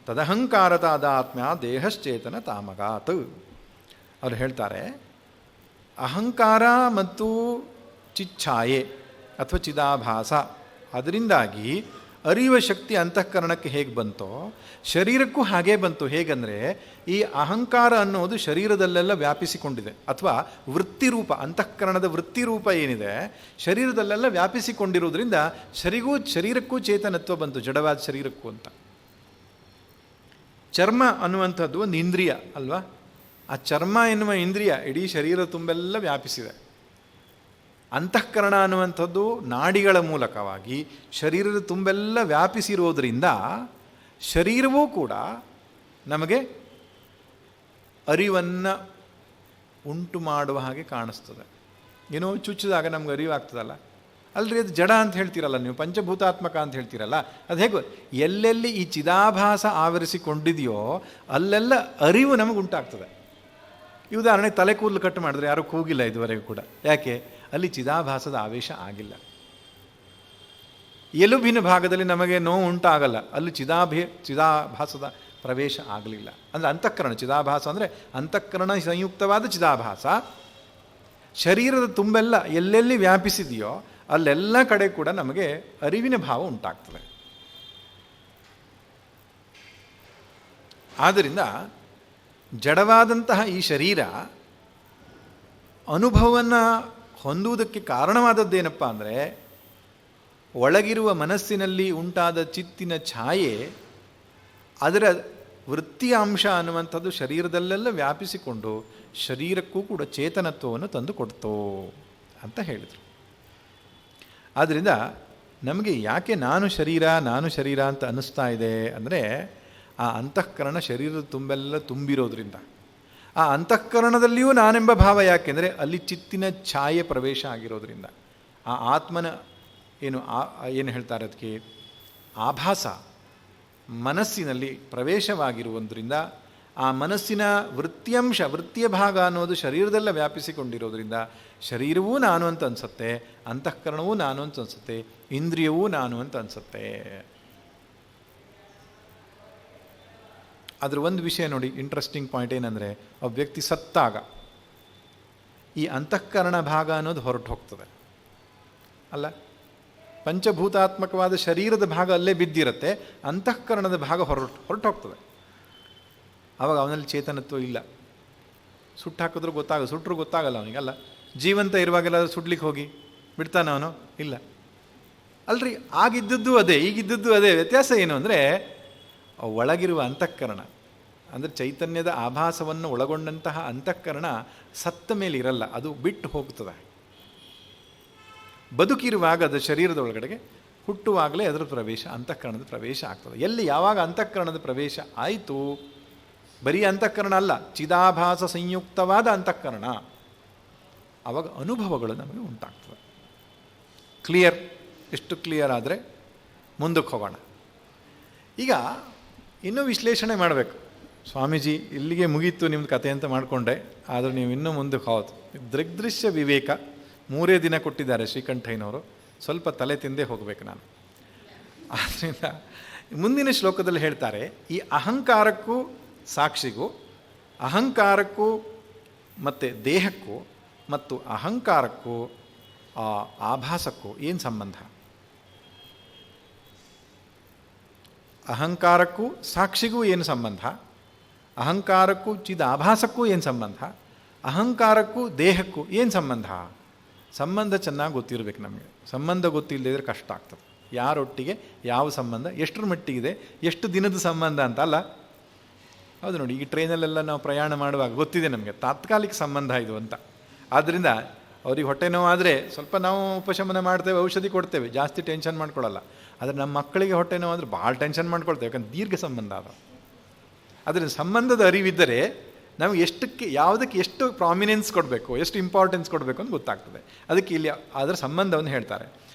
ತದಹಂಕಾರತಾದಾತ್ಮ್ಯ ದೇಹಶ್ಚೇತನ ತಾಮಗಾತ್. ಅವರು ಹೇಳ್ತಾರೆ, ಅಹಂಕಾರ ಮತ್ತು ಚಿಚ್ಛಾಯೆ ಅಥವಾ ಚಿದಾಭಾಸ, ಅದರಿಂದಾಗಿ ಅರಿಯುವ ಶಕ್ತಿ ಅಂತಃಕರಣಕ್ಕೆ ಹೇಗೆ ಬಂತೋ ಶರೀರಕ್ಕೂ ಹಾಗೇ ಬಂತು. ಹೇಗೆಂದರೆ, ಈ ಅಹಂಕಾರ ಅನ್ನೋದು ಶರೀರದಲ್ಲೆಲ್ಲ ವ್ಯಾಪಿಸಿಕೊಂಡಿದೆ. ಅಥವಾ ವೃತ್ತಿರೂಪ, ಅಂತಃಕರಣದ ವೃತ್ತಿರೂಪ ಏನಿದೆ ಶರೀರದಲ್ಲೆಲ್ಲ ವ್ಯಾಪಿಸಿಕೊಂಡಿರುವುದರಿಂದ ಶರೀರಕ್ಕೂ ಚೇತನತ್ವ ಬಂತು, ಜಡವಾದ ಶರೀರಕ್ಕೂ ಅಂತ. ಚರ್ಮ ಅನ್ನುವಂಥದ್ದು ಒಂದು ಇಂದ್ರಿಯ ಅಲ್ವಾ? ಆ ಚರ್ಮ ಎನ್ನುವ ಇಂದ್ರಿಯ ಇಡೀ ಶರೀರ ತುಂಬೆಲ್ಲ ವ್ಯಾಪಿಸಿದೆ. ಅಂತಃಕರಣ ಅನ್ನುವಂಥದ್ದು ನಾಡಿಗಳ ಮೂಲಕವಾಗಿ ಶರೀರದ ತುಂಬೆಲ್ಲ ವ್ಯಾಪಿಸಿರೋದ್ರಿಂದ ಶರೀರವೂ ಕೂಡ ನಮಗೆ ಅರಿವನ್ನು ಉಂಟು ಮಾಡುವ ಹಾಗೆ ಕಾಣಿಸ್ತದೆ. ಏನೋ ಚುಚ್ಚಿದಾಗ ನಮ್ಗೆ ಅರಿವಾಗ್ತದಲ್ಲ, ಅಲ್ರಿ ಅದು ಜಡ ಅಂತ ಹೇಳ್ತೀರಲ್ಲ ನೀವು, ಪಂಚಭೂತಾತ್ಮಕ ಅಂತ ಹೇಳ್ತೀರಲ್ಲ, ಅದು ಹೇಗೆ ಎಲ್ಲೆಲ್ಲಿ ಈ ಚಿದಾಭಾಸ ಆವರಿಸಿಕೊಂಡಿದೆಯೋ ಅಲ್ಲೆಲ್ಲ ಅರಿವು ನಮಗೆ ಉಂಟಾಗ್ತದೆ. ಈ ಉದಾಹರಣೆಗೆ ತಲೆ ಕೂದಲು ಕಟ್ ಮಾಡಿದ್ರೆ ಯಾರೂ ಕೂಗಿಲ್ಲ ಇದುವರೆಗೂ ಕೂಡ. ಯಾಕೆ? ಅಲ್ಲಿ ಚಿದಾಭಾಸದ ಆವೇಶ ಆಗಿಲ್ಲ. ಎಲುಬಿನ ಭಾಗದಲ್ಲಿ ನಮಗೆ ನೋವು ಉಂಟಾಗಲ್ಲ, ಅಲ್ಲಿ ಚಿದಾಭಾಸದ ಪ್ರವೇಶ ಆಗಲಿಲ್ಲ. ಅಂದರೆ ಅಂತಃಕರಣ ಚಿದಾಭಾಸ ಅಂದರೆ ಅಂತಃಕರಣ ಸಂಯುಕ್ತವಾದ ಚಿದಾಭಾಸ ಶರೀರದ ತುಂಬೆಲ್ಲ ಎಲ್ಲೆಲ್ಲಿ ವ್ಯಾಪಿಸಿದೆಯೋ ಅಲ್ಲೆಲ್ಲ ಕಡೆ ಕೂಡ ನಮಗೆ ಅರಿವಿನ ಭಾವ ಉಂಟಾಗ್ತದೆ. ಆದ್ದರಿಂದ ಜಡವಾದಂತಹ ಈ ಶರೀರ ಅನುಭವವನ್ನು ಹೊಂದುವುದಕ್ಕೆ ಕಾರಣವಾದದ್ದೇನಪ್ಪ ಅಂದರೆ, ಒಳಗಿರುವ ಮನಸ್ಸಿನಲ್ಲಿ ಉಂಟಾದ ಚಿತ್ತಿನ ಛಾಯೆ ಅದರ ವೃತ್ತಿಯ ಅಂಶ ಅನ್ನುವಂಥದ್ದು ಶರೀರದಲ್ಲೆಲ್ಲ ವ್ಯಾಪಿಸಿಕೊಂಡು ಶರೀರಕ್ಕೂ ಕೂಡ ಚೇತನತ್ವವನ್ನು ತಂದು ಕೊಡ್ತೋ ಅಂತ ಹೇಳಿದರು. ಆದ್ದರಿಂದ ನಮಗೆ ಯಾಕೆ ನಾನು ಶರೀರ ಅಂತ ಅನ್ನಿಸ್ತಾ ಇದೆ ಅಂದರೆ, ಆ ಅಂತಃಕರಣ ಶರೀರದ ತುಂಬೆಲ್ಲ ತುಂಬಿರೋದ್ರಿಂದ. ಆ ಅಂತಃಕರಣದಲ್ಲಿಯೂ ನಾನೆಂಬ ಭಾವ ಯಾಕೆಂದರೆ ಅಲ್ಲಿ ಚಿತ್ತಿನ ಛಾಯೆ ಪ್ರವೇಶ ಆಗಿರೋದ್ರಿಂದ. ಆ ಆತ್ಮನ ಏನು ಹೇಳ್ತಾರೆ ಅದಕ್ಕೆ, ಆಭಾಸ ಮನಸ್ಸಿನಲ್ಲಿ ಪ್ರವೇಶವಾಗಿರುವುದರಿಂದ, ಆ ಮನಸ್ಸಿನ ವೃತ್ತಿಯ ಭಾಗ ಅನ್ನೋದು ಶರೀರದೆಲ್ಲ ವ್ಯಾಪಿಸಿಕೊಂಡಿರೋದ್ರಿಂದ ಶರೀರವೂ ನಾನು ಅಂತ ಅನಿಸುತ್ತೆ, ಅಂತಃಕರಣವೂ ನಾನು ಅಂತ ಅನಿಸುತ್ತೆ, ಇಂದ್ರಿಯವೂ ನಾನು ಅಂತ ಅನಿಸುತ್ತೆ. ಅದರ ಒಂದು ವಿಷಯ ನೋಡಿ, ಇಂಟ್ರೆಸ್ಟಿಂಗ್ ಪಾಯಿಂಟ್ ಏನಂದರೆ, ಒಬ್ಬ ವ್ಯಕ್ತಿ ಸತ್ತಾಗ ಈ ಅಂತಃಕರಣ ಭಾಗ ಅನ್ನೋದು ಹೊರಟು ಹೋಗ್ತದೆ ಅಲ್ಲ. ಪಂಚಭೂತಾತ್ಮಕವಾದ ಶರೀರದ ಭಾಗ ಅಲ್ಲೇ ಬಿದ್ದಿರುತ್ತೆ, ಅಂತಃಕರಣದ ಭಾಗ ಹೊರಟು ಹೋಗ್ತದೆ. ಆವಾಗ ಅವನಲ್ಲಿ ಚೇತನತ್ವ ಇಲ್ಲ. ಸುಟ್ಟರು ಗೊತ್ತಾಗಲ್ಲ ಅವನಿಗಲ್ಲ. ಜೀವಂತ ಇರುವಾಗೆಲ್ಲ ಸುಡ್ಲಿಕ್ಕೆ ಹೋಗಿ ಬಿಡ್ತಾನೆ ಅವನು? ಇಲ್ಲ ಅಲ್ರಿ. ಆಗಿದ್ದದ್ದು ಅದೇ, ಈಗಿದ್ದದ್ದು ಅದೇ. ವ್ಯತ್ಯಾಸ ಏನು ಅಂದರೆ, ಒಳಗಿರುವ ಅಂತಃಕರಣ ಅಂದರೆ ಚೈತನ್ಯದ ಆಭಾಸವನ್ನು ಒಳಗೊಂಡಂತಹ ಅಂತಃಕರಣ ಸತ್ತ ಮೇಲೆ ಇರಲ್ಲ, ಅದು ಬಿಟ್ಟು ಹೋಗ್ತದೆ. ಬದುಕಿರುವಾಗ ಅದು ಶರೀರದ ಒಳಗಡೆಗೆ ಹುಟ್ಟುವಾಗಲೇ ಅದರ ಪ್ರವೇಶ, ಅಂತಃಕರಣದ ಪ್ರವೇಶ ಆಗ್ತದೆ. ಎಲ್ಲಿ ಯಾವಾಗ ಅಂತಃಕರಣದ ಪ್ರವೇಶ ಆಯಿತು, ಬರೀ ಅಂತಃಕರಣ ಅಲ್ಲ, ಚಿದಾಭಾಸ ಸಂಯುಕ್ತವಾದ ಅಂತಃಕರಣ, ಆವಾಗ ಅನುಭವಗಳು ನಮಗೆ ಉಂಟಾಗ್ತವೆ. ಕ್ಲಿಯರ್? ಎಷ್ಟು ಕ್ಲಿಯರ್ ಆದರೆ ಮುಂದಕ್ಕೆ ಹೋಗೋಣ. ಈಗ ಇನ್ನೂ ವಿಶ್ಲೇಷಣೆ ಮಾಡಬೇಕು. ಸ್ವಾಮೀಜಿ ಇಲ್ಲಿಗೆ ಮುಗೀತು ನಿಮ್ಮದು ಕಥೆ ಅಂತ ಮಾಡಿಕೊಂಡೆ, ಆದರೆ ನೀವು ಇನ್ನೂ ಮುಂದಕ್ಕೆ ಹೌದು. ದೃಗ್ದೃಶ್ಯ ವಿವೇಕ 3 ದಿನ ಕೊಟ್ಟಿದ್ದಾರೆ ಶ್ರೀಕಂಠಯ್ಯನವರು, ಸ್ವಲ್ಪ ತಲೆ ತಿಂದೇ ಹೋಗಬೇಕು ನಾನು. ಆದ್ದರಿಂದ ಮುಂದಿನ ಶ್ಲೋಕದಲ್ಲಿ ಹೇಳ್ತಾರೆ, ಈ ಅಹಂಕಾರಕ್ಕೂ ಸಾಕ್ಷಿಗೂ, ಅಹಂಕಾರಕ್ಕೂ ಮತ್ತು ದೇಹಕ್ಕೂ ಮತ್ತು ಅಹಂಕಾರಕ್ಕೂ ಆಭಾಸಕ್ಕೂ ಏನು ಸಂಬಂಧ? ಅಹಂಕಾರಕ್ಕೂ ಸಾಕ್ಷಿಗೂ ಏನು ಸಂಬಂಧ? ಅಹಂಕಾರಕ್ಕೂ ಚಿದಾಭಾಸಕ್ಕೂ ಏನು ಸಂಬಂಧ? ಅಹಂಕಾರಕ್ಕೂ ದೇಹಕ್ಕೂ ಏನು ಸಂಬಂಧ? ಸಂಬಂಧ ಚೆನ್ನಾಗಿ ಗೊತ್ತಿರಬೇಕು ನಮಗೆ. ಸಂಬಂಧ ಗೊತ್ತಿಲ್ಲದಿದ್ರೆ ಕಷ್ಟ ಆಗ್ತದೆ. ಯಾರೊಟ್ಟಿಗೆ ಯಾವ ಸಂಬಂಧ, ಎಷ್ಟರ ಮಟ್ಟಿಗಿದೆ, ಎಷ್ಟು ದಿನದ ಸಂಬಂಧ ಅಂತ ಅಲ್ಲ. ಹೌದು ನೋಡಿ, ಈ ಟ್ರೈನಲ್ಲೆಲ್ಲ ನಾವು ಪ್ರಯಾಣ ಮಾಡುವಾಗ ಗೊತ್ತಿದೆ ನಮಗೆ ತಾತ್ಕಾಲಿಕ ಸಂಬಂಧ ಇದು ಅಂತ. ಆದ್ದರಿಂದ ಅವ್ರಿಗೆ ಹೊಟ್ಟೆ ನೋವಾದರೆ ಸ್ವಲ್ಪ ನಾವು ಉಪಶಮನ ಮಾಡ್ತೇವೆ, ಔಷಧಿ ಕೊಡ್ತೇವೆ, ಜಾಸ್ತಿ ಟೆನ್ಷನ್ ಮಾಡ್ಕೊಳ್ಳಲ್ಲ. ಆದರೆ ನಮ್ಮ ಮಕ್ಕಳಿಗೆ ಹೊಟ್ಟೆ ನೋವಾದರೆ ಭಾಳ ಟೆನ್ಷನ್ ಮಾಡ್ಕೊಳ್ತೇವೆ, ಯಾಕಂದ್ರೆ ದೀರ್ಘ ಸಂಬಂಧ ಅದು. ಅದರಿಂದ ಸಂಬಂಧದ ಅರಿವಿದ್ದರೆ ನಾವು ಯಾವುದಕ್ಕೆ ಎಷ್ಟು ಪ್ರಾಮಿನೆನ್ಸ್ ಕೊಡಬೇಕು, ಎಷ್ಟು ಇಂಪಾರ್ಟೆನ್ಸ್ ಕೊಡಬೇಕು ಅಂತ ಗೊತ್ತಾಗ್ತದೆ. ಅದಕ್ಕೆ ಇಲ್ಲಿ ಅದರ ಸಂಬಂಧವನ್ನು ಹೇಳ್ತಾರೆ.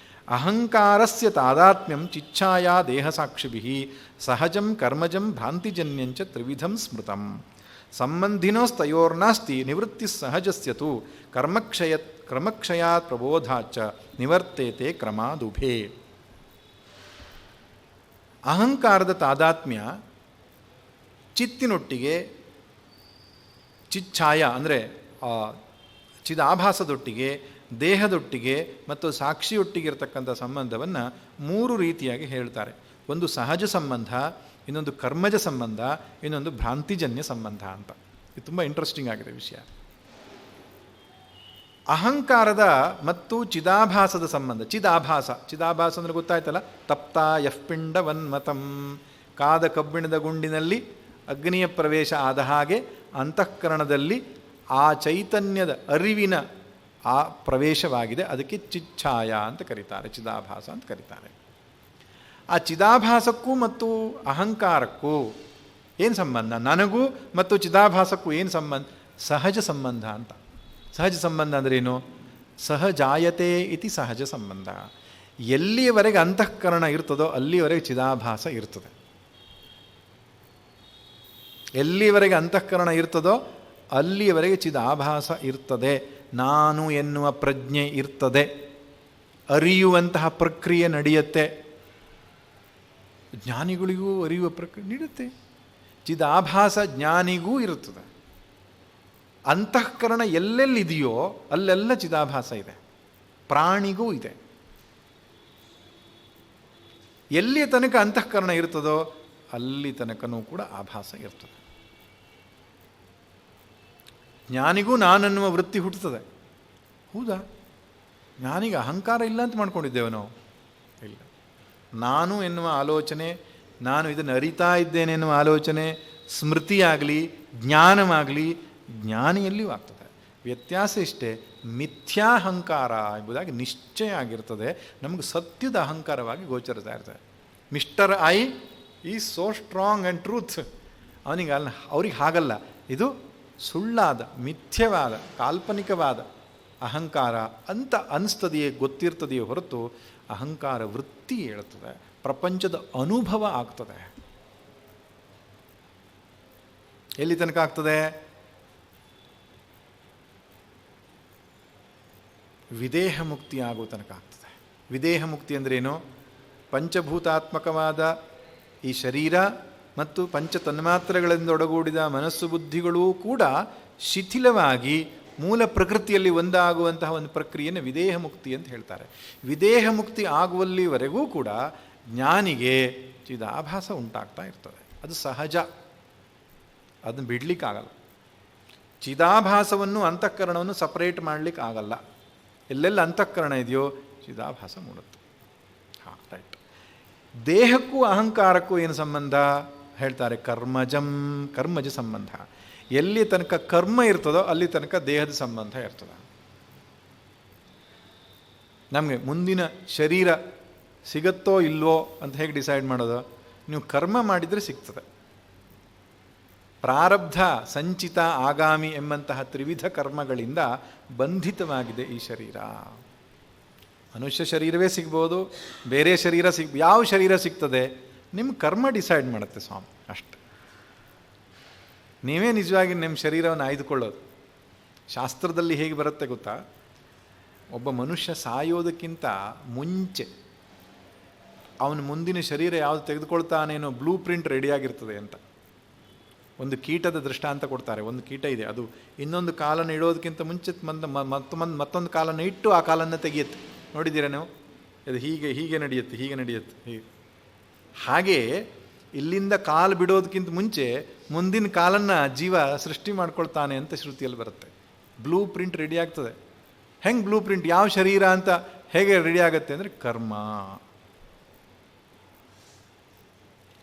ಅಹಂಕಾರಸ್ಯ ತಾದಾತ್ಮ್ಯಂ ಚಿಚ್ಛಾಯಾ ದೇಹಸಾಕ್ಷಿಭಿಃ ಸಹಜಂ ಕರ್ಮಜಂ ಭ್ರಾಂತಿಜನ್ಯಂಚ ತ್ರಿವಿಧಂ ಸ್ಮೃತಂ ಸಂಬಂಧಿನೋಸ್ತಯೋರ್ನಾಸ್ತಿ ನಿವೃತ್ತಿ ಸಹಜಸ್ಯತು ಕರ್ಮಕ್ಷಯಾತ್ ಪ್ರಬೋಧಾಚ್ಚ ನಿವರ್ತೇತೆ ಕ್ರಮಾದುಭೇ. ಅಹಂಕಾರದ ತಾದಾತ್ಮ್ಯ ಚಿತ್ತಿನೊಟ್ಟಿಗೆ, ಚಿಚ್ಛಾಯ ಅಂದರೆ ಚಿದಾಭಾಸದೊಟ್ಟಿಗೆ, ದೇಹದೊಟ್ಟಿಗೆ ಮತ್ತು ಸಾಕ್ಷಿಯೊಟ್ಟಿಗೆ ಇರತಕ್ಕಂಥ ಸಂಬಂಧವನ್ನು 3 ರೀತಿಯಾಗಿ ಹೇಳ್ತಾರೆ. ಒಂದು ಸಹಜ ಸಂಬಂಧ, ಇನ್ನೊಂದು ಕರ್ಮಜ ಸಂಬಂಧ, ಇನ್ನೊಂದು ಭ್ರಾಂತಿಜನ್ಯ ಸಂಬಂಧ ಅಂತ. ಇದು ತುಂಬ ಇಂಟ್ರೆಸ್ಟಿಂಗ್ ಆಗಿದೆ ವಿಷಯ. ಅಹಂಕಾರದ ಮತ್ತು ಚಿದಾಭಾಸದ ಸಂಬಂಧ. ಚಿದಾಭಾಸ ಅಂದರೆ ಗೊತ್ತಾಯ್ತಲ್ಲ, ತಪ್ತ ಯಃಪಿಂಡವನ್ಮತಂ, ಕಾದ ಕಬ್ಬಿಣದ ಗುಂಡಿನಲ್ಲಿ ಅಗ್ನಿಯ ಪ್ರವೇಶ ಆದ ಹಾಗೆ ಅಂತಃಕರಣದಲ್ಲಿ ಆ ಚೈತನ್ಯದ ಅರಿವಿನ ಆ ಪ್ರವೇಶವಾಗಿದೆ. ಅದಕ್ಕೆ ಚಿಚ್ಛಾಯ ಅಂತ ಕರೀತಾರೆ, ಚಿದಾಭಾಸ ಅಂತ ಕರೀತಾರೆ. ಆ ಚಿದಾಭಾಸಕ್ಕೂ ಮತ್ತು ಅಹಂಕಾರಕ್ಕೂ ಏನು ಸಂಬಂಧ? ನನಗೂ ಮತ್ತು ಚಿದಾಭಾಸಕ್ಕೂ ಏನು ಸಂಬಂಧ? ಸಹಜ ಸಂಬಂಧ ಅಂತ. ಸಹಜ ಸಂಬಂಧ ಅಂದ್ರೇನು? ಸಹಜಾಯತೆ ಇತಿ ಸಹಜ ಸಂಬಂಧ. ಎಲ್ಲಿಯವರೆಗೆ ಅಂತಃಕರಣ ಇರ್ತದೋ ಅಲ್ಲಿಯವರೆಗೆ ಚಿದಾಭಾಸ ಇರ್ತದೆ. ಎಲ್ಲಿಯವರೆಗೆ ಅಂತಃಕರಣ ಇರ್ತದೋ ಅಲ್ಲಿಯವರೆಗೆ ಚಿದಾಭಾಸ ಇರ್ತದೆ. ನಾನು ಎನ್ನುವ ಪ್ರಜ್ಞೆ ಇರ್ತದೆ, ಅರಿಯುವಂತಹ ಪ್ರಕ್ರಿಯೆ ನಡೆಯುತ್ತೆ. ಜ್ಞಾನಿಗಳಿಗೂ ಅರಿಯುವ ಪ್ರಕ್ರಿಯೆ ನಡೆಯುತ್ತೆ. ಚಿದಾಭಾಸ ಜ್ಞಾನಿಗೂ ಇರುತ್ತದೆ. ಅಂತಃಕರಣ ಎಲ್ಲೆಲ್ಲಿದೆಯೋ ಅಲ್ಲೆಲ್ಲ ಚಿದಾಭಾಸ ಇದೆ, ಪ್ರಾಣಿಗೂ ಇದೆ. ಎಲ್ಲಿಯ ತನಕ ಅಂತಃಕರಣ ಇರ್ತದೋ ಅಲ್ಲಿ ತನಕನೂ ಕೂಡ ಆಭಾಸ ಇರ್ತದೆ. ಜ್ಞಾನಿಗೂ ನಾನೆನ್ನುವ ವೃತ್ತಿ ಹುಟ್ಟುತ್ತದೆ. ಹೌದಾ? ಜ್ಞಾನಿಗೆ ಅಹಂಕಾರ ಇಲ್ಲ ಅಂತ ಮಾಡ್ಕೊಂಡಿದ್ದೇವೆ ನಾವು. ಇಲ್ಲ, ನಾನು ಎನ್ನುವ ಆಲೋಚನೆ, ನಾನು ಇದನ್ನು ಅರಿತಾ ಇದ್ದೇನೆ ಎನ್ನುವ ಆಲೋಚನೆ, ಸ್ಮೃತಿಯಾಗಲಿ ಜ್ಞಾನವಾಗಲಿ ಜ್ಞಾನಿಯಲ್ಲಿಯೂ ಆಗ್ತದೆ. ವ್ಯತ್ಯಾಸ ಇಷ್ಟೇ, ಮಿಥ್ಯಾಹಂಕಾರ ಎಂಬುದಾಗಿ ನಿಶ್ಚಯ ಆಗಿರ್ತದೆ, ನಮಗೆ ಸತ್ಯದ ಅಹಂಕಾರವಾಗಿ ಗೋಚರಿಸ್ತಾ ಇರ್ತದೆ. Mister I is so strong and truth. ಅವ್ರಿಗೆ ಹಾಗಲ್ಲ. ಇದು ಸುಳ್ಳಾದ, ಮಿಥ್ಯವಾದ, ಕಾಲ್ಪನಿಕವಾದ ಅಹಂಕಾರ ಅಂತ ಅನಿಸ್ತದೆಯೇ, ಗೊತ್ತಿರ್ತದೆಯೇ ಹೊರತು ಅಹಂಕಾರ ವೃತ್ತಿ ಹೇಳ್ತದೆ, ಪ್ರಪಂಚದ ಅನುಭವ ಆಗ್ತದೆ. ಎಲ್ಲಿ ತನಕ ಆಗ್ತದೆ? ವಿದೇಹ ಮುಕ್ತಿ ಆಗೋ ತನಕ ಆಗ್ತದೆ. ವಿದೇಹ ಮುಕ್ತಿ ಅಂದ್ರೇನು? ಪಂಚಭೂತಾತ್ಮಕವಾದ ಈ ಶರೀರ ಮತ್ತು ಪಂಚ ತನ್ಮಾತ್ರಗಳಿಂದ ಒಡಗೂಡಿದ ಮನಸ್ಸು ಬುದ್ಧಿಗಳೂ ಕೂಡ ಶಿಥಿಲವಾಗಿ ಮೂಲ ಪ್ರಕೃತಿಯಲ್ಲಿ ಒಂದಾಗುವಂತಹ ಒಂದು ಪ್ರಕ್ರಿಯೆಯನ್ನು ವಿದೇಹ ಮುಕ್ತಿ ಅಂತ ಹೇಳ್ತಾರೆ. ವಿದೇಹ ಮುಕ್ತಿ ಆಗುವಲ್ಲಿವರೆಗೂ ಕೂಡ ಜ್ಞಾನಿಗೆ ಚಿದಾಭಾಸ ಉಂಟಾಗ್ತಾ ಇರ್ತದೆ. ಅದು ಸಹಜ, ಅದನ್ನು ಬಿಡಲಿಕ್ಕಾಗಲ್ಲ. ಚಿದಾಭಾಸವನ್ನು ಅಂತಃಕರಣವನ್ನು ಸಪರೇಟ್ ಮಾಡಲಿಕ್ಕೆ ಆಗಲ್ಲ. ಎಲ್ಲೆಲ್ಲ ಅಂತಃಕರಣ ಇದೆಯೋ ಚಿದಾಭಾಸ ಮೂಡುತ್ತೆ. ಹಾಂ, ರೈಟ್. ದೇಹಕ್ಕೂ ಅಹಂಕಾರಕ್ಕೂ ಏನು ಸಂಬಂಧ ಹೇಳ್ತಾರೆ? ಕರ್ಮಜ ಸಂಬಂಧ. ಎಲ್ಲಿ ತನಕ ಕರ್ಮ ಇರ್ತದೋ ಅಲ್ಲಿ ತನಕ ದೇಹದ ಸಂಬಂಧ ಇರ್ತದೆ. ನಮಗೆ ಮುಂದಿನ ಶರೀರ ಸಿಗತ್ತೋ ಇಲ್ವೋ ಅಂತ ಹೇಗೆ ಡಿಸೈಡ್ ಮಾಡೋದು? ನೀವು ಕರ್ಮ ಮಾಡಿದರೆ ಸಿಗ್ತದೆ. ಪ್ರಾರಬ್ಧ, ಸಂಚಿತ, ಆಗಾಮಿ ಎಂಬಂತಹ ತ್ರಿವಿಧ ಕರ್ಮಗಳಿಂದ ಬಂಧಿತವಾಗಿದೆ ಈ ಶರೀರ. ಮನುಷ್ಯ ಶರೀರವೇ ಸಿಗ್ಬೋದು, ಬೇರೆ ಶರೀರ ಯಾವ ಶರೀರ ಸಿಗ್ತದೆ ನಿಮ್ಮ ಕರ್ಮ ಡಿಸೈಡ್ ಮಾಡುತ್ತೆ ಸ್ವಾಮಿ, ಅಷ್ಟೆ. ನೀವೇ ನಿಜವಾಗಿ ನಿಮ್ಮ ಶರೀರವನ್ನು ಆಯ್ದುಕೊಳ್ಳೋದು. ಶಾಸ್ತ್ರದಲ್ಲಿ ಹೇಗೆ ಬರುತ್ತೆ ಗೊತ್ತಾ? ಒಬ್ಬ ಮನುಷ್ಯ ಸಾಯೋದಕ್ಕಿಂತ ಮುಂಚೆ ಅವನು ಮುಂದಿನ ಶರೀರ ಯಾವುದು ತೆಗೆದುಕೊಳ್ತಾನೇನೋ ಬ್ಲೂ ಪ್ರಿಂಟ್ ರೆಡಿಯಾಗಿರ್ತದೆ ಅಂತ. ಒಂದು ಕೀಟದ ದೃಷ್ಟಾಂತ ಕೊಡ್ತಾರೆ. ಒಂದು ಕೀಟ ಇದೆ, ಅದು ಇನ್ನೊಂದು ಕಾಲನ್ನು ಇಡೋದಕ್ಕಿಂತ ಮುಂಚೆ ಮತ್ತೊಂದು ಕಾಲನ್ನು ಇಟ್ಟು ಆ ಕಾಲನ್ನು ತೆಗೆಯುತ್ತೆ. ನೋಡಿದ್ದೀರಾ ನೀವು? ಅದು ಹೀಗೆ ನಡೆಯುತ್ತೆ, ಹೀಗೆ ಹಾಗೆ ಇಲ್ಲಿಂದ ಕಾಲು ಬಿಡೋದಕ್ಕಿಂತ ಮುಂಚೆ ಮುಂದಿನ ಕಾಲನ್ನು ಜೀವ ಸೃಷ್ಟಿ ಮಾಡ್ಕೊಳ್ತಾನೆ ಅಂತ ಶ್ರುತಿಯಲ್ಲಿ ಬರುತ್ತೆ. ಬ್ಲೂ ಪ್ರಿಂಟ್ ರೆಡಿ ಆಗ್ತದೆ. ಹೆಂಗೆ ಬ್ಲೂ ಪ್ರಿಂಟ್, ಯಾವ ಶರೀರ ಅಂತ ಹೇಗೆ ರೆಡಿ ಆಗುತ್ತೆ ಅಂದರೆ ಕರ್ಮ.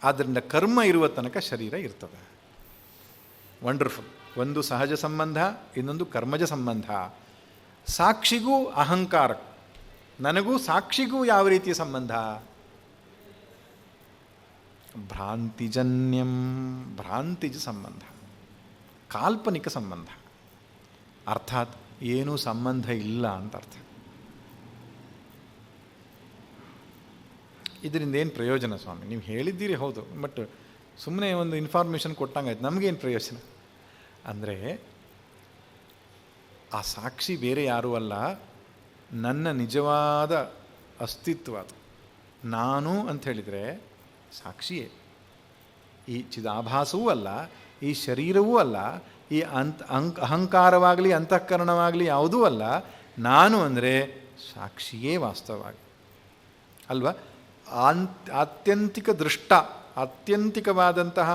ಆದ್ದರಿಂದ ಕರ್ಮ ಇರುವ ತನಕ ಶರೀರ ಇರ್ತದೆ. ವಂಡರ್ಫುಲ್. ಒಂದು ಸಹಜ ಸಂಬಂಧ, ಇನ್ನೊಂದು ಕರ್ಮಜ ಸಂಬಂಧ. ಸಾಕ್ಷಿಗೂ ಅಹಂಕಾರ, ನನಗೂ ಸಾಕ್ಷಿಗೂ ಯಾವ ರೀತಿಯ ಸಂಬಂಧ? ಭ್ರಾಂತಿಜನ್ಯಂ, ಭ್ರಾಂತಿಜ ಸಂಬಂಧ, ಕಾಲ್ಪನಿಕ ಸಂಬಂಧ. ಅರ್ಥಾತ್ ಏನೂ ಸಂಬಂಧ ಇಲ್ಲ ಅಂತ ಅರ್ಥ. ಇದರಿಂದ ಏನು ಪ್ರಯೋಜನ ಸ್ವಾಮಿ? ನೀವು ಹೇಳಿದ್ದೀರಿ ಹೌದು, ಬಟ್ ಸುಮ್ಮನೆ ಒಂದು ಇನ್ಫಾರ್ಮೇಷನ್ ಕೊಟ್ಟಂಗಾಯ್ತು, ನಮಗೇನು ಪ್ರಯೋಜನ ಅಂದರೆ ಆ ಸಾಕ್ಷಿ ಬೇರೆ ಯಾರೂ ಅಲ್ಲ, ನನ್ನ ನಿಜವಾದ ಅಸ್ತಿತ್ವ ಅದು. ನಾನು ಅಂತ ಹೇಳಿದರೆ ಸಾಕ್ಷಿಯೇ. ಈ ಚಿದಾಭಾಸವೂ ಅಲ್ಲ, ಈ ಶರೀರವೂ ಅಲ್ಲ, ಈ ಅಹಂಕಾರವಾಗಲಿ ಅಂತಃಕರಣವಾಗಲಿ ಯಾವುದೂ ಅಲ್ಲ. ನಾನು ಅಂದರೆ ಸಾಕ್ಷಿಯೇ ವಾಸ್ತವವಾಗಿ ಅಲ್ವಾ? ಆತ್ಯಂತಿಕ ದೃಷ್ಟ, ಆತ್ಯಂತಿಕವಾದಂತಹ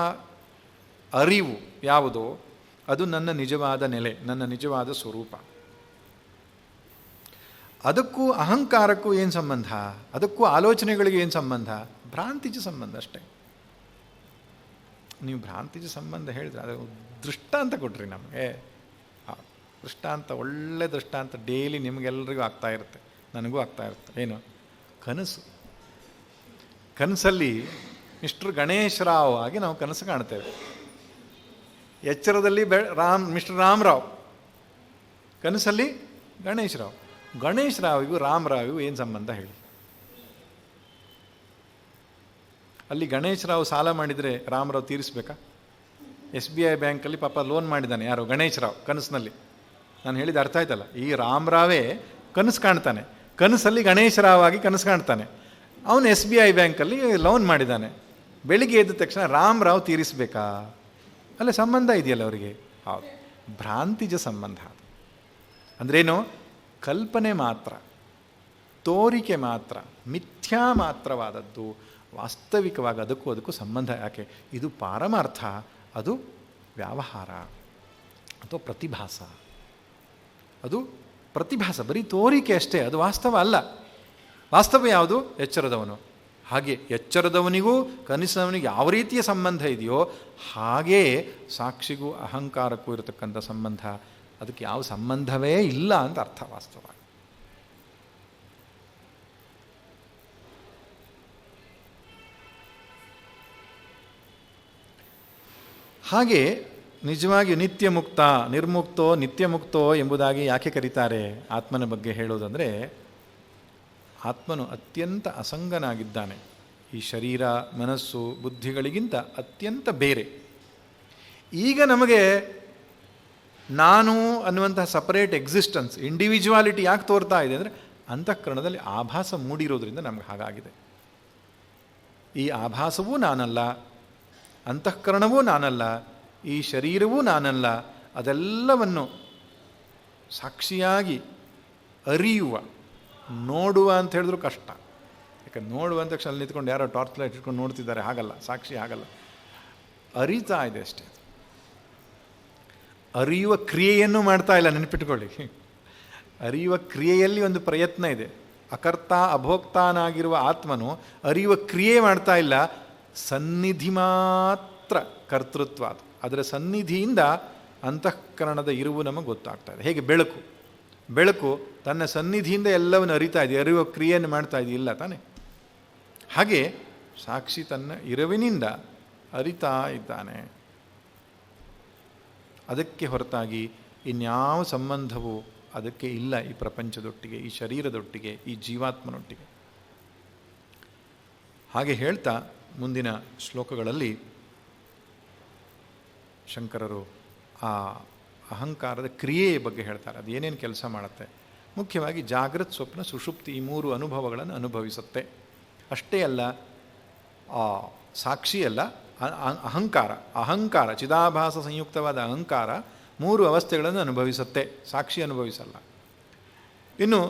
ಅರಿವು ಯಾವುದೋ ಅದು ನನ್ನ ನಿಜವಾದ ನೆಲೆ, ನನ್ನ ನಿಜವಾದ ಸ್ವರೂಪ. ಅದಕ್ಕೂ ಅಹಂಕಾರಕ್ಕೂ ಏನು ಸಂಬಂಧ? ಅದಕ್ಕೂ ಆಲೋಚನೆಗಳಿಗೆ ಏನು ಸಂಬಂಧ? ಭ್ರಾಂತಿಜ ಸಂಬಂಧ ಅಷ್ಟೇ. ನೀವು ಭ್ರಾಂತಿಜ ಸಂಬಂಧ ಹೇಳಿದ್ರೆ ಅದು ದೃಷ್ಟಾಂತ ಕೊಟ್ರಿ ನಮಗೆ. ದೃಷ್ಟಾಂತ, ಒಳ್ಳೆ ದೃಷ್ಟಾಂತ ಡೈಲಿ ನಿಮಗೆಲ್ಲರಿಗೂ ಆಗ್ತಾ ಇರುತ್ತೆ, ನನಗೂ ಆಗ್ತಾ ಇರುತ್ತೆ. ಏನು? ಕನಸು. ಕನಸಲ್ಲಿ ಮಿಸ್ಟರ್ ಗಣೇಶ್ ರಾವ್ ಆಗಿ ನಾವು ಕನಸು ಕಾಣ್ತೇವೆ. ಎಚ್ಚರದಲ್ಲಿ ಮಿಸ್ಟರ್ ರಾಮರಾವ್, ಕನಸಲ್ಲಿ ಗಣೇಶ್ ರಾವ್. ಗಣೇಶ್ ರಾವಿಗೂ ರಾಮರಾವಿಗೂ ಏನು ಸಂಬಂಧ ಹೇಳಿ? ಅಲ್ಲಿ ಗಣೇಶ್ ರಾವ್ ಸಾಲ ಮಾಡಿದರೆ ರಾಮರಾವ್ ತೀರಿಸ್ಬೇಕಾ? SBI ಬ್ಯಾಂಕಲ್ಲಿ ಪಾಪ ಲೋನ್ ಮಾಡಿದ್ದಾನೆ ಯಾರೋ ಗಣೇಶ್ ರಾವ್ ಕನಸಿನಲ್ಲಿ. ನಾನು ಹೇಳಿದ ಅರ್ಥ ಆಯ್ತಲ್ಲ? ಈ ರಾಮರಾವೇ ಕನಸು ಕಾಣ್ತಾನೆ, ಕನಸಲ್ಲಿ ಗಣೇಶ್ ರಾವ್ ಆಗಿ ಕನಸು ಕಾಣ್ತಾನೆ. ಅವನು SBI ಬ್ಯಾಂಕಲ್ಲಿ ಲೋನ್ ಮಾಡಿದ್ದಾನೆ. ಬೆಳಿಗ್ಗೆ ಎದ್ದ ತಕ್ಷಣ ರಾಮರಾವ್ ತೀರಿಸಬೇಕಾ? ಅಲ್ಲ, ಸಂಬಂಧ ಇದೆಯಲ್ಲ ಅವರಿಗೆ. ಹೌದು, ಭ್ರಾಂತಿಜ ಸಂಬಂಧ. ಅಂದ್ರೇನು? ಕಲ್ಪನೆ ಮಾತ್ರ, ತೋರಿಕೆ ಮಾತ್ರ, ಮಿಥ್ಯಾ ಮಾತ್ರವಾದದ್ದು. ವಾಸ್ತವಿಕವಾಗಿ ಅದಕ್ಕೂ ಸಂಬಂಧ ಯಾಕೆ? ಇದು ಪಾರಮಾರ್ಥ, ಅದು ವ್ಯವಹಾರ ಅಥವಾ ಪ್ರತಿಭಾಸ. ಅದು ಪ್ರತಿಭಾಸ, ಬರೀ ತೋರಿಕೆ ಅಷ್ಟೇ, ಅದು ವಾಸ್ತವ ಅಲ್ಲ. ವಾಸ್ತವ ಯಾವುದು? ಎಚ್ಚರದವನು. ಹಾಗೆ ಎಚ್ಚರದವನಿಗೂ ಕನಸಿನವನಿಗೆ ಯಾವ ರೀತಿಯ ಸಂಬಂಧ ಇದೆಯೋ ಹಾಗೇ ಸಾಕ್ಷಿಗೂ ಅಹಂಕಾರಕ್ಕೂ ಇರತಕ್ಕಂಥ ಸಂಬಂಧ. ಅದಕ್ಕೆ ಯಾವ ಸಂಬಂಧವೇ ಇಲ್ಲ ಅಂತ ಅರ್ಥ ವಾಸ್ತವ. ಹಾಗೆ ನಿಜವಾಗಿ ನಿತ್ಯ ಮುಕ್ತ, ನಿರ್ಮುಕ್ತೋ ನಿತ್ಯ ಮುಕ್ತೋ ಎಂಬುದಾಗಿ ಯಾಕೆ ಕರೀತಾರೆ ಆತ್ಮನ ಬಗ್ಗೆ ಹೇಳೋದಂದರೆ, ಆತ್ಮನು ಅತ್ಯಂತ ಅಸಂಗನಾಗಿದ್ದಾನೆ. ಈ ಶರೀರ, ಮನಸ್ಸು, ಬುದ್ಧಿಗಳಿಗಿಂತ ಅತ್ಯಂತ ಬೇರೆ. ಈಗ ನಮಗೆ ನಾನು ಅನ್ನುವಂತಹ ಸಪರೇಟ್ ಎಕ್ಸಿಸ್ಟೆನ್ಸ್, ಇಂಡಿವಿಜುವಾಲಿಟಿ ಯಾಕೆ ತೋರ್ತಾ ಇದೆ ಅಂದರೆ ಅಂತಃಕರಣದಲ್ಲಿ ಆಭಾಸ ಮೂಡಿರೋದ್ರಿಂದ ನಮಗೆ ಹಾಗಾಗಿದೆ. ಈ ಆಭಾಸವೂ ನಾನಲ್ಲ, ಅಂತಃಕರಣವೂ ನಾನಲ್ಲ, ಈ ಶರೀರವೂ ನಾನಲ್ಲ. ಅದೆಲ್ಲವನ್ನು ಸಾಕ್ಷಿಯಾಗಿ ಅರಿಯುವ, ನೋಡುವ ಅಂತ ಹೇಳಿದ್ರು ಕಷ್ಟ. ಯಾಕಂದ್ರೆ ನೋಡುವ ಅಂತ ತಕ್ಷಣ ಅಲ್ಲಿ ನಿಂತ್ಕೊಂಡು ಯಾರೋ ಟಾರ್ಚ್ ಲೈಟ್ ಇಟ್ಕೊಂಡು ನೋಡ್ತಿದ್ದಾರೆ, ಹಾಗಲ್ಲ. ಸಾಕ್ಷಿ ಹಾಗಲ್ಲ, ಅರಿತಾ ಇದೆ ಅಷ್ಟೇ. ಅರಿಯುವ ಕ್ರಿಯೆಯನ್ನು ಮಾಡ್ತಾ ಇಲ್ಲ, ನೆನಪಿಟ್ಕೊಳ್ಳಿ. ಅರಿಯುವ ಕ್ರಿಯೆಯಲ್ಲಿ ಒಂದು ಪ್ರಯತ್ನ ಇದೆ. ಅಕರ್ತ ಅಭೋಕ್ತಾನಾಗಿರುವ ಆತ್ಮನು ಅರಿಯುವ ಕ್ರಿಯೆ ಮಾಡ್ತಾ ಇಲ್ಲ, ಸನ್ನಿಧಿ ಮಾತ್ರ ಕರ್ತೃತ್ವ. ಅದರ ಸನ್ನಿಧಿಯಿಂದ ಅಂತಃಕರಣದ ಇರುವು ನಮಗೆ ಗೊತ್ತಾಗ್ತಾ ಇದೆ. ಹೇಗೆ ಬೆಳಕು, ಬೆಳಕು ತನ್ನ ಸನ್ನಿಧಿಯಿಂದ ಎಲ್ಲವನ್ನು ಅರಿತಾ ಇದೆ, ಅರಿಯುವ ಕ್ರಿಯೆಯನ್ನು ಮಾಡ್ತಾ ಇದೆಯಿಲ್ಲ ತಾನೆ. ಹಾಗೆ ಸಾಕ್ಷಿ ತನ್ನ ಇರವಿನಿಂದ ಅರಿತಾ ಇದ್ದಾನೆ. ಅದಕ್ಕೆ ಹೊರತಾಗಿ ಇನ್ಯಾವ ಸಂಬಂಧವೂ ಅದಕ್ಕೆ ಇಲ್ಲ, ಈ ಪ್ರಪಂಚದೊಟ್ಟಿಗೆ, ಈ ಶರೀರದೊಟ್ಟಿಗೆ, ಈ ಜೀವಾತ್ಮನೊಟ್ಟಿಗೆ. ಹಾಗೆ ಹೇಳ್ತಾ ಮುಂದಿನ ಶ್ಲೋಕಗಳಲ್ಲಿ ಶಂಕರರು ಆ ಅಹಂಕಾರದ ಕ್ರಿಯೆಯ ಬಗ್ಗೆ ಹೇಳ್ತಾರೆ. ಅದು ಏನೇನು ಕೆಲಸ ಮಾಡುತ್ತೆ, ಮುಖ್ಯವಾಗಿ ಜಾಗೃತ್, ಸ್ವಪ್ನ, ಸುಷುಪ್ತಿ ಈ 3 ಅನುಭವಗಳನ್ನು ಅನುಭವಿಸುತ್ತೆ. ಅಷ್ಟೇ ಅಲ್ಲ, ಆ ಸಾಕ್ಷಿಯಲ್ಲ, ಅಹಂಕಾರ ಚಿದಾಭಾಸ ಸಂಯುಕ್ತವಾದ ಅಹಂಕಾರ 3 ಅವಸ್ಥೆಗಳನ್ನು ಅನುಭವಿಸುತ್ತೆ, ಸಾಕ್ಷಿ ಅನುಭವಿಸಲ್ಲ. ಇನ್ನು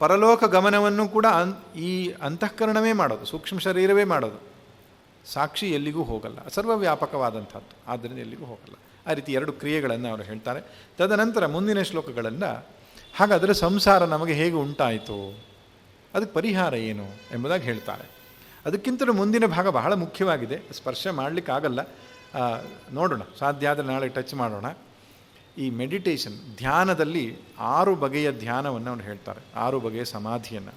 ಪರಲೋಕ ಗಮನವನ್ನು ಕೂಡ ಈ ಅಂತಃಕರಣವೇ ಮಾಡೋದು, ಸೂಕ್ಷ್ಮ ಶರೀರವೇ ಮಾಡೋದು. ಸಾಕ್ಷಿ ಎಲ್ಲಿಗೂ ಹೋಗಲ್ಲ, ಸರ್ವವ್ಯಾಪಕವಾದಂಥದ್ದು, ಆದ್ದರಿಂದ ಎಲ್ಲಿಗೂ ಹೋಗಲ್ಲ. ಆ ರೀತಿ 2 ಕ್ರಿಯೆಗಳನ್ನು ಅವರು ಹೇಳ್ತಾರೆ. ತದನಂತರ ಮುಂದಿನ ಶ್ಲೋಕಗಳಿಂದ ಹಾಗಾದರೆ ಸಂಸಾರ ನಮಗೆ ಹೇಗೆ ಉಂಟಾಯಿತು, ಅದಕ್ಕೆ ಪರಿಹಾರ ಏನು ಎಂಬುದಾಗಿ ಹೇಳ್ತಾರೆ. ಅದಕ್ಕಿಂತಲೂ ಮುಂದಿನ ಭಾಗ ಬಹಳ ಮುಖ್ಯವಾಗಿದೆ, ಸ್ಪರ್ಶ ಮಾಡಲಿಕ್ಕಾಗಲ್ಲ, ನೋಡೋಣ, ಸಾಧ್ಯ ಆದರೆ ನಾಳೆ ಟಚ್ ಮಾಡೋಣ. ಈ ಮೆಡಿಟೇಷನ್ ಧ್ಯಾನದಲ್ಲಿ 6 ಬಗೆಯ ಧ್ಯಾನವನ್ನು ಅವರು ಹೇಳ್ತಾರೆ, 6 ಬಗೆಯ ಸಮಾಧಿಯನ್ನು.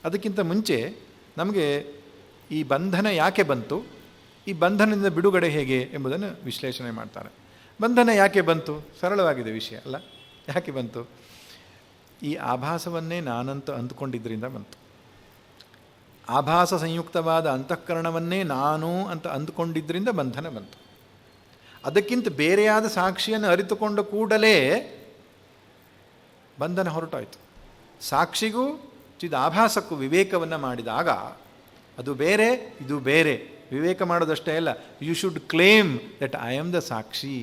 ಅದಕ್ಕಿಂತ ಮುಂಚೆ ನಮಗೆ ಈ ಬಂಧನ ಯಾಕೆ ಬಂತು, ಈ ಬಂಧನದಿಂದ ಬಿಡುಗಡೆ ಹೇಗೆ ಎಂಬುದನ್ನು ವಿಶ್ಲೇಷಣೆ ಮಾಡ್ತಾರೆ. ಬಂಧನ ಯಾಕೆ ಬಂತು, ಸರಳವಾಗಿದೆ ವಿಷಯ ಅಲ್ಲ. ಯಾಕೆ ಬಂತು, ಈ ಆಭಾಸವನ್ನೇ ನಾನಂತ ಅಂದುಕೊಂಡಿದ್ದರಿಂದ ಬಂತು. ಆಭಾಸ ಸಂಯುಕ್ತವಾದ ಅಂತಃಕರಣವನ್ನೇ ನಾನು ಅಂತ ಅಂದುಕೊಂಡಿದ್ದರಿಂದ ಬಂಧನ ಬಂತು. ಅದಕ್ಕಿಂತ ಬೇರೆಯಾದ ಸಾಕ್ಷಿಯನ್ನು ಅರಿತುಕೊಂಡ ಕೂಡಲೇ ಬಂಧನ ಹೊರಟಾಯಿತು. ಸಾಕ್ಷಿಗೂ ಚಿದಾಭಾಸಕ್ಕೂ ವಿವೇಕವನ್ನು ಮಾಡಿದಾಗ ಅದು ಬೇರೆ, ಇದು ಬೇರೆ. ವಿವೇಕ ಮಾಡೋದಷ್ಟೇ ಅಲ್ಲ, you should claim that I am the sakshi,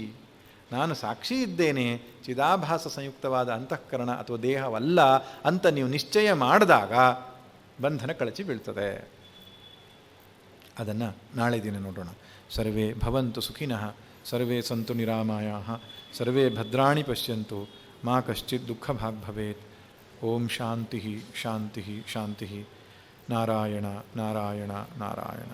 ನಾನು ಸಾಕ್ಷಿ ಇದ್ದೇನೆ, ಚಿದಾಭಾಸ ಸಂಯುಕ್ತವಾದ ಅಂತಃಕರಣ ಅಥವಾ ದೇಹವಲ್ಲ ಅಂತ ನೀವು ನಿಶ್ಚಯ ಮಾಡಿದಾಗ ಬಂಧನ ಕಳಚಿ ಬೀಳ್ತದೆ. ಅದನ್ನು ನಾಳೆ ದಿನ ನೋಡೋಣ. ಸರ್ವೇ ಭವಂತು ಸುಖಿನಃ, ಸರ್ವೇ ಸಂತು ನಿರಾಮಯಾಃ, ಸರ್ವೇ ಭದ್ರಾಣಿ ಪಶ್ಯಂತು, ಮಾ ಕಶ್ಚಿತ್ ದುಃಖಭಾಗ್ ಭವೇತ್. ಓಂ ಶಾಂತಿ ಶಾಂತಿ ಶಾಂತಿ. ನಾರಾಯಣ ನಾರಾಯಣ ನಾರಾಯಣ.